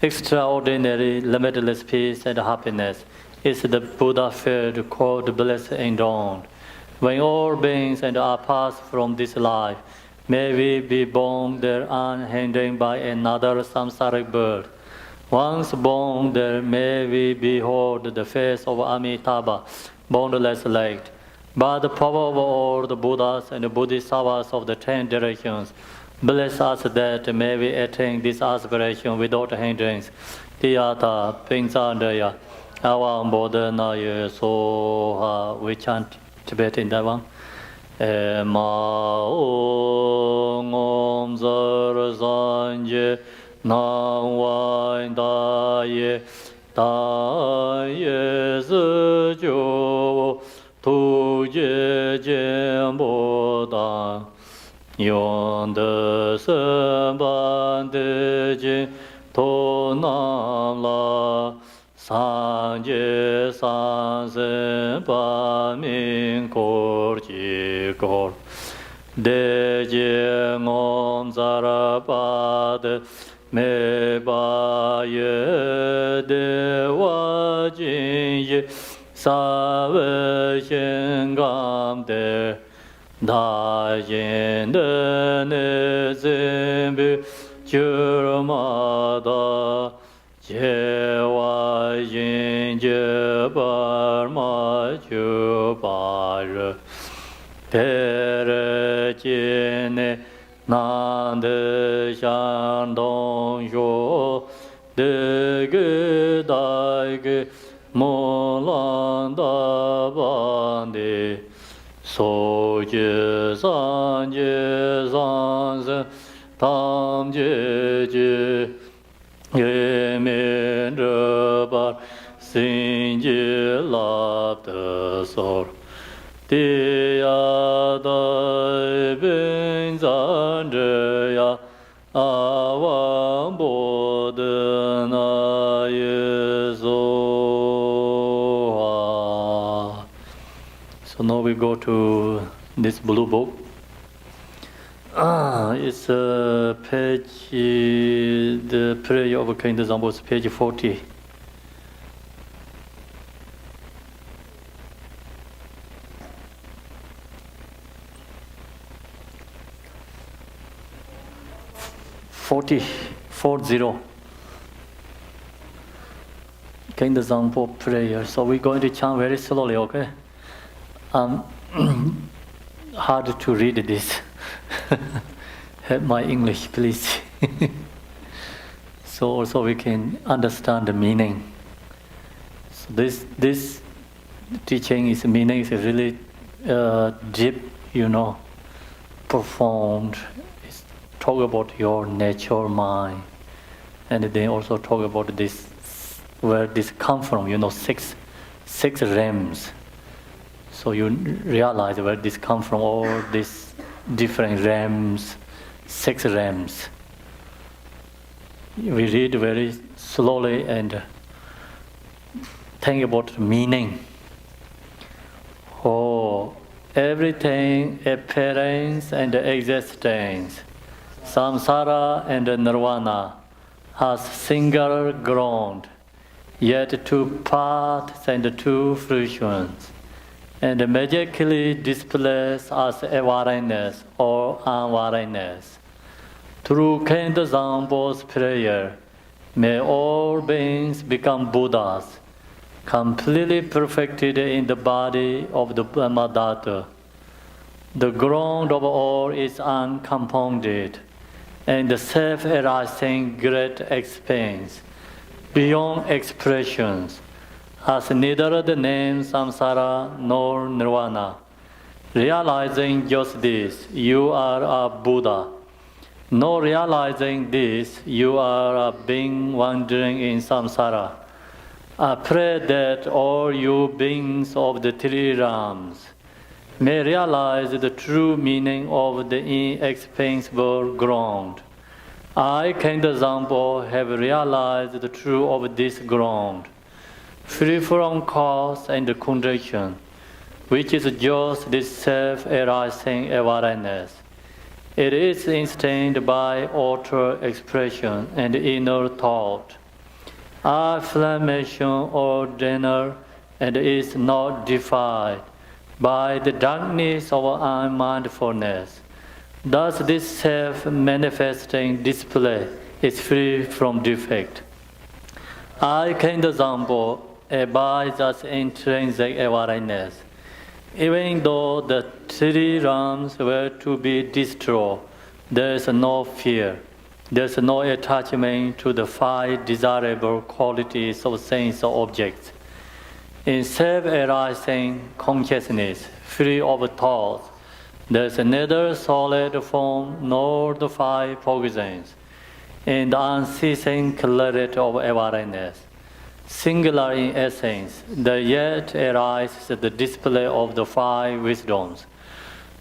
[SPEAKER 2] Extraordinary, limitless peace and happiness is the Buddha field called blessed and dawned. When all beings are passed from this life, may we be born there unhindered by another samsaric birth. Once born there, may we behold the face of Amitabha, boundless light. By the power of all the Buddhas and the Bodhisattvas of the 10 directions, bless us that may we attain this aspiration without hindrance. Tiyata Pingsandaya Awam Bodhanaya Soha. We chant Tibet in that one. Ma Om Zar Sanje Nang Wain Daye Daye Zjo Tu Je Jen Bo Dan Yon De Sen Ban De Jin To Nam La San Je San Sen Ba Min Kor Ji Kor De Je Ngom Zara Ba De Me Ba Ye De Wa Jin Ye Sa Ve Shen Gam De Da Yin De Ne Zin Bi Chur Ma Da Je Wa Yin Je Bar Ma Chu Ba Re Pe Re Jin Ne Nan De Shan Dong Shu De Ge Dai Ge Mo Lan Da Ban De So Je San Je San Se Tam Je Je Ye Min Je Bar Sin Je Lap De Sor Ti Ya Dai Bin Zan Je Ya Awan Bo De Na Ye So. So now we go to this blue book. It's page, the prayer of King Zambos, page 40. King Zambo prayer. So we're going to chant very slowly, okay? Hard to read this. Help my English, please. So also we can understand the meaning. So this teaching is meaning is really deep, profound. It's talk about your nature mind, and then also talk about this, where this come from. Six realms. So you realize where this come from. All these different realms, 6 realms. We read very slowly and think about the meaning. Everything, appearance and existence, samsara and nirvana, has single ground, yet 2 paths and 2 fruitions, and magically displays as awareness or unawareness. Through Khenpo Zampo's prayer, may all beings become Buddhas, completely perfected in the body of the Brahmadatta. The ground of all is uncompounded, and the self-arising great expanse, beyond expressions, has neither the name samsara nor nirvana. Realizing just this, you are a Buddha. Not realizing this, you are a being wandering in samsara. I pray that all you beings of the 3 realms may realize the true meaning of the inexpansible ground. I, Khenpo Zampo, have realized the truth of this ground, free from cause and condition, which is just this self-arising awareness. It is instantly by outer expression and inner thought, affirmation or denial, and is not defied by the darkness of unmindfulness. Thus this self-manifesting display is free from defect. I, Khenpo Zampo, abides as intrinsic awareness. Even though the 3 realms were to be destroyed, there is no fear. There is no attachment to the 5 desirable qualities of sense objects. In self-arising consciousness, free of thoughts, there is neither solid form nor the 5 poisons. In the unceasing clarity of awareness, singular in essence, there yet arises the display of the 5 wisdoms.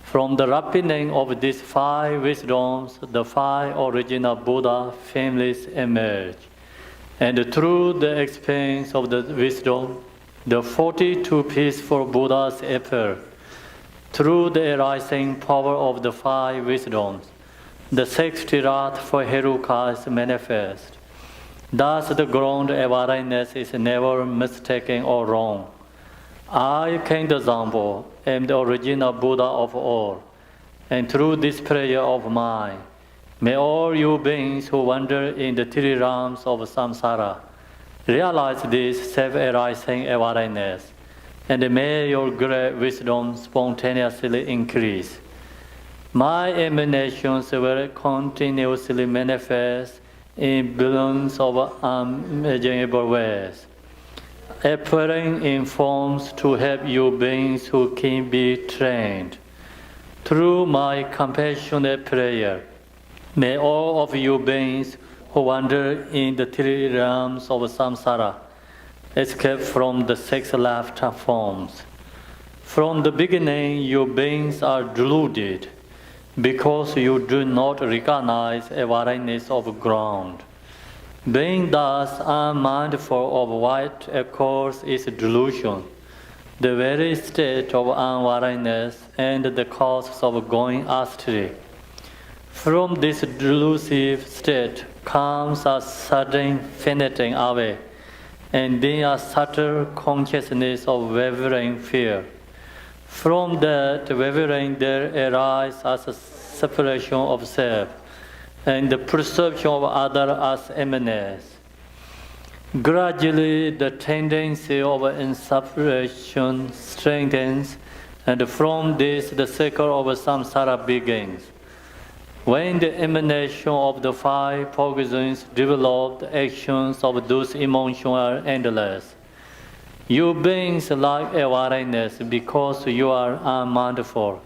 [SPEAKER 2] From the ripening of these 5 wisdoms, the 5 original Buddha families emerge. And through the experience of the wisdom, the 42 peaceful Buddhas appear. Through the arising power of the 5 wisdoms, the 60 wrath for Heruka is manifest. Thus the ground awareness is never mistaken or wrong. I, Khenpo Zampo, am the original Buddha of all, and through this prayer of mine, may all you beings who wander in the 3 realms of samsara realize this self-arising awareness, and may your great wisdom spontaneously increase. My emanations will continuously manifest in billions of unimaginable ways, appearing in forms to help you beings who can be trained. Through my compassionate prayer, may all of you beings who wander in the 3 realms of samsara escape from the 6 laughter forms. From the beginning, you beings are deluded, because you do not recognize awareness of ground. Being thus unmindful of what occurs is delusion, the very state of unawareness and the causes of going astray. From this delusive state comes a sudden fainting away, and then a subtle consciousness of wavering fear. From that wavering there arises a separation of self, and the perception of other as eminence. Gradually the tendency of inseparation strengthens, and from this the cycle of samsara begins. When the emanation of the 5 poisons develop, the actions of those emotions are endless. You beings lack awareness because you are unmindful,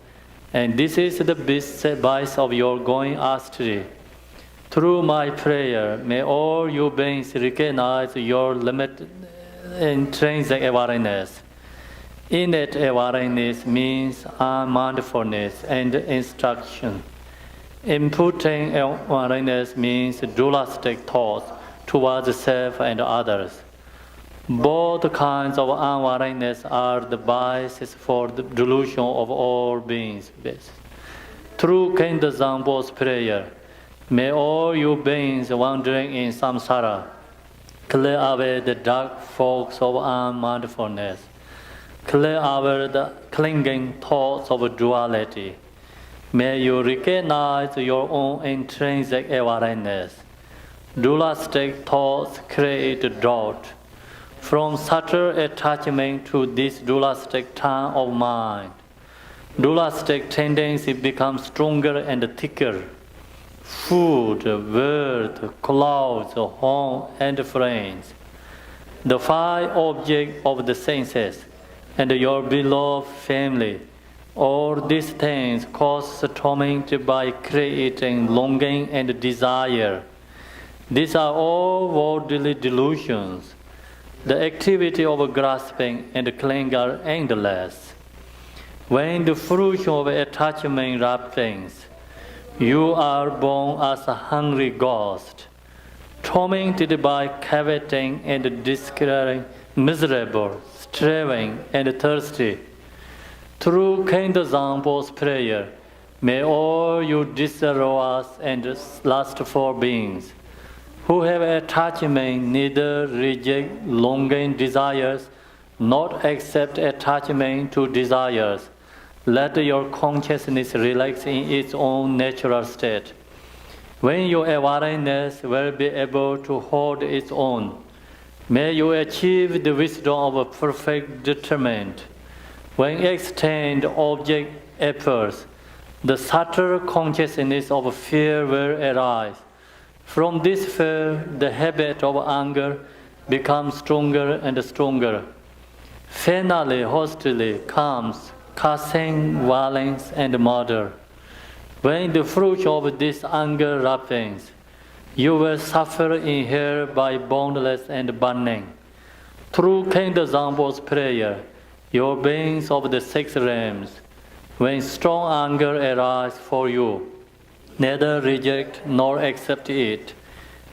[SPEAKER 2] And this is the best advice of your going astray. Through my prayer, may all you beings recognize your limited intrinsic awareness. Innate awareness means mindfulness and instruction. Imputing awareness means dualistic thoughts towards self and others. Both kinds of unawareness are the basis for the delusion of all beings. Through Khenpo Zampo's prayer, may all you beings wandering in samsara clear away the dark fogs of unmindfulness, clear away the clinging thoughts of duality. May you recognize your own intrinsic awareness. Dualistic thoughts create doubt. From subtle attachment to this dualistic tongue of mind, dualistic tendency becomes stronger and thicker. Food, world, clothes, home, and friends. The five objects of the senses and your beloved family. All these things cause torment by creating longing and desire. These are all worldly delusions. The activity of grasping and clinging are endless. When the fruition of attachment ripens, you are born as a hungry ghost, tormented by coveting and declaring miserable, striving, and thirsty. Through Khenpo Zampo's prayer, may all you desirous and lustful beings who have attachment neither reject longing desires, nor accept attachment to desires. Let your consciousness relax in its own natural state. When your awareness will be able to hold its own, may you achieve the wisdom of a perfect detachment. When extend object efforts, the subtle consciousness of fear will arise. From this fear, the habit of anger becomes stronger and stronger. Finally, hostility comes, cursing, violence, and murder. When the fruit of this anger ripens, you will suffer in hell by boundless and burning. Through Khenpo Zampo's prayer, your beings of the six realms, when strong anger arises for you, neither reject nor accept it.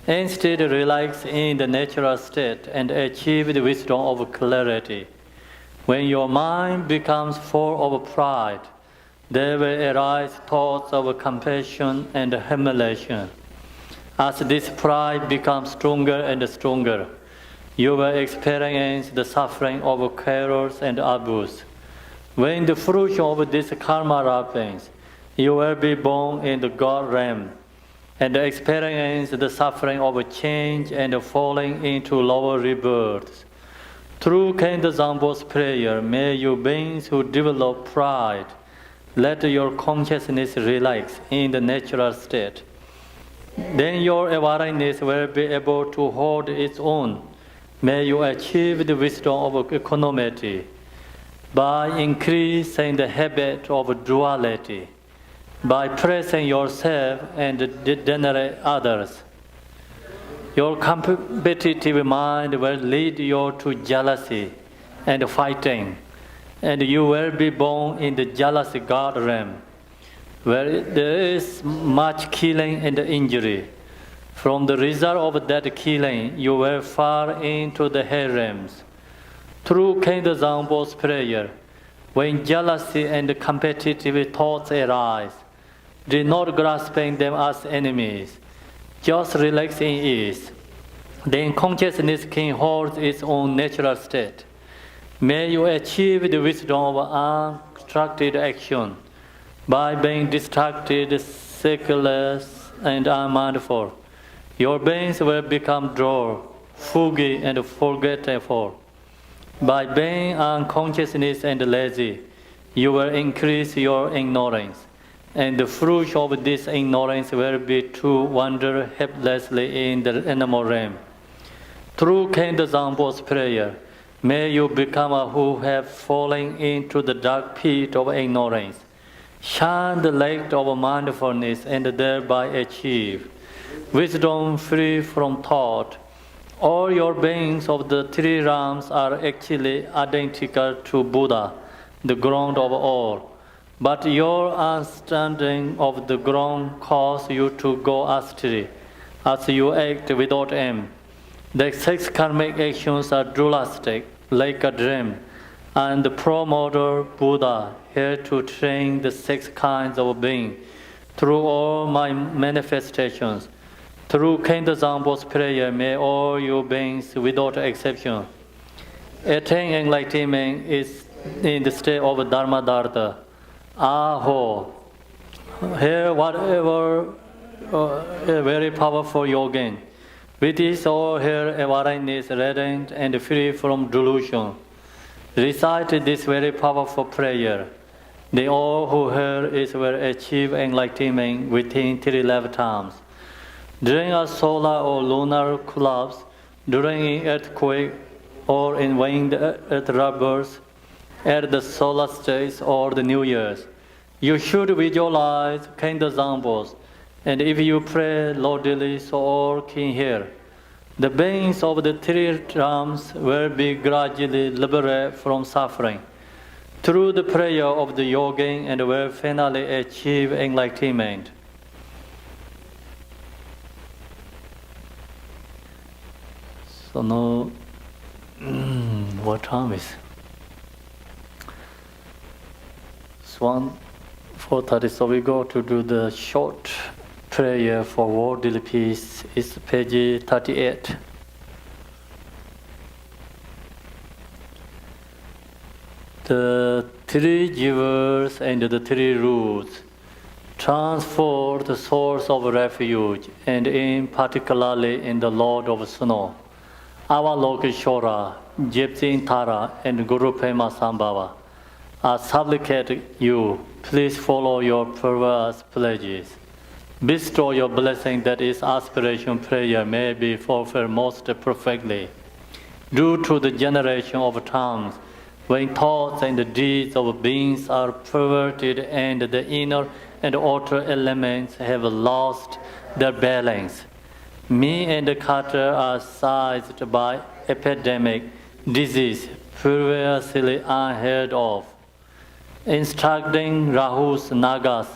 [SPEAKER 2] Instead, relax in the natural state and achieve the wisdom of clarity. When your mind becomes full of pride, there will arise thoughts of compassion and humiliation. As this pride becomes stronger and stronger, you will experience the suffering of quarrels and abuse. When the fruit of this karma ripens, you will be born in the God realm and experience the suffering of change and falling into lower rebirths. Through Khenpo Zampo's prayer, may you beings who develop pride, let your consciousness relax in the natural state. Then your awareness will be able to hold its own. May you achieve the wisdom of equanimity by increasing the habit of duality, by praising yourself and degenerate others. Your competitive mind will lead you to jealousy and fighting, and you will be born in the jealous God realm, where there is much killing and injury. From the result of that killing, you will fall into the hell realms. Through Khenpo Zampo's prayer, when jealousy and competitive thoughts arise, do not grasping them as enemies. Just relax in ease. Then consciousness can hold its own natural state. May you achieve the wisdom of unobstructed action by being distracted, secureless, and unmindful. Your beings will become dull, foggy, and forgetful. By being unconsciousness and lazy, you will increase your ignorance, and the fruit of this ignorance will be to wander helplessly in the animal realm. Through Khenpo Zampo's prayer, may you become a who have fallen into the dark pit of ignorance, Shine the light of mindfulness and thereby achieve wisdom free from thought. All your beings of the three realms are actually identical to Buddha, the ground of all. But your understanding of the ground causes you to go astray, as you act without aim. The six karmic actions are dualistic, like a dream, and the promoter Buddha here to train the six kinds of being through all my manifestations. Through Khenpo's prayer, may all your beings, without exception, attain enlightenment is in the state of Dharma-dartha. Aho. Here, whatever very powerful yogin, with his all here awareness radiant and free from delusion, recite this very powerful prayer. They all who hear it will achieve enlightenment within 3 lifetimes. During a solar or lunar collapse, during an earthquake, or in winged earth rubbers, at the solstice or the New Year's, you should visualize Khenpo, and if you pray loudly so all can hear, the beings of the three realms will be gradually liberated from suffering through the prayer of the yogin and will finally achieve enlightenment. So now, what time is? It's 4:30, so we go to do the short prayer for worldly peace. It's page 38. The three givers and the three roots transform the source of refuge, and in particularly in the Lord of Snow, Avalokiteshvara, Gypsy Tara, and Guru Pema Sambhava. I supplicate you, please follow your perverse pledges. Bestow your blessing that its aspiration prayer may be fulfilled most perfectly. Due to the generation of times, when thoughts and the deeds of beings are perverted and the inner and outer elements have lost their balance, me and the Carter are seized by epidemic disease previously unheard of. Instructing Rahu's Nagas,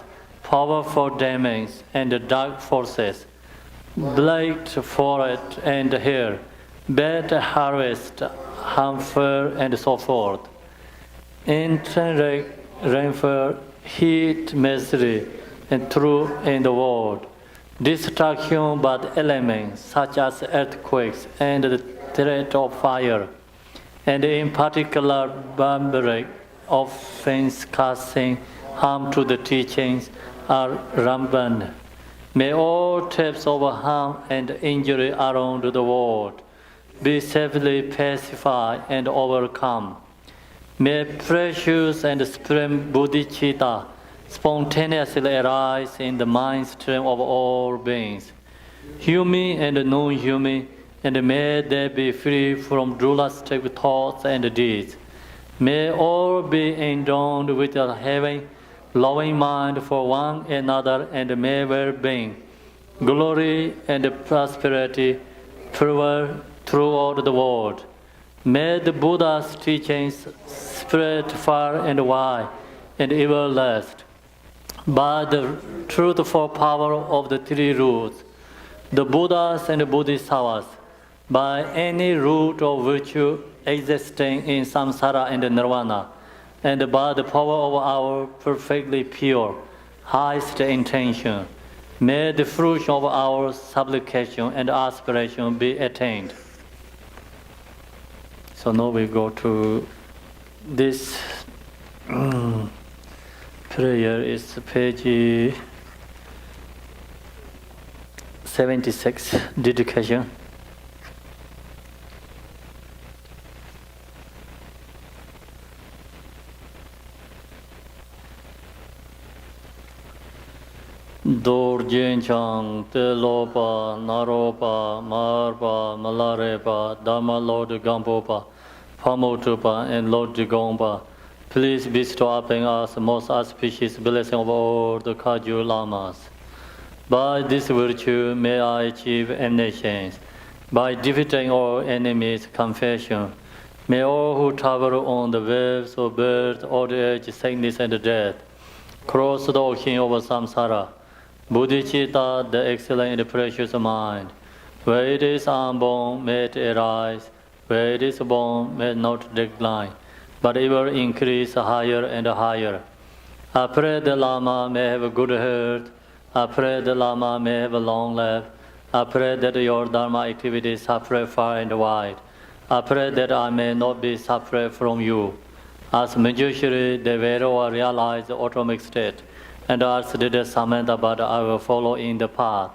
[SPEAKER 2] powerful demons and dark forces, blight forest and hair, bad harvest, harmful and so forth. Intense rainfall, heat, misery, and truth in the world. Destruction by the elements such as earthquakes and the threat of fire, and in particular barbaric offense causing harm to the teachings are rampant. May all types of harm and injury around the world be safely pacified and overcome. May precious and supreme bodhicitta spontaneously arise in the mind stream of all beings, human and non-human, and may they be free from dualistic thoughts and deeds. May all be endowed with a having loving mind for one another, and may well-being, glory and prosperity prevail throughout the world. May the Buddha's teachings spread far and wide and everlast. By the truthful power of the three roots, the Buddhas and Bodhisattvas, by any root of virtue existing in samsara and nirvana, and by the power of our perfectly pure, highest intention, may the fruit of our supplication and aspiration be attained. So now we go to this prayer is page 76, dedication. Dorjenchang, Telopa, Naropa, Marpa, Malarepa, Dhamma Lord Gampopa, Pamotupa, and Lord Jigompa, Please bestow upon us most auspicious blessing of all the Kagyu Lamas. By this virtue may I achieve omniscience. By defeating all enemies' confession, may all who travel on the waves of birth, old age, sickness, and death cross the ocean of samsara. Bodhicitta, the excellent and precious mind, where it is unborn, may it arise, where it is born, may it not decline, but ever increase higher and higher. I pray the Lama may have a good health. I pray the Lama may have a long life. I pray that your Dharma activities spread far and wide. I pray that I may not be separate from you. As Manjushri, the Veda realized the atomic state, and as did Samantha, but I will follow in the path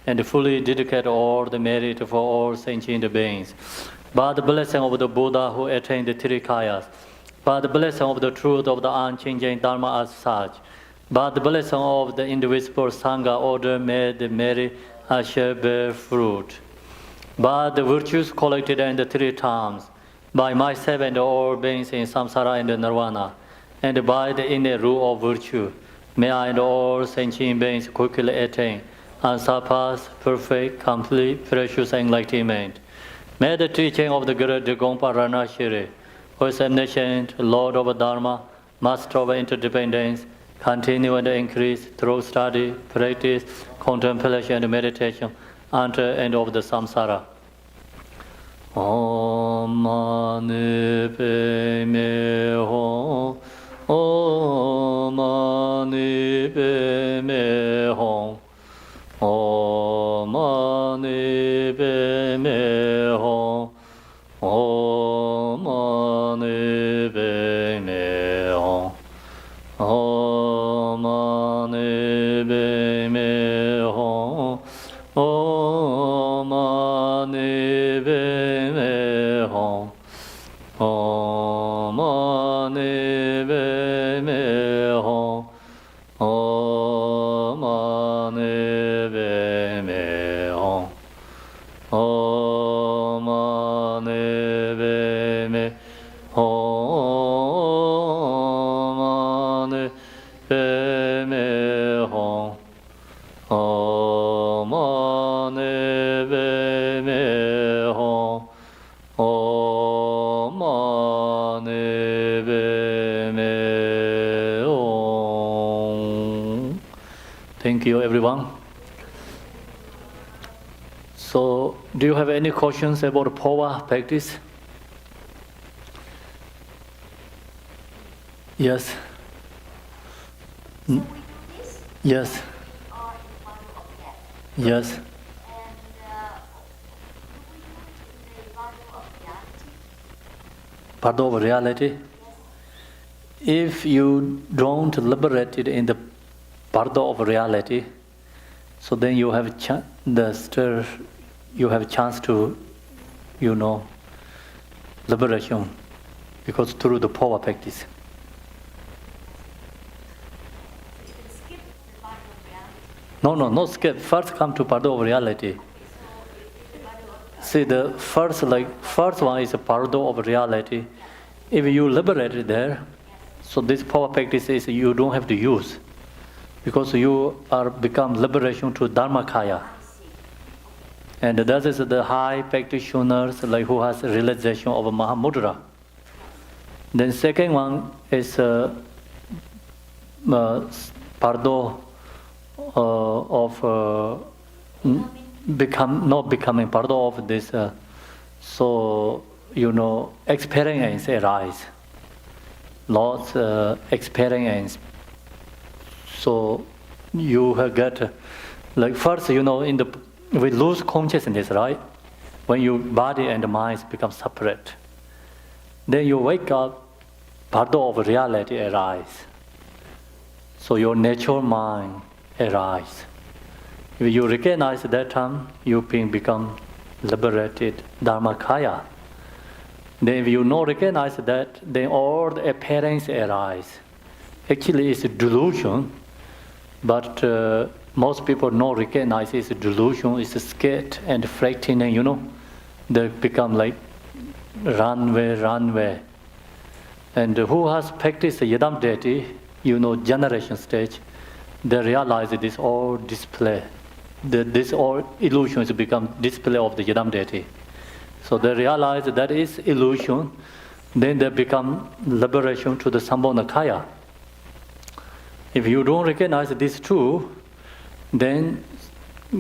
[SPEAKER 2] and fully dedicate all the merit for all sentient beings. By the blessing of the Buddha who attained the Trikayas, by the blessing of the truth of the unchanging Dharma as such, by the blessing of the indivisible Sangha order, may the merit shall bear fruit. By the virtues collected in the three times, by myself and all beings in samsara and nirvana, and by the inner rule of virtue, may I and all sentient beings quickly attain unsurpassed, perfect, complete, precious enlightenment. May the teaching of the great Drikung Paranashiri, who is omniscient, Lord of Dharma, Master of interdependence, continue and increase through study, practice, contemplation, and meditation until the end of the samsara. Om Mani Padme Hum. Om Mani Padme Hum. Om Mani Padme Hum. Om Mani Padme Hum. Om Mani Padme Hum. Om Mani Padme Hum. Om Mani Padme Hum. Om Mani Padme Hum. Om Mani Padme Hum. Om Mani Padme Hum. Om Mani Padme Hum. Thank you, everyone. So, do you have any questions about Phowa practice? Yes.
[SPEAKER 1] So we do this?
[SPEAKER 2] Yes.
[SPEAKER 1] We are in the bundle of death.
[SPEAKER 2] Yes.
[SPEAKER 1] And do we do it in the bundle of reality?
[SPEAKER 2] Part of reality. If you don't liberate it in the part of reality, so then you have you have a chance to, liberation, because through the Phowa practice.
[SPEAKER 1] You can skip the bundle of reality.
[SPEAKER 2] No, not skip. First come to part of reality.
[SPEAKER 1] So if the bundle of
[SPEAKER 2] See, the first one is a part of reality. If you liberate it there, so this Phowa practice is you don't have to use, because you are become liberation to Dharmakaya. And that is the high practitioners like who has realization of Mahamudra. Then second one is pardo of not becoming pardo of this. Experience arise. Lots experience. So you have got first we lose consciousness, right? When your body and mind become separate. Then you wake up, part of reality arise. So your natural mind arise. If you recognize that time, you become liberated Dharmakaya. Then if you not recognize that, then all the appearance arise. Actually it's a delusion, but most people not recognize it's a delusion, it's a skate and frightening, they become like runway. And who has practiced the Yidam deity, generation stage, they realize this all display. This all illusions become display of the Yidam deity. So they realize that is illusion, then they become liberation to the Sambhogakaya. If you don't recognize this too, then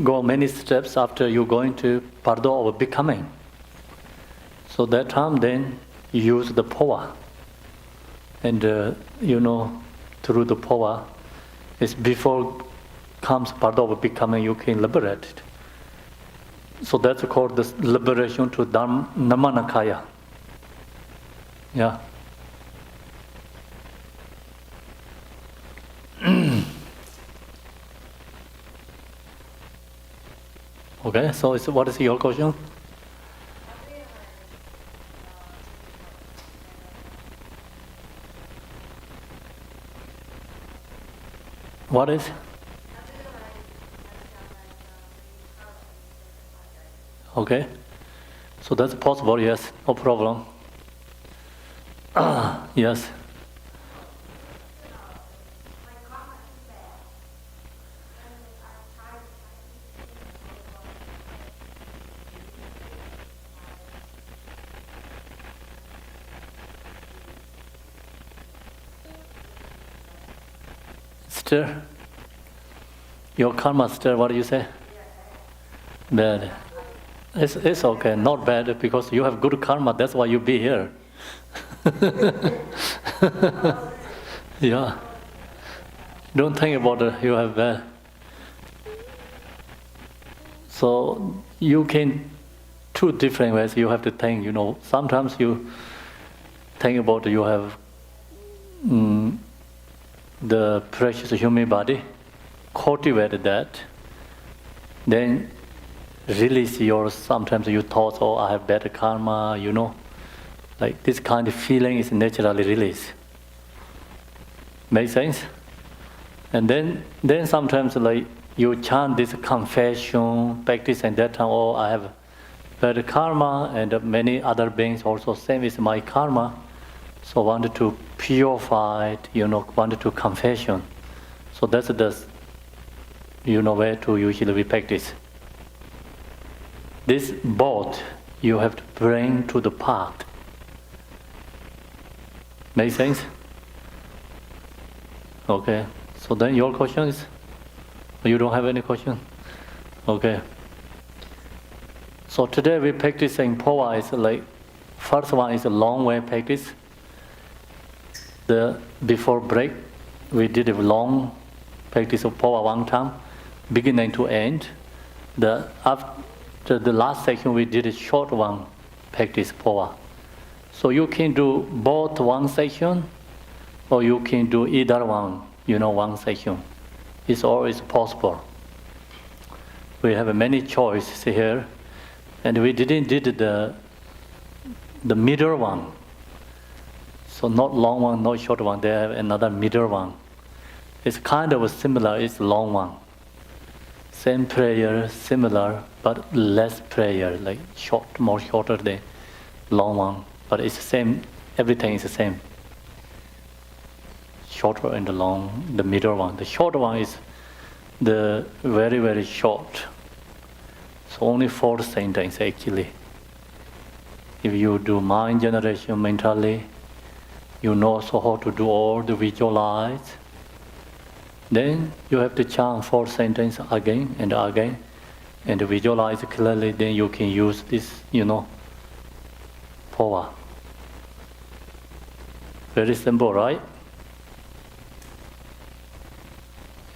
[SPEAKER 2] go many steps after you go into Pardo of becoming. So that time then you use the Phowa. And through the Phowa, it's before comes Pardo of becoming, you can liberate it. So that's called the liberation to Namanakaya. Yeah. Okay, so what is your question? What is? Okay, so that's possible, yes, no problem. Yes. Stir? Your karma stir, what do you say? Bad. It's okay, not bad, because you have good karma, that's why you be here. Yeah. Don't think about it, you have bad. So you can, two different ways you have to think, sometimes you think about you have the precious human body, cultivate that, then release sometimes you thought, oh, I have better karma, like this kind of feeling is naturally released. Make sense? And then sometimes like you chant this confession, practice, and that time, oh, I have better karma, and many other beings also same is my karma. So wanted to purify it, wanted to confession. So that's the, way to usually we practice. This both you have to bring to the path. Make sense? Okay. So then your question is? You don't have any question? Okay. So today we practicing Phowa is like, first one is a long way practice. Before break, we did a long practice of Phowa one time, beginning to end. After the last section, we did a short one practice Phowa. So you can do both one section, or you can do either one, one section. It's always possible. We have many choices here, and we did the middle one. So not long one, not short one. They have another middle one. It's kind of similar. It's long one. Same prayer, similar, but less prayer, like more shorter than long one. But it's the same. Everything is the same. Shorter and the long, the middle one. The short one is the very, very short. So only 4 sentences actually. If you do mind generation mentally, you know also how to do all the visualize. Then you have to chant 4 sentences again and again, and visualize clearly. Then you can use this, Phowa. Very simple, right?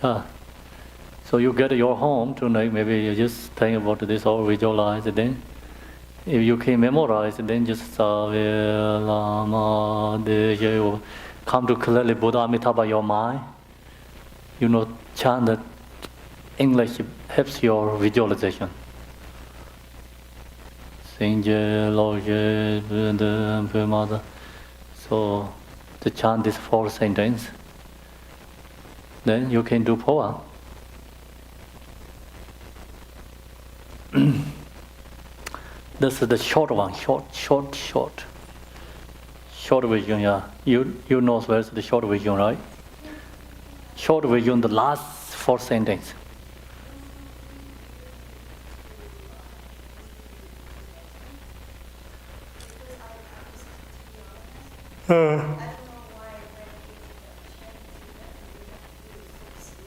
[SPEAKER 2] Yeah. So you get your home tonight. Maybe you just think about this or visualize. Then, if you can memorize, then just Lama De come to clearly Buddha Amitabha your mind. Chant that English helps your visualization. So to chant this 4 sentences, then you can do Phowa. This is the short one, short. Short version, yeah. You know where's the short version, right? Short version, the last 4 sentences.
[SPEAKER 1] I don't know why when it's a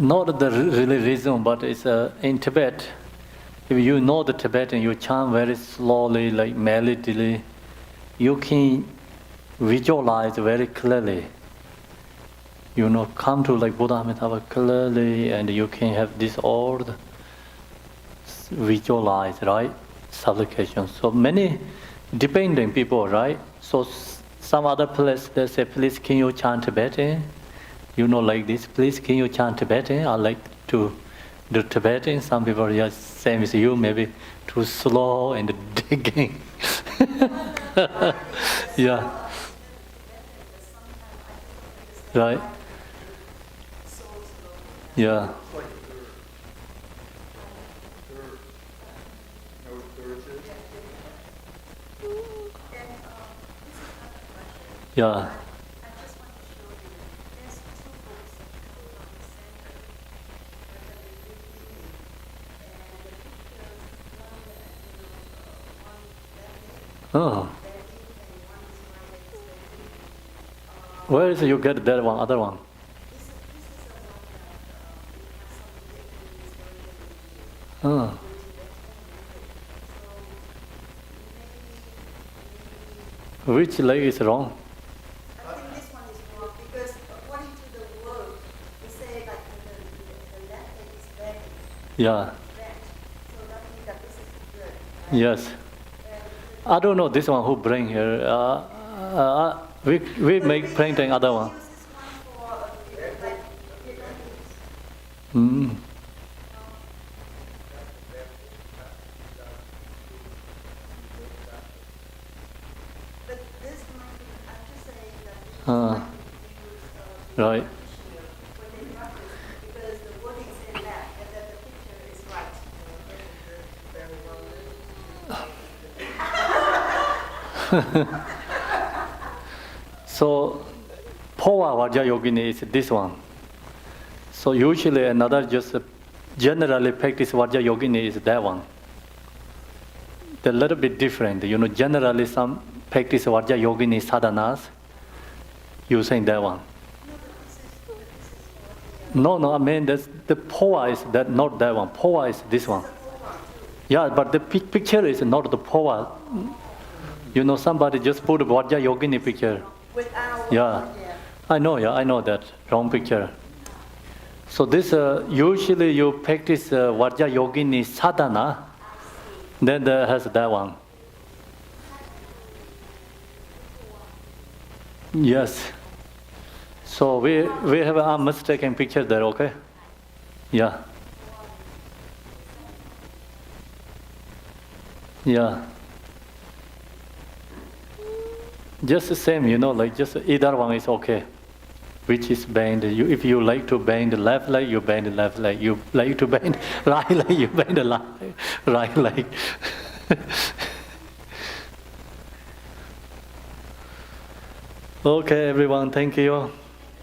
[SPEAKER 2] Not the really reason, but it's in Tibet. If you know the Tibetan, you chant very slowly, like melodically. You can visualize very clearly. You know, come to like Buddha Amitabha clearly, and you can have this all visualize, right? Supplication. So many dependent people, right? So some other place they say, please can you chant Tibetan? You know, like this, please can you chant Tibetan? I like to do Tibetan. Some people are just same as you, maybe too slow and digging. Yeah. Right. Yeah. Yeah. Oh. Where is you get that one, other one? Oh. Which leg is wrong?
[SPEAKER 1] I think this one is wrong because according to the word, we say like the left leg is bent.
[SPEAKER 2] Yeah.
[SPEAKER 1] Bent. So that means that this is good. Right?
[SPEAKER 2] Yes. I don't know this one who bring here. We make painting other one.
[SPEAKER 1] Use this one for like Vietnamese.
[SPEAKER 2] Mm.
[SPEAKER 1] But this might be, I'm just saying that this might be used
[SPEAKER 2] Right.
[SPEAKER 1] when they practice because the wording is left and then the picture is right.
[SPEAKER 2] So, Phowa Vajra Yogini is this one. So usually another just generally practice Vajra Yogini is that one. They're a little bit different. You know, generally some practice Vajra Yogini sadhanas using that one. No, I mean that's the Phowa is that not that one. Phowa is this one. Yeah, but the picture is not the Phowa. You know, somebody just put a Vajra Yogini picture.
[SPEAKER 1] Without,
[SPEAKER 2] Yeah, I know that wrong picture. So this usually you practice Vajra Yogini sadhana, then there has that one. Yes. So we have a mistaken picture there, okay? Yeah. Yeah. Just the same, you know, like just either one is okay. Which is bend. If you like to bend the left leg, you bend the left leg. You like to bend right leg, you bend the right leg. Okay, everyone, thank you.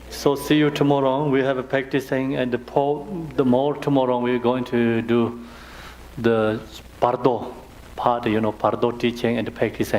[SPEAKER 2] So see you tomorrow. We have a practicing, and the more tomorrow we're going to do the Pardo part, you know, Pardo teaching and practicing.